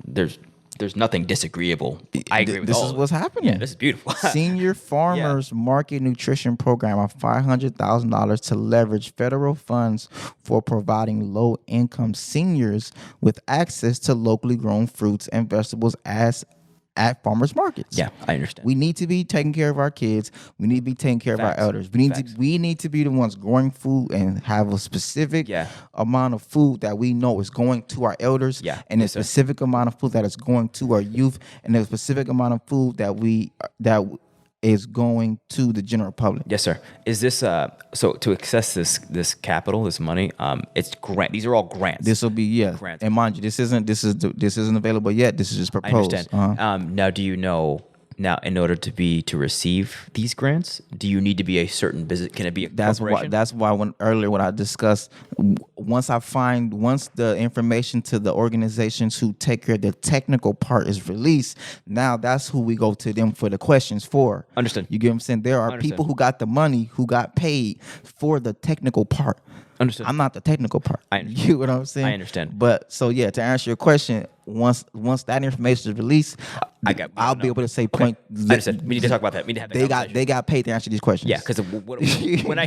A: there's nothing disagreeable. I agree with
B: this
A: all
B: is
A: of
B: what's
A: it.
B: happening.
A: Yeah, this is beautiful.
B: Senior Farmers Market Nutrition Program of $500,000 to leverage federal funds for providing low-income seniors with access to locally grown fruits and vegetables at farmers markets.
A: Yeah, I understand.
B: We need to be taking care of our kids. We need to be taking care of our elders. We need to be the ones growing food and have a specific amount of food that we know is going to our elders, and a specific amount of food that is going to our youth, and a specific amount of food that is going to the general public.
A: Yes, sir. Is this so to access this capital, this money? It's grant. These are all grants.
B: This will be grants. And mind you, this isn't available yet. This is just proposed.
A: I understand. Now, do you know? Now, in order to receive these grants, do you need to be a certain business? Can it be a corporation?
B: That's why when I discussed, once the information to the organizations who take care of the technical part is released, now that's who we go to them for the questions for.
A: Understood.
B: You get what I'm saying? There are people who got the money, who got paid for the technical part.
A: Understood.
B: I'm not the technical part.
A: I understand.
B: You know what I'm saying?
A: I understand.
B: But so to answer your question, once that information is released, I'll be able to say point.
A: I understand. We need to talk about that. We need to have that
B: they got paid to answer these questions.
A: Yeah, because when I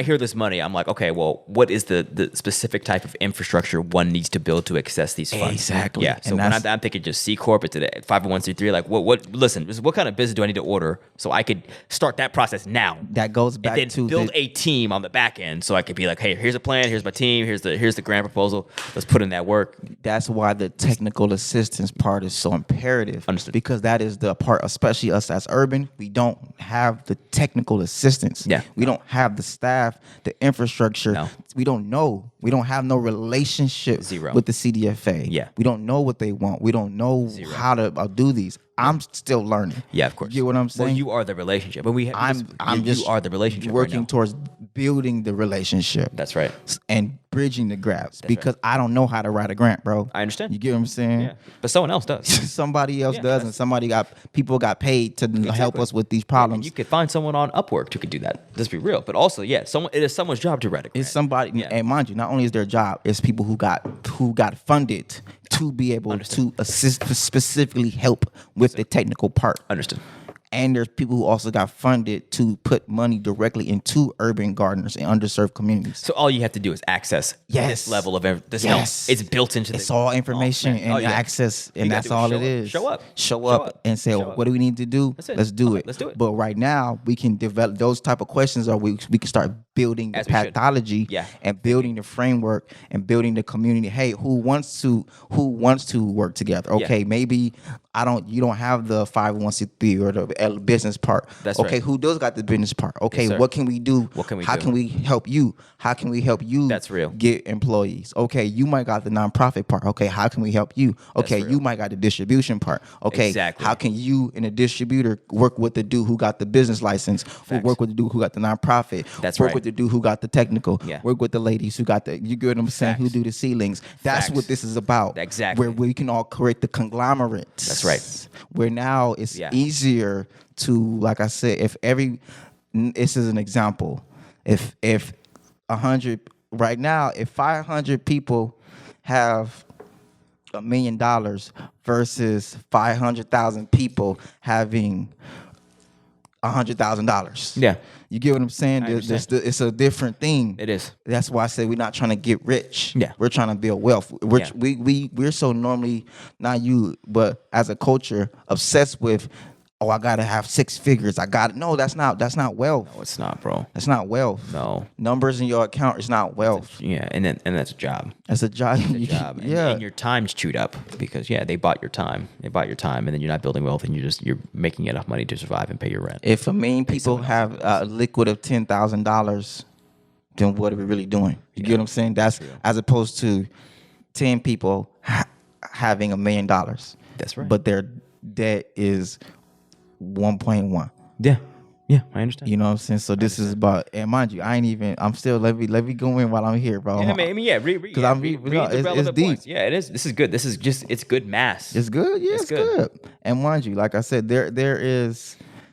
A: hear this money, I'm like, okay, well, what is the specific type of infrastructure one needs to build to access these funds?
B: Exactly.
A: Yeah. So when I'm thinking just C Corp, it's a 501c3. Like, listen, what kind of business do I need to order so I could start that process now?
B: That goes back
A: and then build a team on the back end, so I could be like, hey, here's a plan, here's my team, here's the grant proposal. Let's put in that work.
B: That's why the technical assistance part is so imperative.
A: Understood.
B: Because that is the part, especially us as urban, we don't have the technical assistance.
A: Yeah.
B: We don't have the staff, the infrastructure.
A: No.
B: We don't know. We don't have no relationship
A: Zero.
B: with the CDFA.
A: Yeah.
B: We don't know what they want. We don't know how to do these. I'm still learning.
A: Yeah, of course.
B: You get what I'm saying?
A: Well, you are the relationship. But you are the relationship.
B: Working
A: right
B: towards building the relationship.
A: That's right.
B: And bridging the gaps, because I don't know how to write a grant, bro.
A: I understand.
B: You get what I'm saying?
A: Yeah. But someone else does.
B: Somebody else does, and people got paid to help us with these problems.
A: And you could find someone on Upwork who could do that. Let's be real. But also, it is someone's job to write a grant.
B: It's somebody, and mind you, not only is their job, it's people who got funded to be able
A: Understood.
B: to assist, specifically help with the technical part.
A: Understood.
B: And there's people who also got funded to put money directly into urban gardeners and underserved communities.
A: So all you have to do is access this level of this help. It's built into
B: it's all information and
A: yeah.
B: access, and
A: gotta
B: that's
A: do is
B: all
A: show
B: it
A: up.
B: is.
A: Show up.
B: Show up and say, what do we need to do?
A: That's it.
B: Let's do
A: Okay,
B: it.
A: let's do it.
B: But right now, we can develop those type of questions, or we can start building the
A: As we should.
B: pathology
A: Yeah.
B: and building the framework and building the community. Hey, who wants to work together? Okay, maybe you don't have the 501c3 or the business part.
A: That's
B: okay,
A: right.
B: who does got the business part? Okay,
A: Yes, sir.
B: what can we do?
A: What can we
B: How
A: do?
B: can we help you? How can we help you
A: That's real.
B: get employees? Okay, you might got the nonprofit part. Okay, how can we help you? Okay,
A: real.
B: you might got the distribution part. Okay,
A: Exactly.
B: how can you and the distributor work with the dude who got the business license? Who work with the dude who got the nonprofit?
A: That's
B: work
A: right.
B: with the dude who got the technical.
A: Yeah.
B: Work with the ladies who got the, you get what I'm saying, who
A: Facts.
B: do the ceilings. That's
A: Facts.
B: what this is about.
A: Exactly.
B: Where we can all create the conglomerates.
A: That's right.
B: Where now it's easier to, like I said, this is an example. If 100 right now, if 500 people have $1 million versus 500,000 people having $100,000.
A: Yeah.
B: You get what I'm saying?
A: I understand.
B: It's a different thing.
A: It is.
B: That's why I say we're not trying to get rich.
A: Yeah.
B: We're trying to build wealth. We're so normally, not you, but as a culture, obsessed with, oh, I gotta have 6 figures. No, that's not wealth.
A: No, it's not, bro.
B: That's not wealth.
A: No.
B: Numbers in your account is not wealth.
A: Yeah, and that's a job.
B: That's a job.
A: It's a job. And your time's chewed up because they bought your time. They bought your time, and then you're not building wealth, and you're making enough money to survive and pay your rent.
B: If 1 million people have a liquid of $10,000, then what are we really doing? You get what I'm saying? That's as opposed to 10 people having $1 million.
A: That's right.
B: But their debt is 1.1.
A: Yeah, I understand.
B: You know what I'm saying? So this is about, and mind you, I'm still, let me go in while I'm here, bro.
A: Yeah, read the relevant
B: deep.
A: points. Yeah, it is. This is good. This is just, it's good mass.
B: It's good. Yeah, it's good. And mind you, like I said,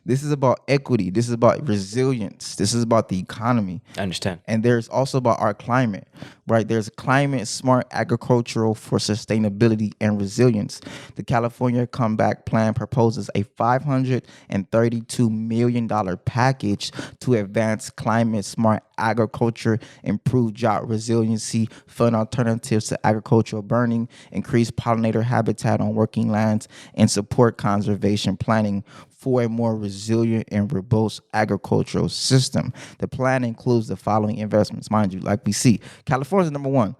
B: this is about equity. This is about resilience. This is about the economy.
A: I understand.
B: And there's also about our climate, right? There's climate smart agricultural for sustainability and resilience. The California Comeback Plan proposes a $532 million package to advance climate smart agriculture, improve job resiliency, fund alternatives to agricultural burning, increase pollinator habitat on working lands, and support conservation planning for a more resilient and robust agricultural system. The plan includes the following investments. Mind you, like we see, California's number one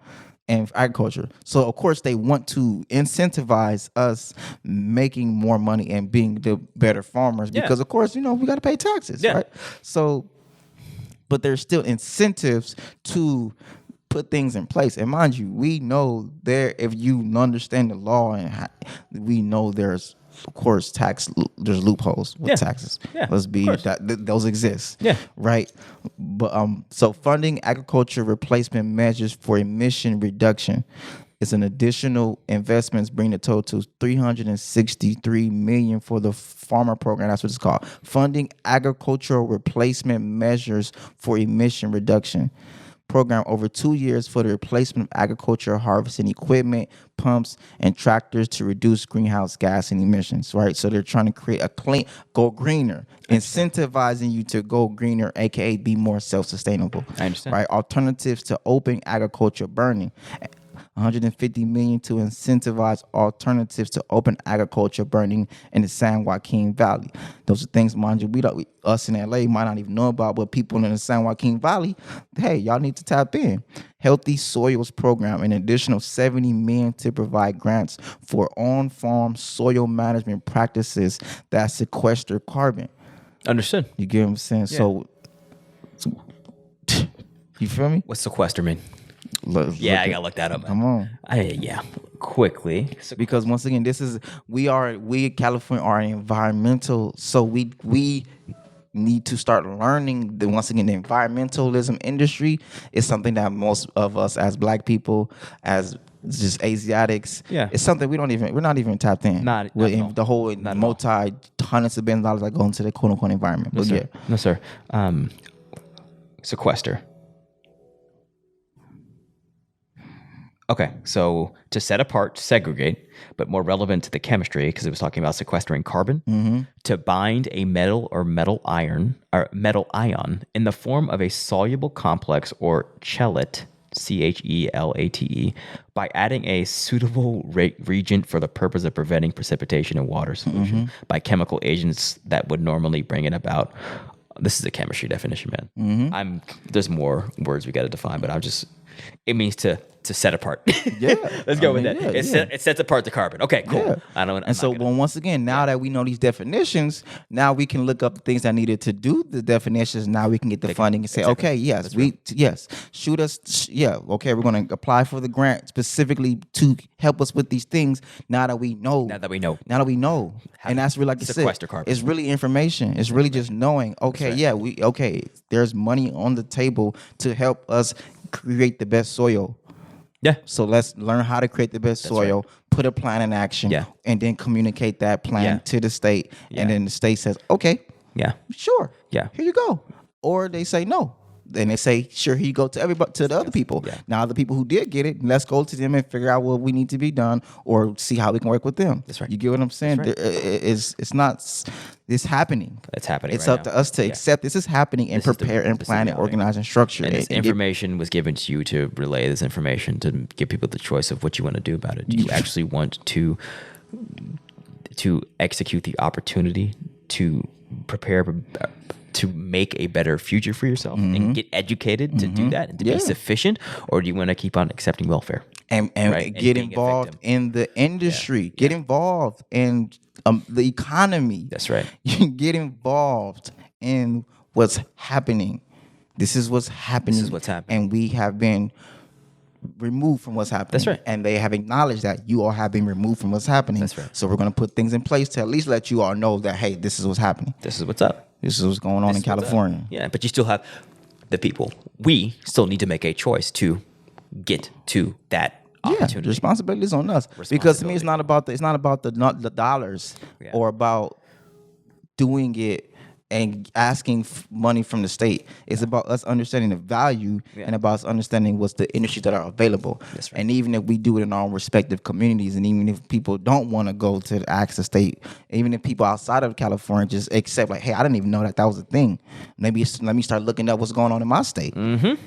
B: in agriculture. So, of course, they want to incentivize us making more money and being the better farmers because, of course, we got to pay taxes, right? So, but there's still incentives to put things in place. And mind you, we know if you understand the law, and we know there's, of course, there's loopholes with taxes.
A: Yeah,
B: Let's be that those exist. Yeah. Right. But so funding agriculture replacement measures for emission reduction is an additional investments, bring the total to $363 million for the farmer program. That's what it's called. Funding agricultural replacement measures for emission reduction program over 2 years for the replacement of agricultural harvesting equipment, pumps, and tractors to reduce greenhouse gas and emissions, right? So they're trying to create a clean, go greener, incentivizing you to go greener, aka be more self-sustainable.
A: I understand.
B: Right? Alternatives to open agriculture burning. $150 million to incentivize alternatives to open agriculture burning in the San Joaquin Valley. Those are things, mind you, us in LA might not even know about, but people in the San Joaquin Valley, hey, y'all need to tap in. Healthy Soils Program, an additional $70 million to provide grants for on-farm soil management practices that sequester carbon.
A: Understood.
B: You get what I'm saying? Yeah. So you feel me?
A: What's sequester mean? I gotta look that up.
B: Come on.
A: Quickly.
B: Because once again, we in California are environmental, so we need to start learning the environmentalism industry is something that most of us as Black people, as just Asiatics, it's something we're not even tapped in.
A: Not
B: the whole multi hundreds of billions of dollars that go into the quote unquote environment.
A: No, sir. Sequester. Okay, so to set apart, segregate, but more relevant to the chemistry because it was talking about sequestering carbon, to bind a metal or metal ion in the form of a soluble complex or chelate, CHELATE, by adding a suitable reagent for the purpose of preventing precipitation in water solution by chemical agents that would normally bring it about. This is a chemistry definition, man. There's more words we got to define, but it means to set apart.
B: Yeah.
A: Let's go with
B: mean,
A: that.
B: yeah.
A: It sets apart the carbon. Okay, cool.
B: Yeah.
A: I don't.
B: And so, well, once again, now that we know these definitions, now we can look up the things that needed to do the definitions. Now we can get the funding and say,
A: exactly.
B: okay, yes, shoot us. Okay, we're going to apply for the grant specifically to help us with these things. Now that we know. And that's really, like you said,
A: sequester carbon.
B: It's really information. It's really just knowing, okay, there's money on the table to help us create the best soil.
A: Yeah.
B: So let's learn how to create the best soil, put a plan in action, and then communicate that plan to the state. And then the state says, okay, sure, here you go. Or they say no. Then they say, sure, here you go to everybody, to the other people. Yeah. Now, the people who did get it, let's go to them and figure out what we need to be done or see how we can work with them.
A: That's right.
B: You get what I'm saying?
A: Right.
B: It's happening.
A: It's happening.
B: It's
A: right
B: up
A: now.
B: to us to accept this is happening and prepare and plan and organize and structure.
A: And this information was given to you to relay this information to give people the choice of what you want to do about it. Do you actually want to execute the opportunity to prepare to make a better future for yourself and get educated to do that and to be sufficient, or do you want to keep on accepting welfare
B: and get involved in the industry, get involved in the economy?
A: That's right.
B: You get involved in what's happening. This is what's happening. And we have been removed from what's happening.
A: That's right.
B: And they have acknowledged that you all have been removed from what's happening.
A: That's right.
B: So we're going to put things in place to at least let you all know that, hey, this is what's happening.
A: This is what's up.
B: This is what's going on in California.
A: Yeah, but you still have the people. We still need to make a choice to get to that opportunity.
B: The responsibility is on us. Because to me, it's not about the dollars or about doing it and asking money from the state. It's about us understanding the value and about us understanding what's the industries that are available.
A: That's right.
B: And even if we do it in our respective communities, and even if people don't want to go to the access state, even if people outside of California just accept, like, hey, I didn't even know that was a thing. Maybe let me start looking up what's going on in my state.
A: Mm-hmm.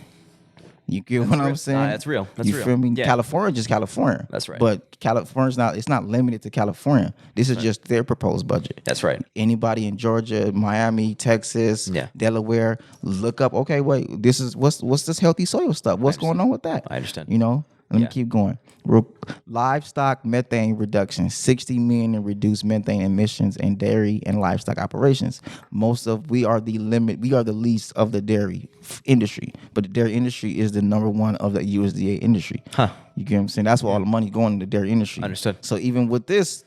B: You get what I'm saying?
A: That's real. That's real.
B: You feel me? Yeah. California just California.
A: That's right.
B: But California's it's not limited to California. This is just their proposed budget.
A: That's right.
B: Anybody in Georgia, Miami, Texas, Delaware, look up, okay, wait, this is what's this healthy soil stuff? What's going on with that?
A: I understand.
B: You know? Let me keep going. Livestock methane reduction, 60 million in reduced methane emissions in dairy and livestock operations. We are the least of the dairy industry, but the dairy industry is the number one of the USDA industry. You get what I'm saying? That's where all the money going to the dairy industry.
A: Understood.
B: So even with this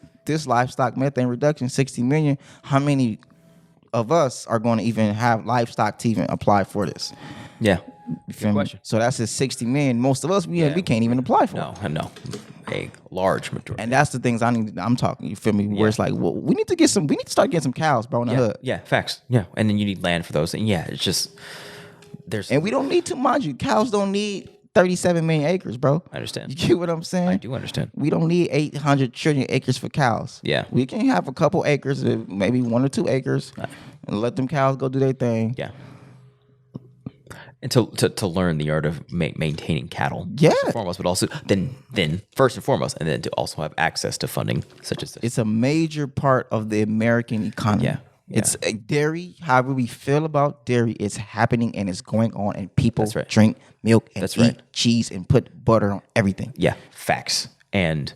B: livestock methane reduction, 60 million, how many of us are going to even have livestock to even apply for this?
A: Yeah.
B: Good question. So that's a 60 million. Most of us, we can't even apply for.
A: No, a large majority.
B: And that's the things I'm talking. You feel me? Where it's like, well, we need to start getting some cows, bro, in the hood.
A: Yeah, facts. Yeah, and then you need land for those. And it's just
B: and we don't need to, mind you, cows don't need 37 million acres, bro.
A: I understand.
B: You get what I'm saying?
A: I do understand.
B: We don't need 800 trillion acres for cows.
A: Yeah.
B: We can have a couple acres, maybe 1 or 2 acres, and let them cows go do their thing.
A: Yeah. And to learn the art of maintaining cattle,
B: first
A: and foremost, but also then first and foremost, and then to also have access to funding such as this.
B: It's a major part of the American economy.
A: Yeah.
B: It's a dairy. However we feel about dairy, it's happening and it's going on, and people
A: That's right.
B: drink milk and
A: That's
B: eat
A: right.
B: cheese and put butter on everything.
A: Yeah, facts. And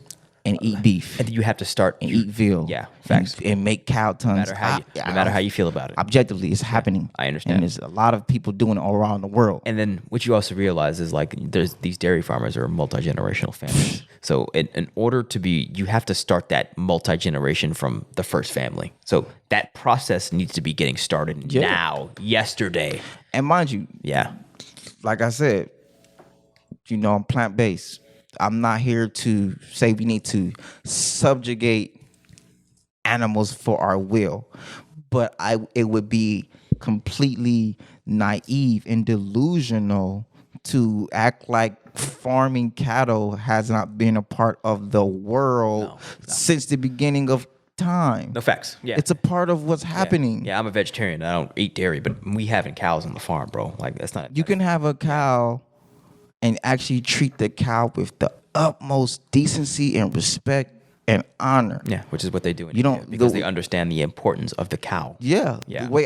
B: eat beef.
A: And you have to start
B: and eat veal.
A: Yeah, facts.
B: And make cow tons.
A: No matter how you feel about it.
B: Objectively, it's happening.
A: I understand.
B: And there's a lot of people doing it all around the world.
A: And then what you also realize is like there's these dairy farmers are multi-generational families. So in order to be, you have to start that multi-generation from the first family. So that process needs to be getting started now, yesterday.
B: And mind you, like I said, I'm plant-based. I'm not here to say we need to subjugate animals for our will, but it would be completely naive and delusional to act like farming cattle has not been a part of the world since the beginning of time.
A: No facts. Yeah.
B: It's a part of what's happening.
A: Yeah, I'm a vegetarian. I don't eat dairy, but we having cows on the farm, bro. Like that's not.
B: You can have a cow and actually treat the cow with the utmost decency and respect and honor.
A: Yeah, which is what they do in
B: You
A: India
B: don't-
A: because
B: the-
A: they understand the importance of the cow.
B: Yeah.
A: Yeah.
B: The way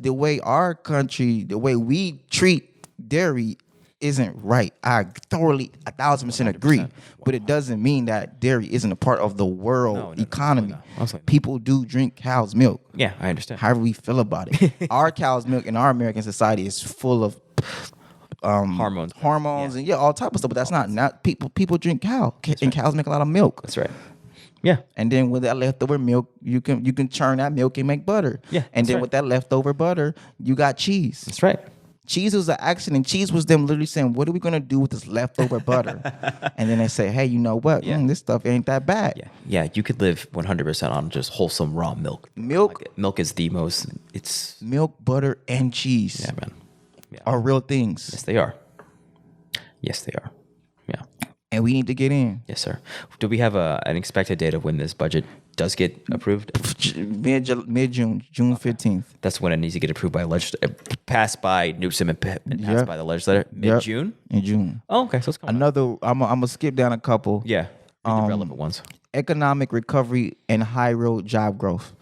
B: the way our country, the way we treat dairy isn't right. I thoroughly 1,000% agree. But it doesn't mean that dairy isn't a part of the world economy.
A: no. Absolutely not.
B: People do drink cow's milk.
A: Yeah, I understand.
B: However we feel about it. Our cow's milk in our American society is full of
A: Hormones.
B: and all type of stuff. But that's not people drink cow. And cows make a lot of milk.
A: That's right. Yeah.
B: And then with that leftover milk, you can churn that milk and make butter.
A: Yeah,
B: And
A: that's
B: then
A: right.
B: with that leftover butter, you got cheese.
A: That's right.
B: Cheese was an accident. Cheese was them literally saying, "What are we gonna do with this leftover butter?" And then they say, "Hey, you know what?
A: Yeah.
B: This stuff ain't that bad."
A: Yeah. Yeah. You could live 100% on just wholesome raw milk.
B: Milk,
A: Milk is the most. It's
B: milk, butter, and cheese
A: yeah, man. Yeah.
B: are real things,
A: Yes, they are. Yes, they are. Yeah.
B: and we need to get in.
A: Yes, sir. Do we have an expected date of when this budget does get approved?
B: Mid June, June 15th.
A: That's when it needs to get approved by passed by Newsom and passed
B: Yep.
A: by the legislature. Mid June.
B: In June.
A: Oh, okay. So it's coming.
B: Another. I'm gonna skip down a couple.
A: Yeah. Read the relevant ones.
B: Economic recovery and high road job growth.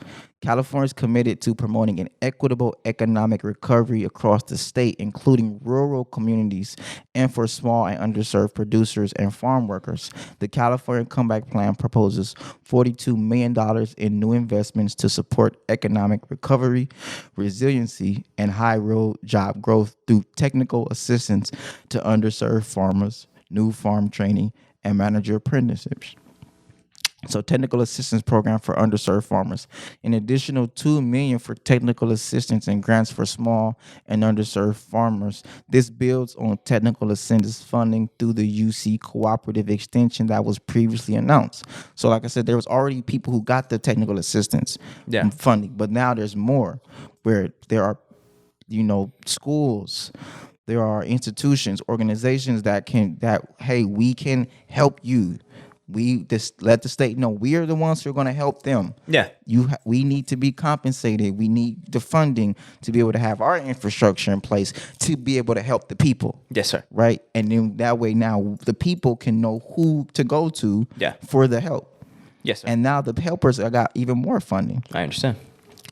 B: California is committed to promoting an equitable economic recovery across the state, including rural communities and for small and underserved producers and farm workers. The California Comeback Plan proposes $42 million in new investments to support economic recovery, resiliency, and high road job growth through technical assistance to underserved farmers, new farm training, and manager apprenticeships. So technical assistance program for underserved farmers. An additional $2 million for technical assistance and grants for small and underserved farmers. This builds on technical assistance funding through the UC cooperative extension that was previously announced. So like I said, there was already people who got the technical assistance funding, but now there's more where there are, schools, there are institutions, organizations that hey, we can help you. We just let the state know we are the ones who are going to help them.
A: Yeah.
B: We need to be compensated. We need the funding to be able to have our infrastructure in place to be able to help the people.
A: Yes, sir.
B: Right? And then that way now the people can know who to go to for the help.
A: Yes, sir.
B: And now the helpers got even more funding.
A: I understand.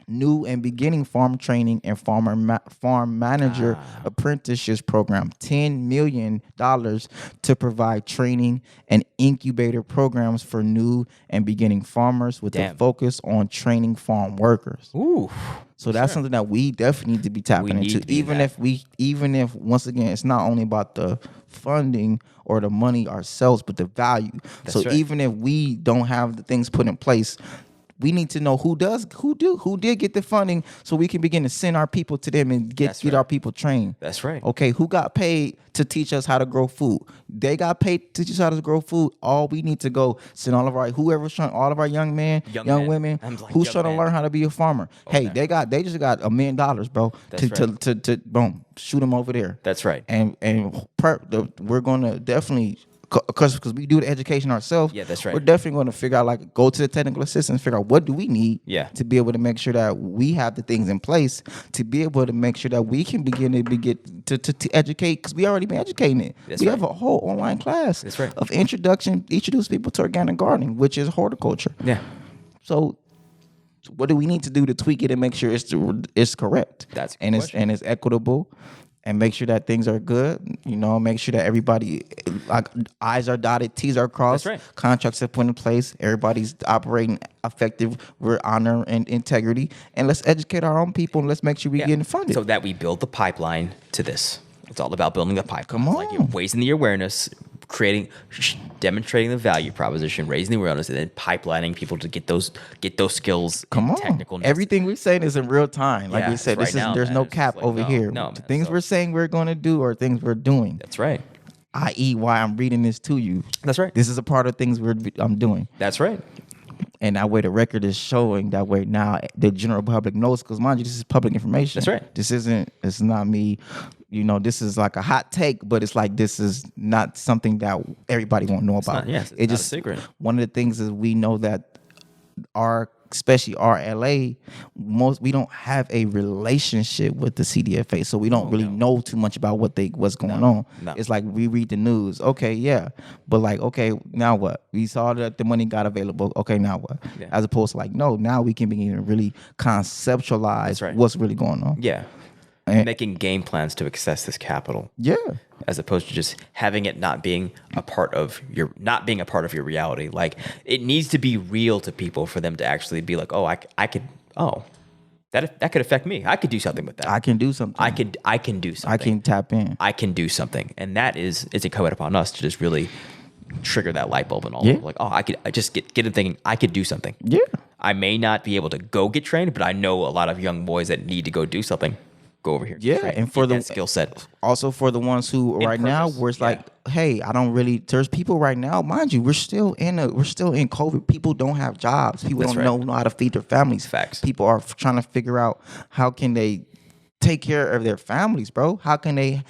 B: New and beginning farm training and farm manager apprenticeships program, $10 million to provide training and incubator programs for new and beginning farmers with a focus on training farm workers.
A: Ooh.
B: So that's something that we definitely need to be tapping into. Even if once again, it's not only about the funding or the money ourselves, but the value. That's right. Even if we don't have the things put in place, we need to know who did get the funding so we can begin to send our people to them and get our people trained.
A: That's right.
B: Okay, who got paid to teach us how to grow food? They got paid to teach us how to grow food. All we need to go send all of our all of our young men, young women who's trying to learn how to be a farmer. Okay. Hey, they just got $1 million, bro. To boom, shoot them over there.
A: That's right.
B: And we're gonna definitely. Because we do the education ourselves.
A: Yeah, that's right.
B: We're definitely going to figure out, go to the technical assistance, figure out what do we need to be able to make sure that we have the things in place to be able to make sure that we can begin to educate, because we already been educating it. We have a whole online class of introduce people to organic gardening, which is horticulture.
A: Yeah.
B: So what do we need to do to tweak it and make sure it's correct?
A: That's
B: and it's equitable. And make sure that things are good, make sure that everybody, I's are dotted, T's are crossed,
A: That's right.
B: Contracts are put in place, everybody's operating effective with honor and integrity, and let's educate our own people and let's make sure we get funded.
A: So that we build the pipeline to this. It's all about building the pipeline.
B: Come on.
A: It's like raising the awareness, demonstrating the value proposition, raising the awareness, and then pipelining people to get those skills.
B: Come on,
A: technical.
B: everything we're saying is in real time. Like we said, there's no cap over here.
A: No,
B: the things we're saying we're going to do are things we're doing.
A: That's right.
B: I.e., why I'm reading this to you.
A: That's right.
B: This is a part of things I'm doing.
A: That's right.
B: And that way the record is showing, that way now the general public knows, because mind you, this is public information.
A: That's right.
B: It's not me this is like a hot take, but it's like this is not something that everybody won't know about.
A: It's
B: It
A: not a
B: just
A: secret.
B: one of the things is we know that especially our LA, we don't have a relationship with the CDFA, so we don't really know too much about what's going on.
A: No.
B: It's like we read the news, okay, yeah, but like, okay, now what? We saw that the money got available. Okay, now what?
A: Yeah.
B: As opposed to like, no, now we can begin to really conceptualize what's really going on.
A: Yeah.
B: And-
A: Making game plans to access this capital.
B: Yeah.
A: As opposed to just having it not being a part of your reality. Like, it needs to be real to people for them to actually be like, that could affect me. I could do something with that.
B: I can do something.
A: I can do something.
B: I can tap in.
A: I can do something. And that is incumbent upon us to just really trigger that light bulb and all.
B: Yeah.
A: Like, I just get them thinking I could do something.
B: Yeah.
A: I may not be able to go get trained, but I know a lot of young boys that need to go do something. Go over here.
B: Yeah,
A: and for the skill set.
B: Also for the ones who right now, where it's like, hey, I don't really. There's people right now, mind you, we're still in COVID. People don't have jobs. People don't know how to feed their families.
A: Facts.
B: People are trying to figure out how can they take care of their families, bro. How can they?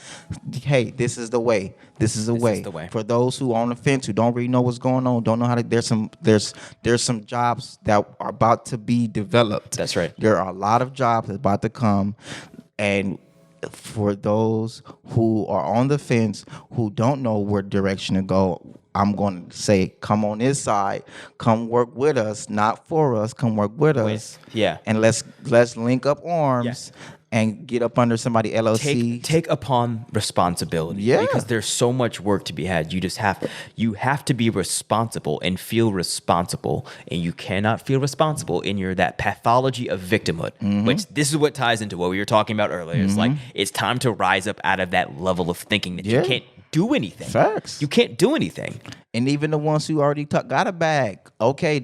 B: Hey, this is the way. This is the way. For those who are on the fence, who don't really know what's going on, don't know how to. There's some jobs that are about to be developed.
A: That's right.
B: There are a lot of jobs that's about to come. And for those who are on the fence, who don't know where direction to go, I'm going to say, come on this side, come work with us, not for us, come work with us.
A: Yeah.
B: And let's link up arms and get up under somebody LLC.
A: Take upon responsibility.
B: Yeah.
A: Because there's so much work to be had. You have to be responsible and feel responsible. And you cannot feel responsible in that pathology of victimhood. Mm-hmm. Which this is what ties into what we were talking about earlier. Mm-hmm. It's like it's time to rise up out of that level of thinking that you can't do anything.
B: Facts.
A: You can't do anything.
B: And even the ones who already got a bag. Okay,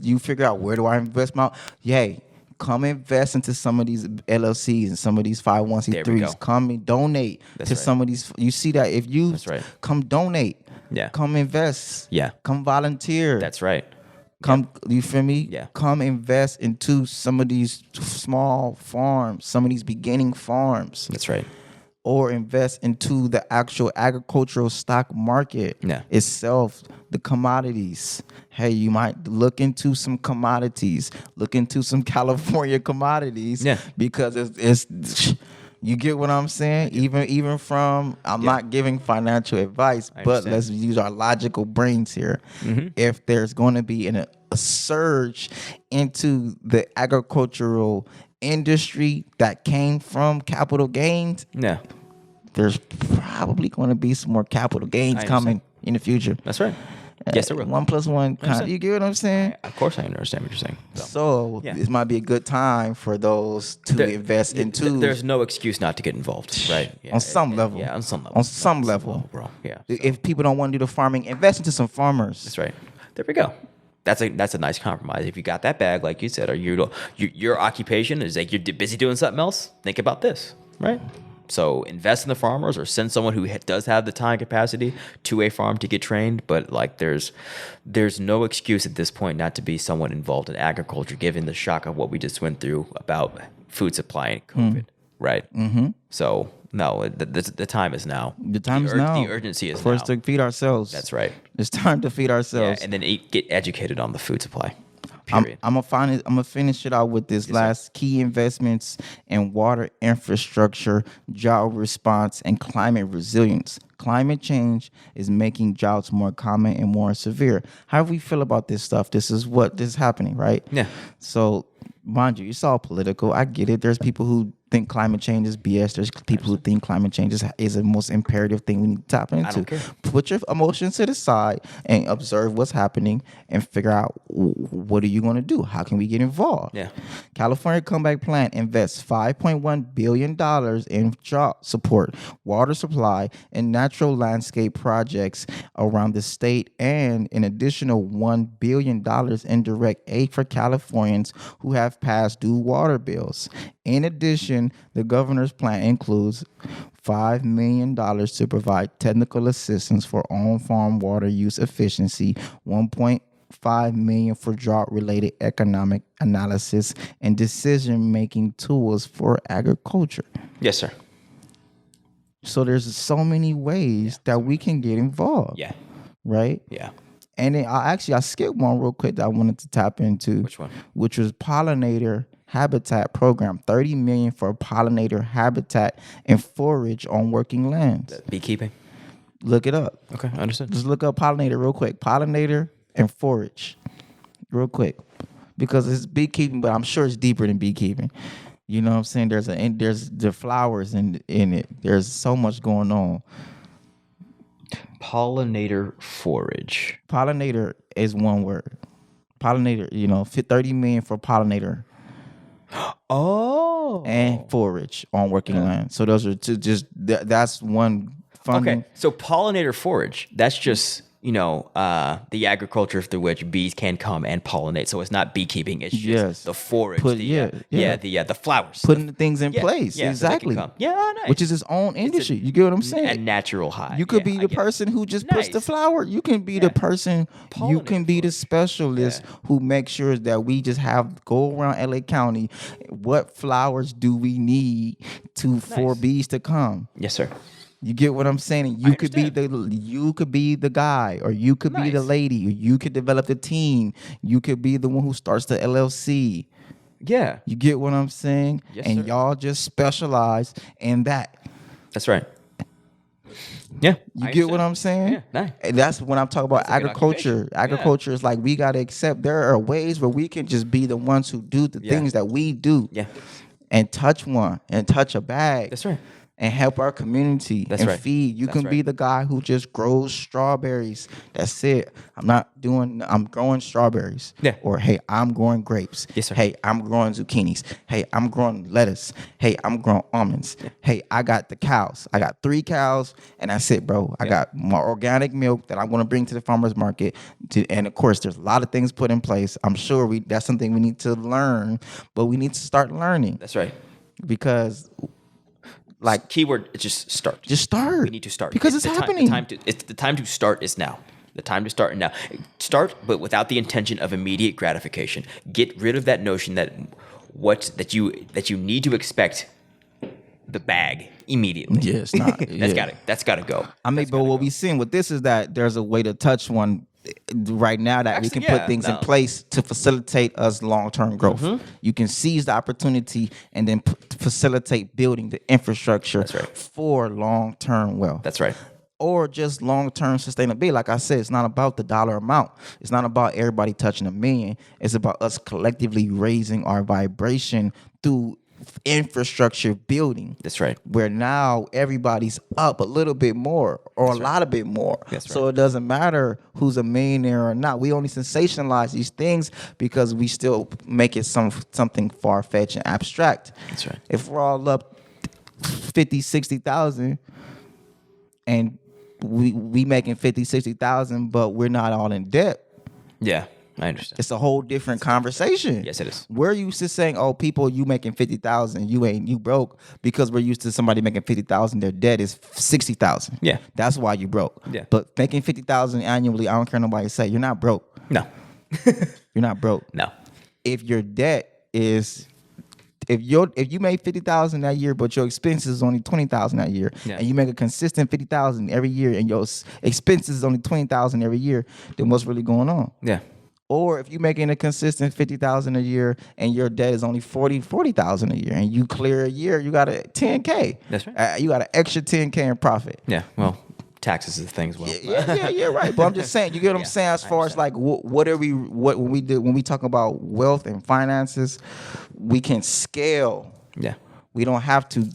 B: you figure out, where do I invest my yay. Come invest into some of these LLCs and some of these 501c3s. Come and donate to some of these. You see that if you come donate, come invest, come volunteer.
A: That's right.
B: Come, you feel me?
A: Yeah.
B: Come invest into some of these small farms, some of these beginning farms.
A: That's right.
B: Or invest into the actual agricultural stock market itself, the commodities. Hey, you might look into some commodities, look into some California commodities, because it's you get what I'm saying? Even from, I'm not giving financial advice, but let's use our logical brains here. Mm-hmm. If there's going to be a surge into the agricultural industry that came from capital gains, there's probably going to be some more capital gains coming in the future.
A: That's right. Yes, there will.
B: 1 + 1. You get what I'm saying?
A: Of course, I understand what you're saying.
B: So this might be a good time for those to invest into.
A: There's no excuse not to get involved, right? Yeah,
B: on some level.
A: Yeah, on some level.
B: On some level,
A: bro. Yeah.
B: If people don't want to do the farming, invest into some farmers.
A: That's right. There we go. That's a nice compromise. If you got that bag, like you said, or your occupation is like you're busy doing something else, think about this, right? So invest in the farmers, or send someone who does have the time capacity to a farm to get trained. But like, there's no excuse at this point not to be someone involved in agriculture, given the shock of what we just went through about food supply and COVID, right? Mm-hmm. So no, the time is now.
B: The time is now.
A: The urgency is
B: for us to feed ourselves.
A: That's right.
B: It's time to feed ourselves.
A: Yeah, and then get educated on the food supply.
B: I'm gonna finish it out with this last key investments in water infrastructure, drought response, and climate resilience. Climate change is making droughts more common and more severe. How do we feel about this stuff? This is happening, right?
A: Yeah.
B: So, mind you, it's all political. I get it. There's people who think climate change is BS. There's people who think climate change is the most imperative thing we need to tap into.
A: I don't care.
B: Put your emotions to the side and observe what's happening and figure out what are you going to do? How can we get involved?
A: Yeah.
B: California Comeback Plan invests $5.1 billion in drought support, water supply, and natural landscape projects around the state, and an additional $1 billion in direct aid for Californians who have past due water bills. In addition, the governor's plan includes $5 million to provide technical assistance for on-farm water use efficiency, $1.5 million for drought-related economic analysis, and decision-making tools for agriculture.
A: Yes, sir.
B: So there's so many ways that we can get involved.
A: Yeah.
B: Right?
A: Yeah.
B: And then I skipped one real quick that I wanted to tap into.
A: Which one?
B: Which was pollinator habitat program. 30 million for pollinator habitat and forage on working lands.
A: Beekeeping.
B: Look it up.
A: Okay, I understand.
B: Just look up pollinator real quick. Pollinator and forage. Real quick. Because it's beekeeping, but I'm sure it's deeper than beekeeping. You know what I'm saying? There's the flowers in it. There's so much going on.
A: Pollinator forage.
B: Pollinator is one word. Pollinator, 30 million for pollinator.
A: Oh.
B: And forage on working land. So those are two. That's one funding.
A: Okay, so pollinator forage. That's just the agriculture through which bees can come and pollinate. So it's not beekeeping. It's just the forage. The flowers.
B: Putting the things in place.
A: Yeah,
B: exactly.
A: So nice.
B: Which is its own industry. You get what I'm saying?
A: A natural hive.
B: You could be the person who just puts the flower. You can be the person. You can be the specialist who makes sure that we just go around LA County. What flowers do we need for bees to come?
A: Yes, sir.
B: You get what I'm saying? And you could be the guy, or you could be the lady, or you could develop the team. You could be the one who starts the LLC.
A: Yeah.
B: You get what I'm saying?
A: Yes,
B: and
A: sir.
B: y'all just specialize in that.
A: That's right. Yeah.
B: You get what I'm saying?
A: Yeah. Nice.
B: And that's when I'm talking about agriculture. Agriculture is like, we got to accept there are ways where we can just be the ones who do the things that we do.
A: Yeah.
B: And touch a bag.
A: That's right.
B: And help our community feed. You can be the guy who just grows strawberries. That's it. I'm growing strawberries.
A: Yeah.
B: Or, hey, I'm growing grapes.
A: Yes, sir.
B: Hey, I'm growing zucchinis. Hey, I'm growing lettuce. Hey, I'm growing almonds. Yeah. Hey, I got the cows. I got 3 cows, and that's it, bro. I got my organic milk that I want to bring to the farmer's market. And, of course, there's a lot of things put in place. I'm sure that's something we need to learn, but we need to start learning.
A: That's right.
B: Because...
A: keyword, just start.
B: Just start.
A: We need to start
B: because it's happening.
A: The time to start is now. The time to start now. Start, but without the intention of immediate gratification. Get rid of that notion that you need to expect the bag immediately.
B: Yeah, it's not.
A: That's gotta go.
B: But what we seeing with this is that there's a way to touch one right now that we can put things in place to facilitate us long-term growth. Mm-hmm. You can seize the opportunity and then facilitate building the infrastructure for long-term wealth.
A: That's right.
B: Or just long-term sustainability. Like I said, it's not about the dollar amount. It's not about everybody touching $1 million. It's about us collectively raising our vibration through infrastructure building.
A: That's right.
B: Where now everybody's up a little bit more or a lot of bit more.
A: That's right.
B: So it doesn't matter who's a millionaire or not. We only sensationalize these things because we still make it something far-fetched and abstract.
A: That's right.
B: If we're all up 50, 60,000 and we making 50, 60,000, but we're not all in debt.
A: Yeah. I understand.
B: It's a whole different conversation.
A: Yes, it is.
B: We're used to saying, "Oh, people, you making 50,000, you broke," because we're used to somebody making 50,000, their debt is 60,000.
A: Yeah,
B: that's why you broke.
A: Yeah,
B: but making 50,000 annually, I don't care nobody say you're not broke.
A: No,
B: you're not broke.
A: No,
B: if your debt is. If you made 50,000 that year, but your expenses is only 20,000 that year, and you make a consistent 50,000 every year, and your expenses is only 20,000 every year, then what's really going on?
A: Yeah.
B: Or if you're making a consistent 50,000 a year and your debt is only 40,000 a year, and you clear a year, you got a 10K.
A: That's right.
B: You got an extra 10K in profit.
A: Yeah. Well, taxes is the thing as well.
B: Yeah, right. But I'm just saying, you get what I'm saying as far as like when we talk about wealth and finances, we can scale.
A: Yeah.
B: We don't have to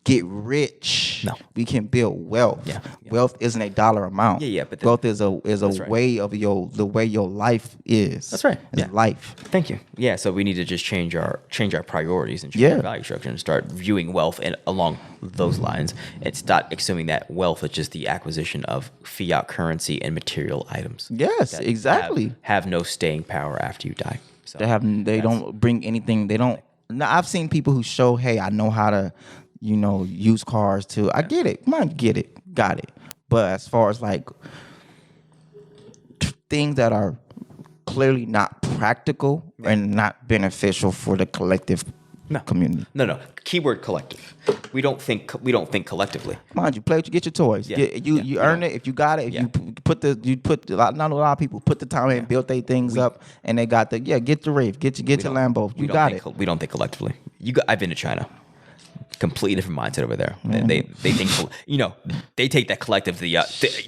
B: get rich.
A: No.
B: We can build wealth.
A: Yeah.
B: Wealth isn't a dollar amount.
A: Yeah, but
B: wealth is a way of the way your life is.
A: That's right.
B: It's life.
A: Thank you. Yeah, so we need to just change our priorities and change our value structure and start viewing wealth along those lines. It's not assuming that wealth is just the acquisition of fiat currency and material items.
B: Yes, exactly.
A: Have no staying power after you die. So
B: they don't bring anything. They don't. Now, I've seen people who show, hey, I know how to use cars too. I get it. Get it. Got it. But as far as like things that are clearly not practical and not beneficial for the collective community.
A: No. Keyword collective. We don't think collectively.
B: Mind you, play with you, get your toys.
A: Yeah.
B: You earn it if you got it. If you put not a lot of people put the time in, built their things up, and they got the get the Wraith, get your Lambo. You got it.
A: We don't think collectively. I've been to China. Completely different mindset over there. They think they take that collective to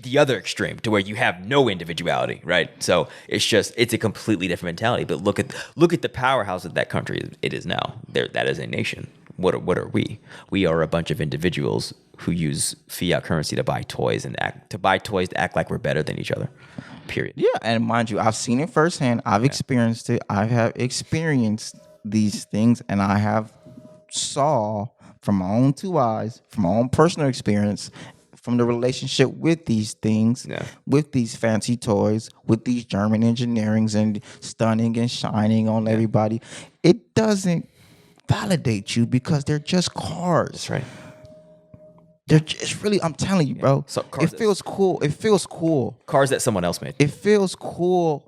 A: the other extreme to where you have no individuality, right? So it's a completely different mentality. But look at the powerhouse that country it is now. That is a nation. What are we? We are a bunch of individuals who use fiat currency to buy toys to act like we're better than each other. Period.
B: Yeah, and mind you, I've seen it firsthand. I've experienced it. I have experienced these things, and I have saw from my own two eyes, from my own personal experience, from the relationship with these things, with these fancy toys, with these German engineerings and stunning and shining on everybody. It doesn't validate you because they're just cars.
A: That's right.
B: They're just really, I'm telling you, bro.
A: So
B: it feels cool. It feels cool.
A: Cars that someone else made.
B: It feels cool.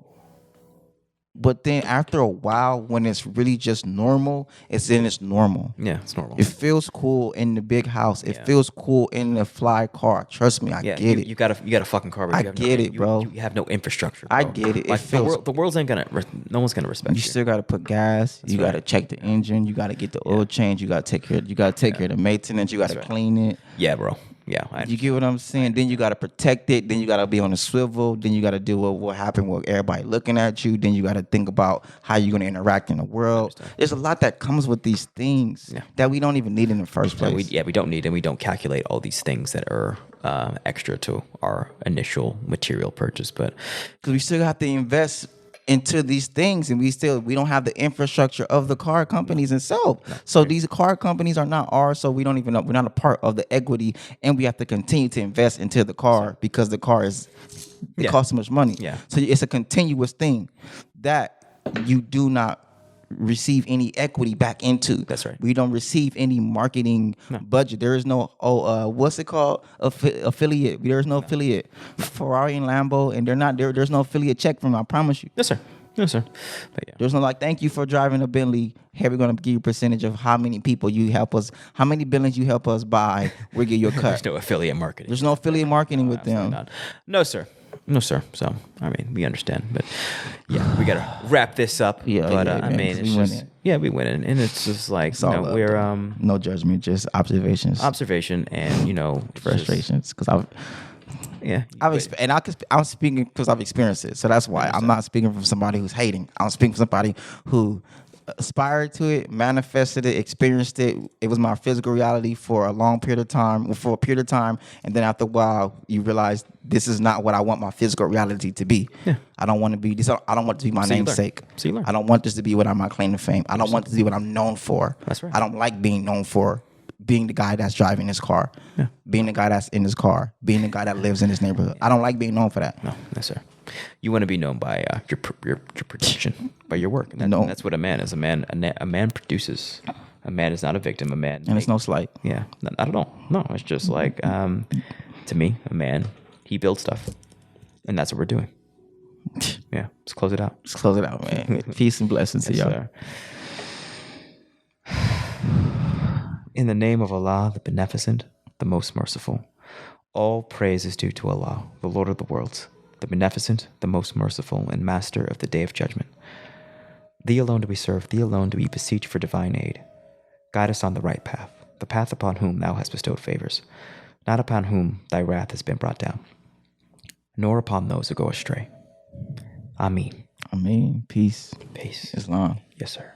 B: But then after a while, when it's really just normal, it's normal.
A: Yeah, it's normal.
B: It feels cool in the big house. It feels cool in the fly car. Trust me, I get it.
A: You got a fucking car. But
B: I get it, bro.
A: You have no infrastructure. Bro.
B: I get it.
A: Like the world's ain't gonna. No one's gonna respect you.
B: You still gotta put gas. You gotta check the engine. You gotta get the oil change. You gotta take care. You gotta take care of the maintenance. You gotta clean it.
A: Yeah, bro. Yeah,
B: you get what I'm saying? Then you got to protect it. Then you got to be on a swivel. Then you got to deal with what happened with everybody looking at you. Then you got to think about how you're going to interact in the world. There's a lot that comes with these things that we don't even need in the first place.
A: We don't need, and we don't calculate all these things that are extra to our initial material purchase. But
B: because we still have to invest into these things, and we don't have the infrastructure of the car companies themselves. So these car companies are not ours, so we don't even know, we're not a part of the equity, and we have to continue to invest into the car because the car costs so much money. So it's a continuous thing that you do not receive any equity back into.
A: That's right.
B: We don't receive any marketing budget. There is no what's it called? Affiliate. There's no affiliate. Ferrari and Lambo, and there's no affiliate check from them, I promise you.
A: Yes, sir. But yeah.
B: There's no thank you for driving a Bentley. Here we're gonna give you a percentage of how many people you help us, how many Bentleys you help us buy. We'll get you a cut.
A: There's no affiliate marketing.
B: There's no affiliate marketing with them.
A: Not. No, sir. So, I mean, we understand, but yeah, we gotta wrap this up.
B: Yeah,
A: but
B: I
A: mean, it's just we win it, and it's just like we're
B: no judgment, just observation,
A: and
B: frustrations because I'm speaking because I've experienced it, so that's why I'm not speaking from somebody who's hating. I'm speaking from somebody who aspired to it, manifested it, experienced it. It was my physical reality for a period of time, and then after a while, you realize this is not what I want my physical reality to be. Yeah. I don't want to be this. I don't want it to be my namesake. I don't want this to be what I'm my claim to fame. I don't want this to be what I'm known for. That's right. I don't like being known for being the guy that's driving this car, being the guy that's in this car, being the guy that lives in this neighborhood. I don't like being known for that.
A: No, sir. You want to be known by your production, by your work. And that's what a man is. A man produces. A man is not a victim. A man,
B: and it's no slight.
A: Yeah, not at all. No, it's just like to me, a man, he builds stuff, and that's what we're doing. Yeah, let's close it out.
B: Let's close it out, man. Peace and blessings to y'all.
A: Sir. In the name of Allah, the Beneficent, the Most Merciful, all praise is due to Allah, the Lord of the worlds, the Beneficent, the Most Merciful, and Master of the Day of Judgment. Thee alone do we serve, Thee alone do we beseech for divine aid. Guide us on the right path, the path upon whom Thou hast bestowed favors, not upon whom Thy wrath has been brought down, nor upon those who go astray. Ameen.
B: Ameen. Peace.
A: Peace.
B: Islam.
A: Yes, sir.